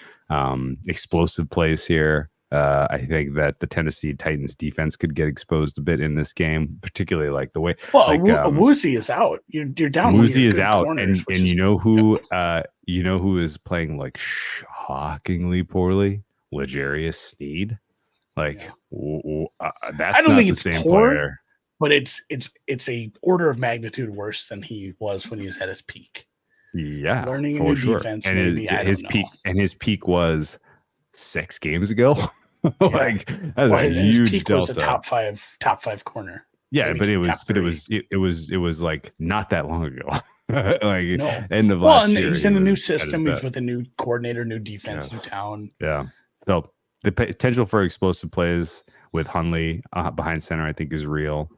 explosive plays here. I think that the Tennessee Titans defense could get exposed a bit in this game, particularly like the way. Well, Woozy is out. You're down. Woozy is out, corners, and you know who is playing like shockingly poorly? L'Jarius Sneed. Like that's I don't think it's the same poor, player, but it's a order of magnitude worse than he was when he was at his peak. Yeah, learning a new defense. And maybe his peak was 6 games ago. Like that's a huge peak delta. Was a top five corner. Yeah, maybe it was like not that long ago. Like end of last year. He's in a new system. He's with a new coordinator, new defense, new town. Yeah. So the potential for explosive plays with Huntley behind center, I think, is real.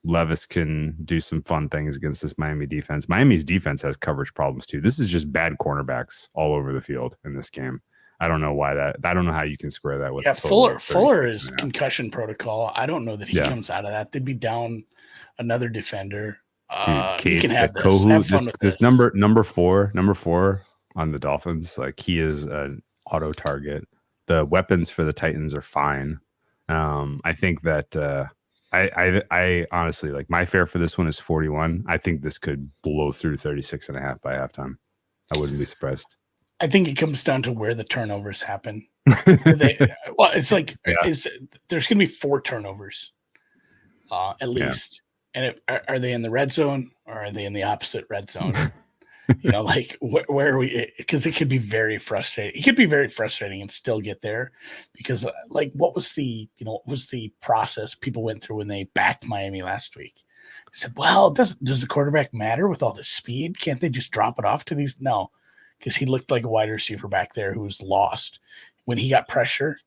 Levis can do some fun things against this Miami defense. Miami's defense has coverage problems too. This is just bad cornerbacks all over the field in this game. I don't know why that. I don't know how you can square that with. Yeah, Fuller is concussion protocol. I don't know that he comes out of that. They'd be down another defender. Dude, you can have this. Kohu, this number four on the Dolphins. Like he is an auto target. The weapons for the Titans are fine. I think that I honestly like my fare for this one is 41. I think this could blow through 36.5 by halftime. I wouldn't be surprised. I think it comes down to where the turnovers happen. It's like there's going to be 4 turnovers at least. And are they in the red zone or are they in the opposite red zone? Like where are we? Because it could be very frustrating. It could be very frustrating and still get there because like what was the process people went through when they backed Miami last week? They said, well, does the quarterback matter with all the speed? Can't they just drop it off to these? No. Because he looked like a wide receiver back there who was lost. When he got pressure,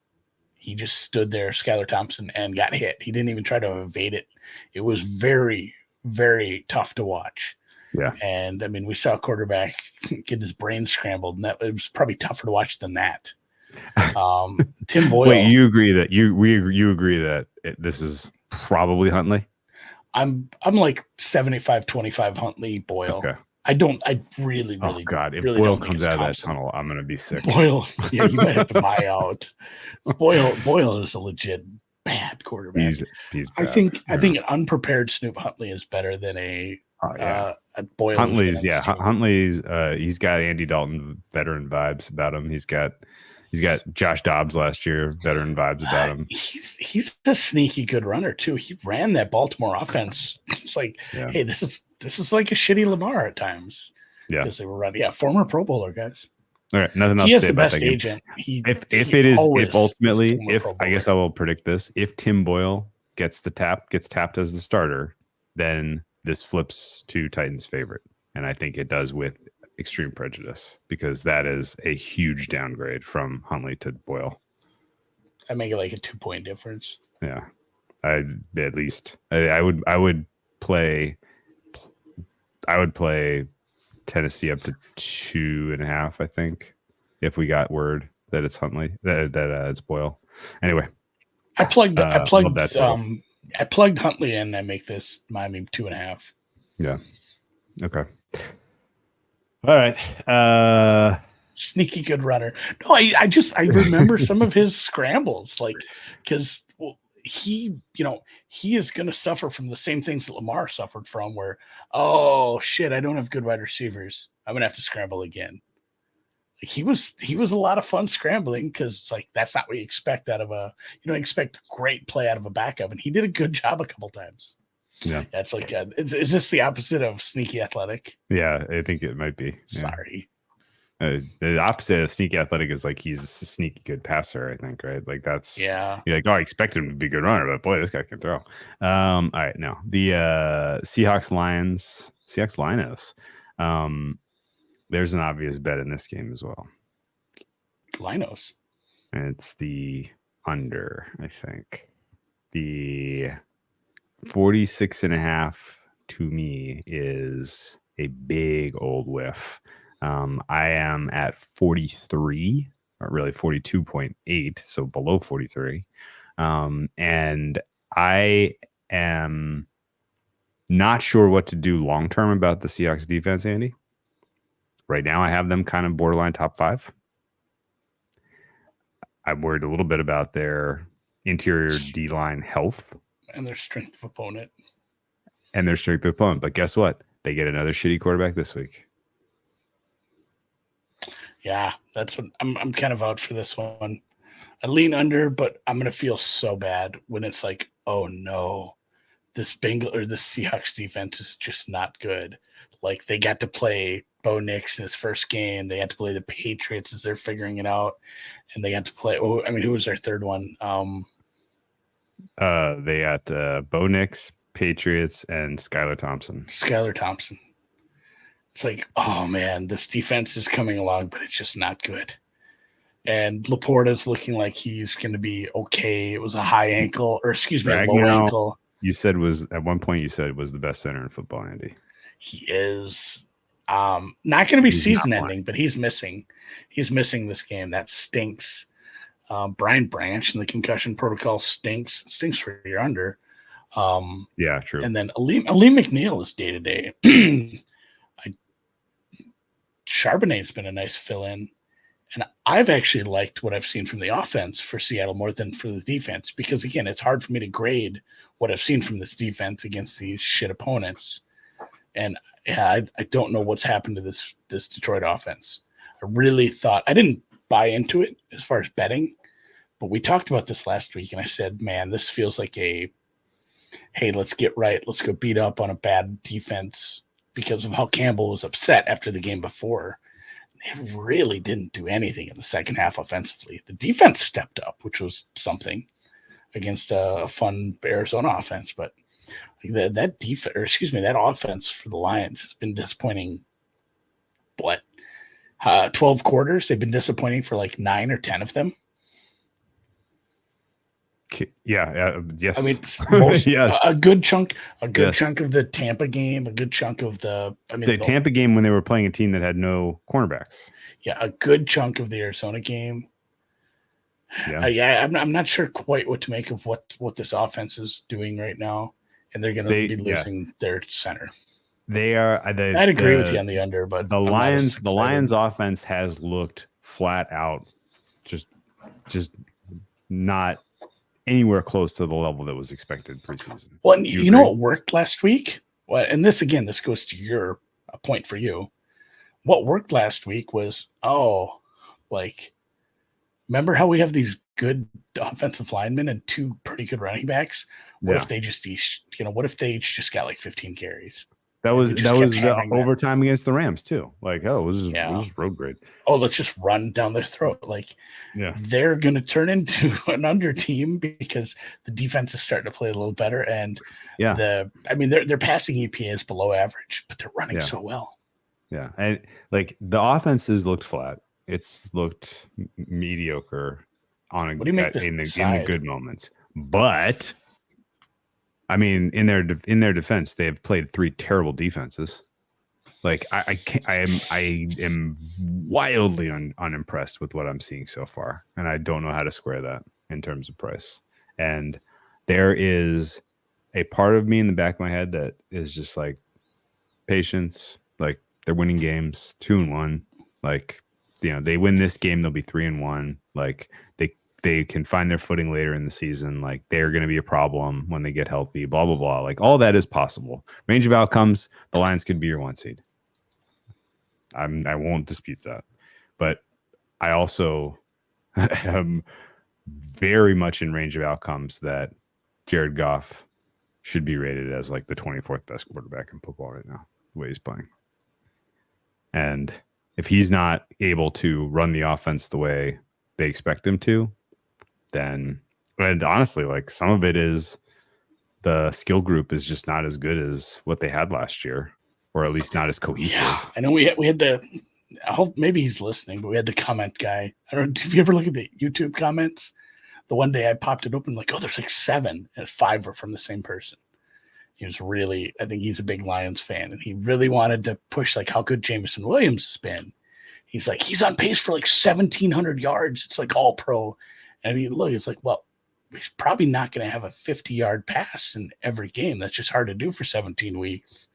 he just stood there, Skylar Thompson, and got hit. He didn't even try to evade it. It was very, very tough to watch. Yeah. And, I mean, we saw a quarterback get his brain scrambled, and it was probably tougher to watch than that. Tim Boyle. Wait, you agree that you agree that this is probably Huntley? I'm like 75-25 Huntley, Boyle. Okay. I really. Oh God! If really Boyle comes out of that tunnel, I'm gonna be sick. Boyle, yeah, you might have to buy out. Boyle is a legit bad quarterback. He's I bad. think an unprepared Snoop Huntley is better than a Boyle. Huntley's he's got Andy Dalton veteran vibes about him. He's got Josh Dobbs last year, veteran vibes about him. He's a sneaky good runner too. He ran that Baltimore offense. It's like, hey, this is like a shitty Lamar at times. Yeah, because they were running. Yeah, former Pro Bowler, guys. All right, nothing else he to has say the about best that game. agent. If I guess I will predict this, if Tim Boyle gets tapped as the starter, then this flips to Titans' favorite, and I think it does with extreme prejudice because that is a huge downgrade from Huntley to Boyle. I make it like a 2-point difference. Yeah, I would play Tennessee up to 2.5. I think if we got word that it's Huntley, that it's Boyle. Anyway, I plugged Huntley in. I make this Miami 2.5. Yeah. Okay. All right. Sneaky good runner. No, I remember some of his scrambles, like because he is going to suffer from the same things that Lamar suffered from, where oh shit, I don't have good wide receivers. I'm gonna have to scramble again. Like he was a lot of fun scrambling because it's like that's not what you expect out of you don't expect a great play out of a backup, and he did a good job a couple times. Yeah, it's like is this the opposite of sneaky athletic? Yeah, I think it might be. Yeah. Sorry. The opposite of sneaky athletic is like he's a sneaky good passer, I think, right? Like that's you're like, oh, I expect him to be a good runner, but boy, this guy can throw. All right, no. The Seahawks Lions. There's an obvious bet in this game as well. Linos. And it's the under, I think. The 46.5 to me is a big old whiff. I am at 43, or really 42.8, so below 43. And I am not sure what to do long term about the Seahawks defense, Andy. Right now, I have them kind of borderline top 5. I'm worried a little bit about their interior D-line health. And their strength of opponent. But guess what? They get another shitty quarterback this week. Yeah, that's what I'm kind of out for this one. I lean under, but I'm going to feel so bad when it's like, oh no, this Seahawks defense is just not good. Like they got to play Bo Nix in his first game. They had to play the Patriots as they're figuring it out. And they got to play, who was their third one? They got Bo Nix, Patriots, and Skylar Thompson. It's like, oh man, this defense is coming along, but it's just not good. And Laporta's looking like he's going to be okay. It was a low ankle. You said at one point was the best center in football, Andy. He is not going to be season ending, but he's missing. He's missing this game. That stinks. Brian Branch in the concussion protocol stinks for your under. Yeah, true. And then Ali McNeil is day to day. Charbonnet's been a nice fill-in, and I've actually liked what I've seen from the offense for Seattle more than for the defense because, again, it's hard for me to grade what I've seen from this defense against these shit opponents. And yeah, I don't know what's happened to this Detroit offense. I really thought – I didn't buy into it as far as betting, but we talked about this last week, and I said, man, this feels like hey, let's get right. Let's go beat up on a bad defense because of how Campbell was upset after the game before. They really didn't do anything in the second half offensively. The defense stepped up, which was something against a fun Arizona offense. But that offense for the Lions has been disappointing. 12 quarters? They've been disappointing for like 9 or 10 of them. Yeah. Yes. I mean, yes. a good chunk of the Tampa game, a good chunk of the Tampa game when they were playing a team that had no cornerbacks. Yeah, a good chunk of the Arizona game. Yeah. I'm not sure quite what to make of what this offense is doing right now, and they're going to be losing their center. They are. I'd agree with you on the under, but the Lions offense has looked flat out, just not anywhere close to the level that was expected preseason. Well, and you know what worked last week? Well, and this goes to your point for you. What worked last week was, remember how we have these good offensive linemen and two pretty good running backs? What if they just what if they each just got like 15 carries? That was the overtime against the Rams too. Like, it was just road grade. Oh, let's just run down their throat. Like, they're going to turn into an under team because the defense is starting to play a little better. And their passing EPA is below average, but they're running so well. Yeah. And like the offenses looked flat. It's looked mediocre in the good moments. But I mean, in their defense, they have played 3 terrible defenses. Like I am wildly unimpressed with what I'm seeing so far, and I don't know how to square that in terms of price. And there is a part of me in the back of my head that is just like patience. Like, they're winning games 2-1. Like, they win this game, they'll be 3-1. Like, they can find their footing later in the season. Like, they're going to be a problem when they get healthy, blah, blah, blah. Like, all that is possible. Range of outcomes, the Lions could be your 1 seed. I won't dispute that. But I also am very much in range of outcomes that Jared Goff should be rated as like the 24th best quarterback in football right now, the way he's playing. And if he's not able to run the offense the way they expect him to, then, and honestly, like, some of it is the skill group is just not as good as what they had last year, or at least not as cohesive. Yeah, I know we had the, I hope maybe he's listening, but we had the comment guy. I don't know if you ever look at the YouTube comments. The one day I popped it open, like, there's like 7 and 5 were from the same person. He was really, I think he's a big Lions fan, and he really wanted to push like how good Jameson Williams has been. He's like, he's on pace for like 1,700 yards. It's like all pro. And I mean, look, it's like, well, he's probably not going to have a 50-yard pass in every game. That's just hard to do for 17 weeks.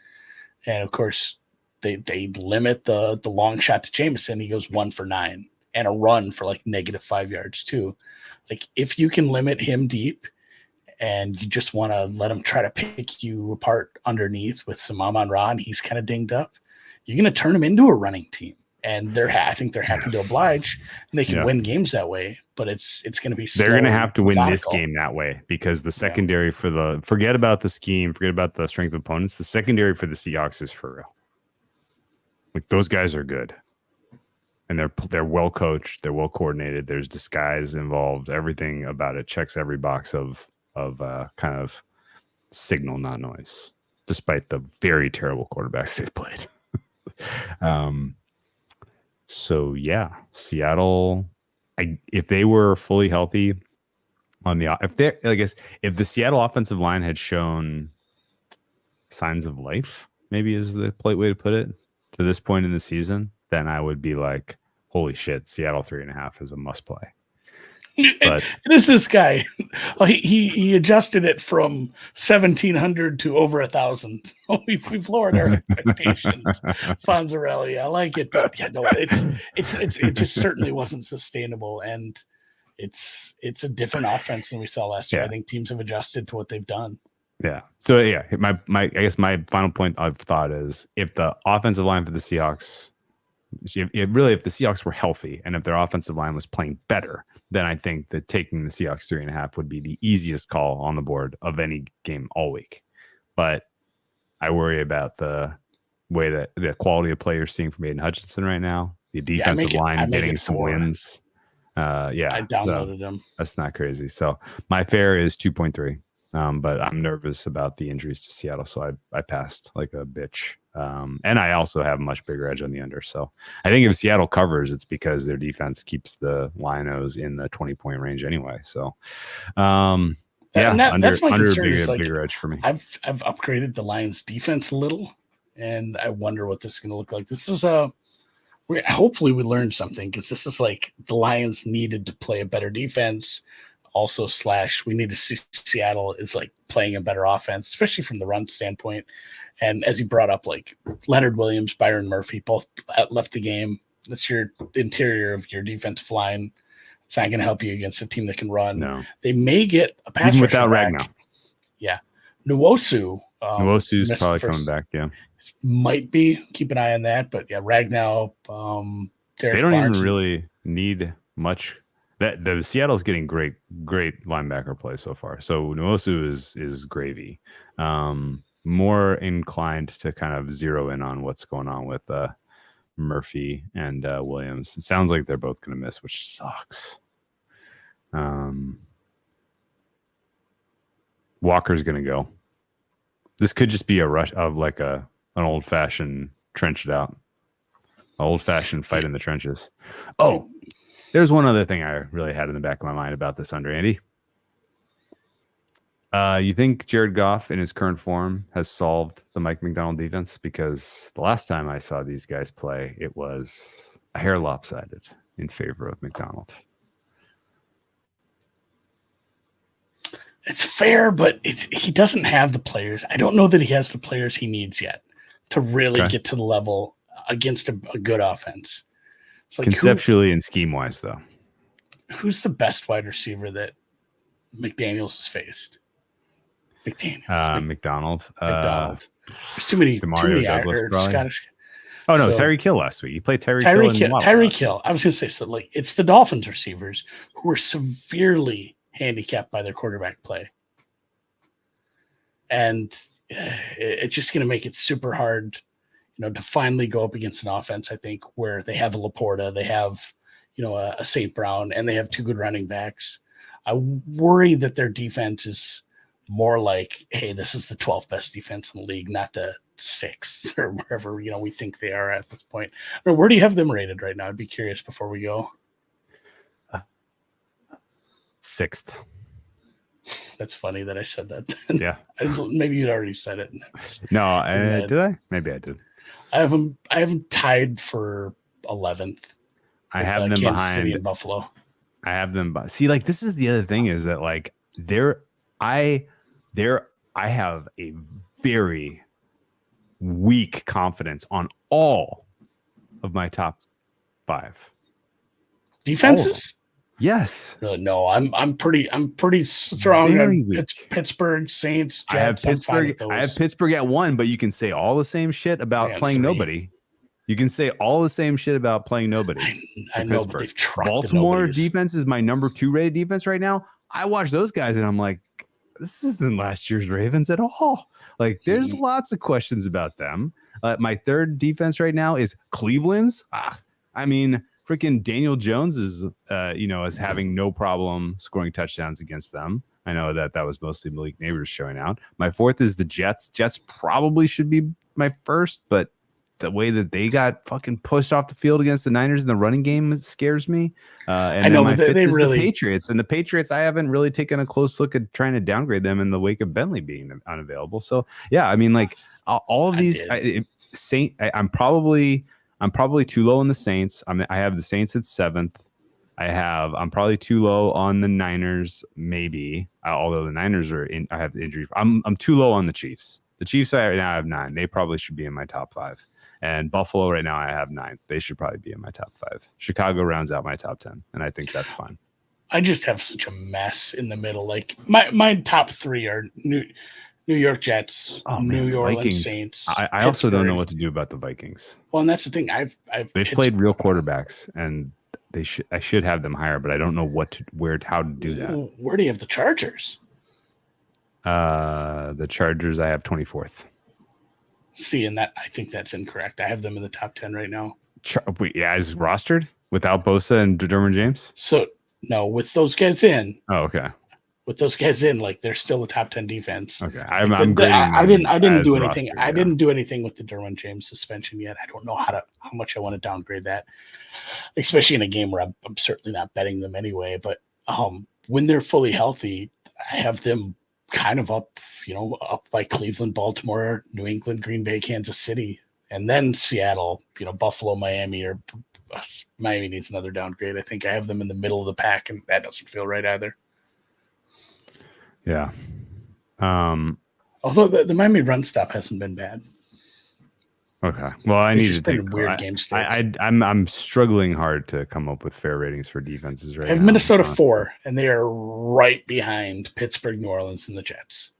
And of course, they limit the long shot to Jameson. He goes 1 for 9 and a run for like -5 yards too. Like, if you can limit him deep and you just want to let him try to pick you apart underneath with some Amon-Ra, and he's kind of dinged up, you're going to turn him into a running team. And I think they're happy to oblige, and they can win games that way. But it's going to be they're going to have to win this game that way, because the secondary forget about the scheme, forget about the strength of opponents. The secondary for the Seahawks is for real. Like, those guys are good, and they're well coached, they're well coordinated. There's disguise involved. Everything about it checks every box of kind of signal, not noise, despite the very terrible quarterbacks they've played. So yeah, Seattle, if they were fully healthy if the Seattle offensive line had shown signs of life, maybe is the polite way to put it, to this point in the season, then I would be like, holy shit, Seattle 3.5 is a must play. But this guy, he adjusted it from 1,700 to over 1,000. We've lowered our expectations. Fonzarelli, I like it, but it just certainly wasn't sustainable, and it's a different offense than we saw last year. I think teams have adjusted to what they've done. Yeah. So yeah, I guess my final point of thought is, if the offensive line for the Seahawks, if the Seahawks were healthy and if their offensive line was playing better, then I think that taking the Seahawks 3.5 would be the easiest call on the board of any game all week. But I worry about the way that the quality of play you're seeing from Aiden Hutchinson right now, the defensive line getting some wins. I downloaded them. That's not crazy. So my fair is 2.3. But I'm nervous about the injuries to Seattle, so I passed like a bitch. And I also have a much bigger edge on the under. So I think if Seattle covers, it's because their defense keeps the Lions in the 20-point range anyway. So that's my concern. Bigger edge for me. I've upgraded the Lions defense a little, and I wonder what this is going to look like. This is hopefully we learned something, because this is like the Lions needed to play a better defense. Also / we need to see Seattle is like playing a better offense, especially from the run standpoint. And as you brought up, like Leonard Williams, Byron Murphy, both left the game. That's your interior of your defensive line. It's not going to help you against a team that can run. No. They may get a pass Even rusher without back. Ragnow. Yeah. Nwosu. Nwosu's missed probably the first- coming back, yeah. Might be. Keep an eye on that. But yeah, Ragnow, Derek They don't Barnes. even really need much. That the Seattle's getting great linebacker play so far. So Nwosu is gravy. More inclined to kind of zero in on what's going on with Murphy and Williams. It sounds like they're both going to miss, which sucks. Walker's going to go. This could just be a rush of like an old fashioned trench it out, old fashioned fight in the trenches. Oh, there's one other thing I really had in the back of my mind about this under Andy. You think Jared Goff in his current form has solved the Mike McDonald defense? Because the last time I saw these guys play, it was a hair lopsided in favor of McDonald. It's fair, but he doesn't have the players. I don't know that he has the players he needs yet to really get to the level against a good offense. It's like conceptually and scheme wise, though. Who's the best wide receiver that McDaniels has faced? McDonald. There's too many. Demario Douglas, Scottish. Oh no, Tyreek Hill last week. He played Tyreek Hill. Tyreek Hill. I was going to say, so like it's the Dolphins receivers who are severely handicapped by their quarterback play, and it's just going to make it super hard, to finally go up against an offense. I think where they have a Laporta, they have, a St. Brown, and they have two good running backs. I worry that their defense is more like, hey, this is the 12th best defense in the league, not the 6th or wherever, we think they are at this point. Or where do you have them rated right now? I'd be curious before we go. 6th. That's funny that I said that. Yeah. Maybe you'd already said it. No, did I? Maybe I did. I have them tied for 11th. I have them Kansas behind City and Buffalo. I have them. See, like this is the other thing is that like I have a very weak confidence on all of my top 5 defenses. Yes. No, I'm pretty strong Very on weak. Pittsburgh, Saints, Jets. I have Pittsburgh. I have Pittsburgh at 1, but you can say all the same shit about playing 3. nobody. You can say all the same shit about playing nobody. I know, but they've tried. Baltimore defense is my number 2 rated defense right now. I watch those guys and I'm like, this isn't last year's Ravens at all. Like, there's lots of questions about them. My 3rd defense right now is Cleveland's. I mean, freaking Daniel Jones is, is having no problem scoring touchdowns against them. I know that was mostly Malik Neighbors showing out. My 4th is the Jets. Jets probably should be my 1st, but the way that they got fucking pushed off the field against the Niners in the running game scares me. And I know my 5th is the Patriots. And the Patriots, I haven't really taken a close look at trying to downgrade them in the wake of Bentley being unavailable. So yeah, I mean, like all of these, I'm probably too low on the Saints. I have the Saints at 7th. I'm probably too low on the Niners, maybe. Although the Niners I have injuries. I'm too low on the Chiefs. The Chiefs right now I have 9. They probably should be in my top 5. And Buffalo right now I have 9. They should probably be in my top 5. Chicago rounds out my top 10, and I think that's fine. I just have such a mess in the middle. Like my top 3 are New York Jets, New Orleans Vikings. Saints. I also don't know what to do about the Vikings. Well, and that's the thing. They've played real quarterbacks, and I should have them higher, but I don't know how to do that. Where do you have the Chargers? The Chargers I have 24th. See, and I think that's incorrect. I have them in the top 10 right now. Is rostered without Bosa and Derwin James? So no, with those guys in. Oh, okay. With those guys in, like they're still a top 10 defense. Okay, I didn't do anything. Rostered, I didn't do anything with the Derwin James suspension yet. I don't know how much I want to downgrade that, especially in a game where I'm certainly not betting them anyway. But when they're fully healthy, I have them kind of up by Cleveland, Baltimore, New England, Green Bay, Kansas City, and then Seattle, Buffalo, Miami, or Miami needs another downgrade. I think I have them in the middle of the pack, and that doesn't feel right either. Yeah. Although the Miami run stop hasn't been bad. Okay. Well, I It's need just to been take. weird game states. I'm struggling hard to come up with fair ratings for defenses right I have now. Minnesota 4, and they are right behind Pittsburgh, New Orleans, and the Jets.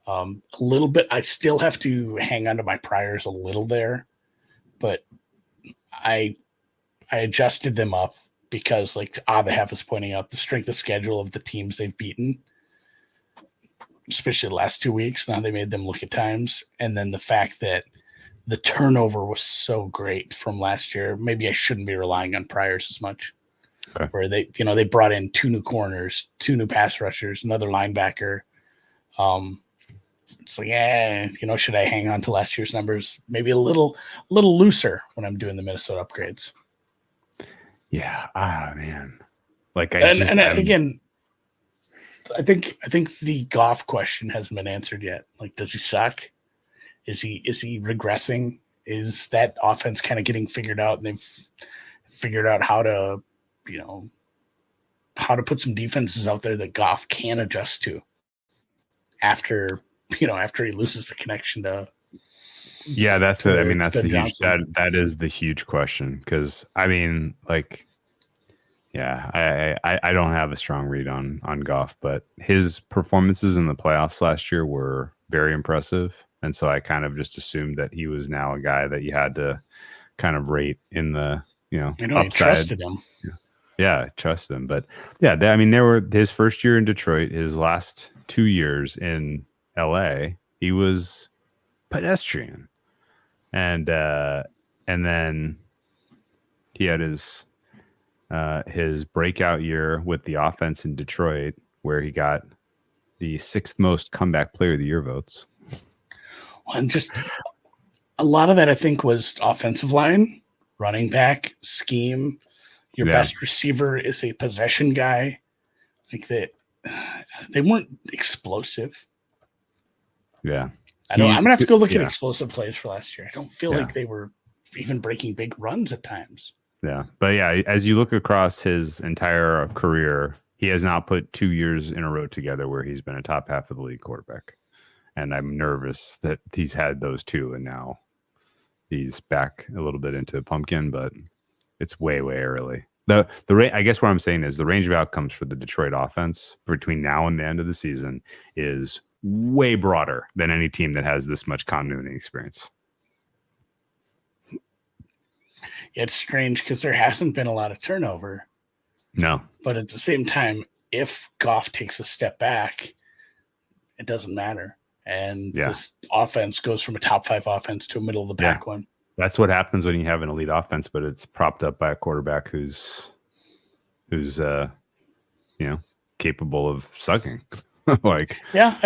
A little bit. I still have to hang on to my priors a little there, but I adjusted them up because, like Avihav is pointing out, the strength of schedule of the teams they've beaten, especially the last 2 weeks. Now they made them look at times, and then the fact that the turnover was so great from last year. Maybe I shouldn't be relying on priors as much. Okay. Where they brought in 2 new corners, 2 new pass rushers, another linebacker. It's like, should I hang on to last year's numbers? Maybe a little Ah, looser when I'm doing the Minnesota upgrades. Yeah. Man. Like again, I think the Goff question hasn't been answered yet. Like, does he suck? Is he regressing? Is that offense kind of getting figured out, and they've figured out how to put some defenses out there that Goff can adjust to after he loses the connection to. Yeah, that's it. I mean, that's Ben the huge Johnson. that is the huge question because I mean, like, yeah, I don't have a strong read on Goff, but his performances in the playoffs last year were very impressive, and so I kind of just assumed that he was now a guy that you had to kind of rate in the I upside. trusted him. Yeah, trust him, but yeah, I mean, there were his first year in Detroit, his last 2 years in LA, he was pedestrian. And then he had his breakout year with the offense in Detroit, where he got the 6th most comeback player of the year votes. And just a lot of that, I think, was offensive line, running back, scheme. Your best receiver is a possession guy. Like they weren't explosive. Yeah. I'm gonna have to go look at explosive plays for last year. I don't feel like they were even breaking big runs at times. Yeah, but yeah, as you look across his entire career, he has not put 2 years in a row together where he's been a top half of the league quarterback, and I'm nervous that he's had those 2, and now he's back a little bit into pumpkin, but it's way early. I guess what I'm saying is the range of outcomes for the Detroit offense between now and the end of the season is way broader than any team that has this much continuity experience. It's strange because there hasn't been a lot of turnover. No. But at the same time, if Goff takes a step back, it doesn't matter. And this offense goes from a top 5 offense to a middle of the pack one. That's what happens when you have an elite offense, but it's propped up by a quarterback who's capable of sucking. I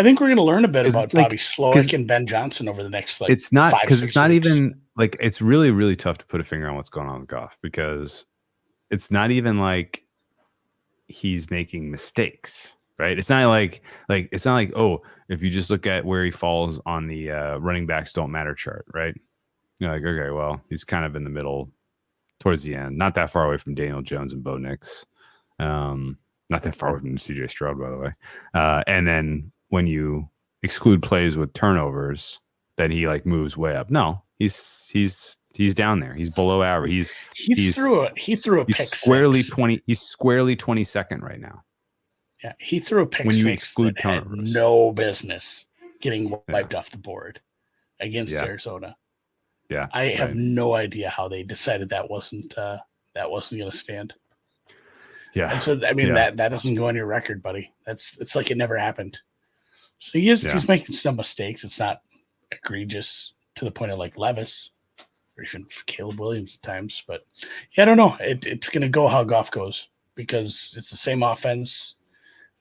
think we're going to learn a bit about Bobby Slowick and Ben Johnson over the next it's not 5, because 6 it's not weeks. even like it's really tough to put a finger on what's going on with Goff because it's not even like he's making mistakes, right? It's not like it's not like, oh, if you just look at where he falls on the running backs don't matter chart, right? You're like, okay, well, he's kind of in the middle towards the end, not that far away from Daniel Jones and Bo Nix. Not that far from CJ Stroud, by the way. And then when you exclude plays with turnovers, then he moves way up. No, he's down there. He's below average. He threw a pick squarely six. 20. He's squarely 22nd right now. Yeah, he threw a pick when you six exclude that had turnovers. no business getting wiped off the board against Arizona. Yeah, I have no idea how they decided that wasn't going to stand. Yeah. And so, I mean, that doesn't go on your record, buddy. It's like it never happened. So he's making some mistakes. It's not egregious to the point of Levis or even Caleb Williams at times. But I don't know. It's going to go how Goff goes because it's the same offense.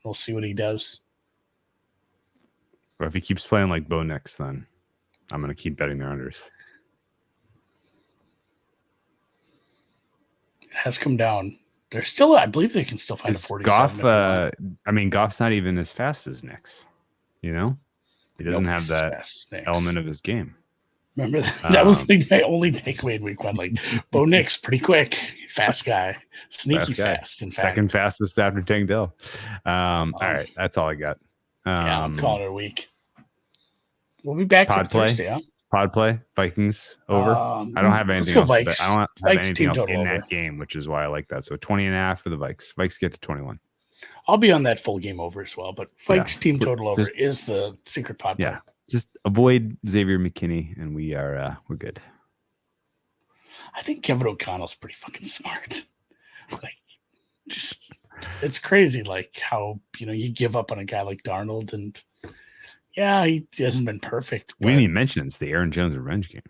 We'll see what he does. But if he keeps playing like Bo Nix, then I'm going to keep betting their unders. It has come down. They're still, I believe they can still find a 47. Goff, Goff's not even as fast as Nix. He doesn't have that element of his game. Remember that was my only takeaway in week 1. Bo Nix, pretty quick, fast guy, sneaky fast. In fact, second fastest after Tank Dell. All right, that's all I got. I'm calling it a week. We'll be back pod play. Thursday. Huh? pod play? Vikings over. I don't have anything else. Vikes. I don't have Vikes anything team else total in over. that game, which is why I like that. So 20.5 for the Vikes. Vikes get to 21. I'll be on that full game over as well, but Vikes team total over just, is the secret pod play. Just avoid Xavier McKinney, and we're good. I think Kevin O'Connell's pretty fucking smart. Like, just it's crazy, like how you give up on a guy like Darnold, and he hasn't been perfect. We didn't even mention it's the Aaron Jones revenge game.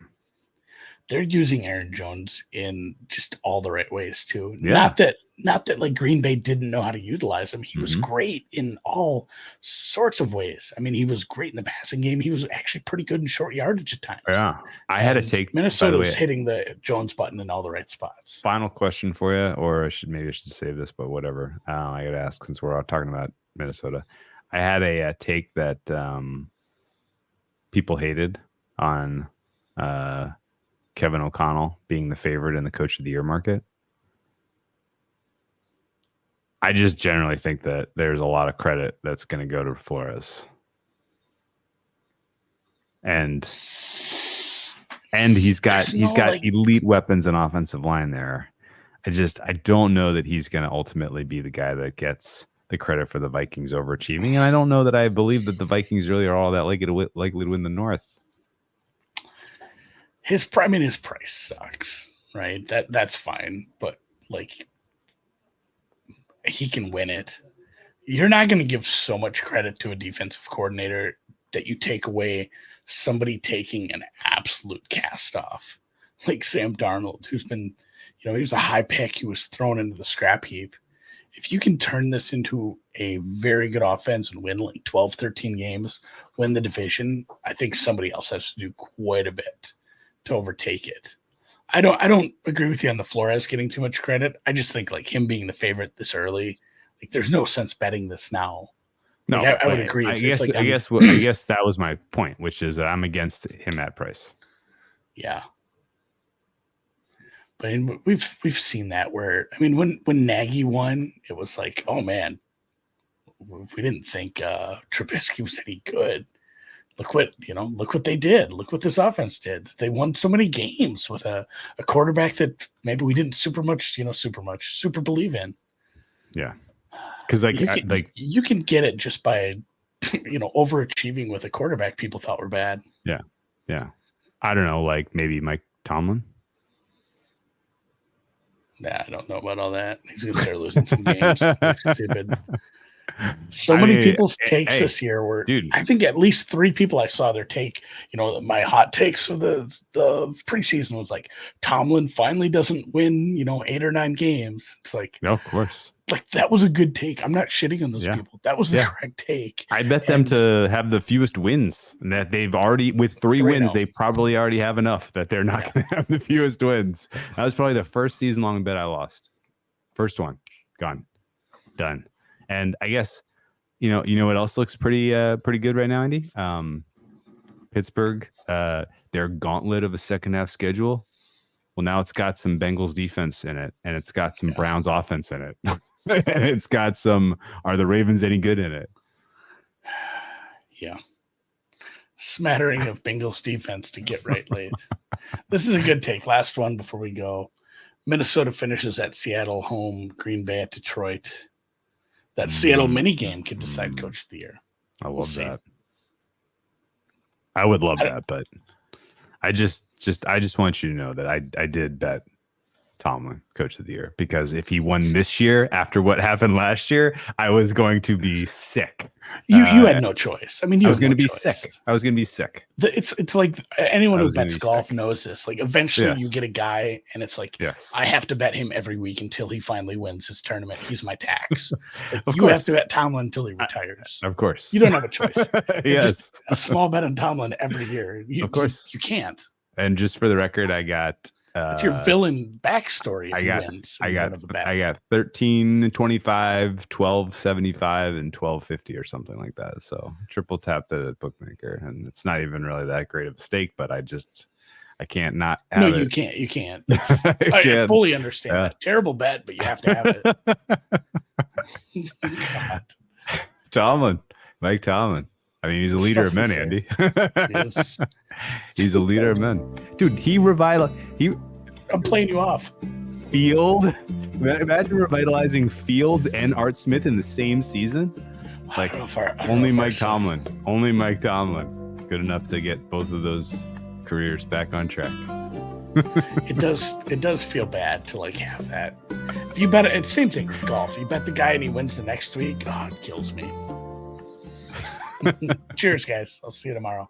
They're using Aaron Jones in just all the right ways too. Yeah. Not that like Green Bay didn't know how to utilize him. He was great in all sorts of ways. I mean, he was great in the passing game. He was actually pretty good in short yardage at times. Yeah. I had to take Minnesota was hitting the Jones button in all the right spots. Final question for you, or maybe I should save this, but whatever. I got to ask since we're all talking about Minnesota. I had a take that people hated on Kevin O'Connell being the favorite in the Coach of the Year market. I just generally think that there's a lot of credit that's going to go to Flores. And he's got elite weapons and offensive line there. I don't know that he's going to ultimately be the guy that gets the credit for the Vikings overachieving. And I don't know that I believe that the Vikings really are all that likely to win the North. His price sucks, right? That's fine, but like he can win it. You're not going to give so much credit to a defensive coordinator that you take away somebody taking an absolute cast off like Sam Darnold, who's been, he was a high pick. He was thrown into the scrap heap. If you can turn this into a very good offense and win like 12, 13 games, win the division, I think somebody else has to do quite a bit to overtake it. I don't agree with you on the Flores getting too much credit. I just think like him being the favorite this early, like there's no sense betting this now. No, like, I would agree. I guess that was my point, which is that I'm against him at price. Yeah. But we've seen that where, I mean, when Nagy won, it was like, oh man, we didn't think Trubisky was any good. Look what they did. Look what this offense did. They won so many games with a quarterback that maybe we didn't super believe in. Yeah. Because you can get it just by overachieving with a quarterback people thought were bad. Yeah. Yeah. I don't know, like maybe Mike Tomlin. Nah, I don't know about all that. He's gonna start losing some games. Stupid. So many people's takes this year were, dude. I think at least 3 people I saw their take. My hot takes of the preseason was like Tomlin finally doesn't win, 8 or 9 games. It's like, no, of course, like that was a good take. I'm not shitting on those people. That was the correct take. I bet them to have the fewest wins, and that they've already with 3 wins, they probably already have enough that they're not going to have the fewest wins. That was probably the first season-long bet I lost. First one, gone, done. And I guess, you know what else looks pretty good right now, Andy? Pittsburgh, their gauntlet of a second half schedule. Well, now it's got some Bengals defense in it, and it's got some Browns offense in it, and it's got some. Are the Ravens any good in it? Yeah, smattering of Bengals defense to get right late. This is a good take. Last one before we go. Minnesota finishes at Seattle home. Green Bay at Detroit. That Seattle mini game could decide Coach of the Year. I love that. I would love that, but I just want you to know that I did bet Tomlin Coach of the Year, because if he won this year after what happened last year, I was going to be sick. You had no choice. I mean, I was going to be sick. It's like anyone who bets golf knows this. Like eventually you get a guy and it's like, I have to bet him every week until he finally wins his tournament. He's my tax. Like, you have to bet Tomlin until he retires. Of course. You don't have a choice. Yes. Just a small bet on Tomlin every year. Of course. You can't. And just for the record, I got it's your villain backstory. If he wins, I got 13, 25, 12, 75, and 12.50 or something like that. So triple tapped it at bookmaker, and it's not even really that great of a stake, but I can't not have it. You can't. I fully understand that. Terrible bet, but you have to have it. God. Mike Tomlin. I mean, he's a leader of men, Stuff Andy. Yes. He's a leader of men. Dude, I'm playing you off. Imagine revitalizing Fields and Art Smith in the same season. Like, only Mike Tomlin. Only Mike Tomlin. Good enough to get both of those careers back on track. It does feel bad to like have that. If you bet it's same thing with golf. You bet the guy and he wins the next week. Oh, it kills me. Cheers, guys. I'll see you tomorrow.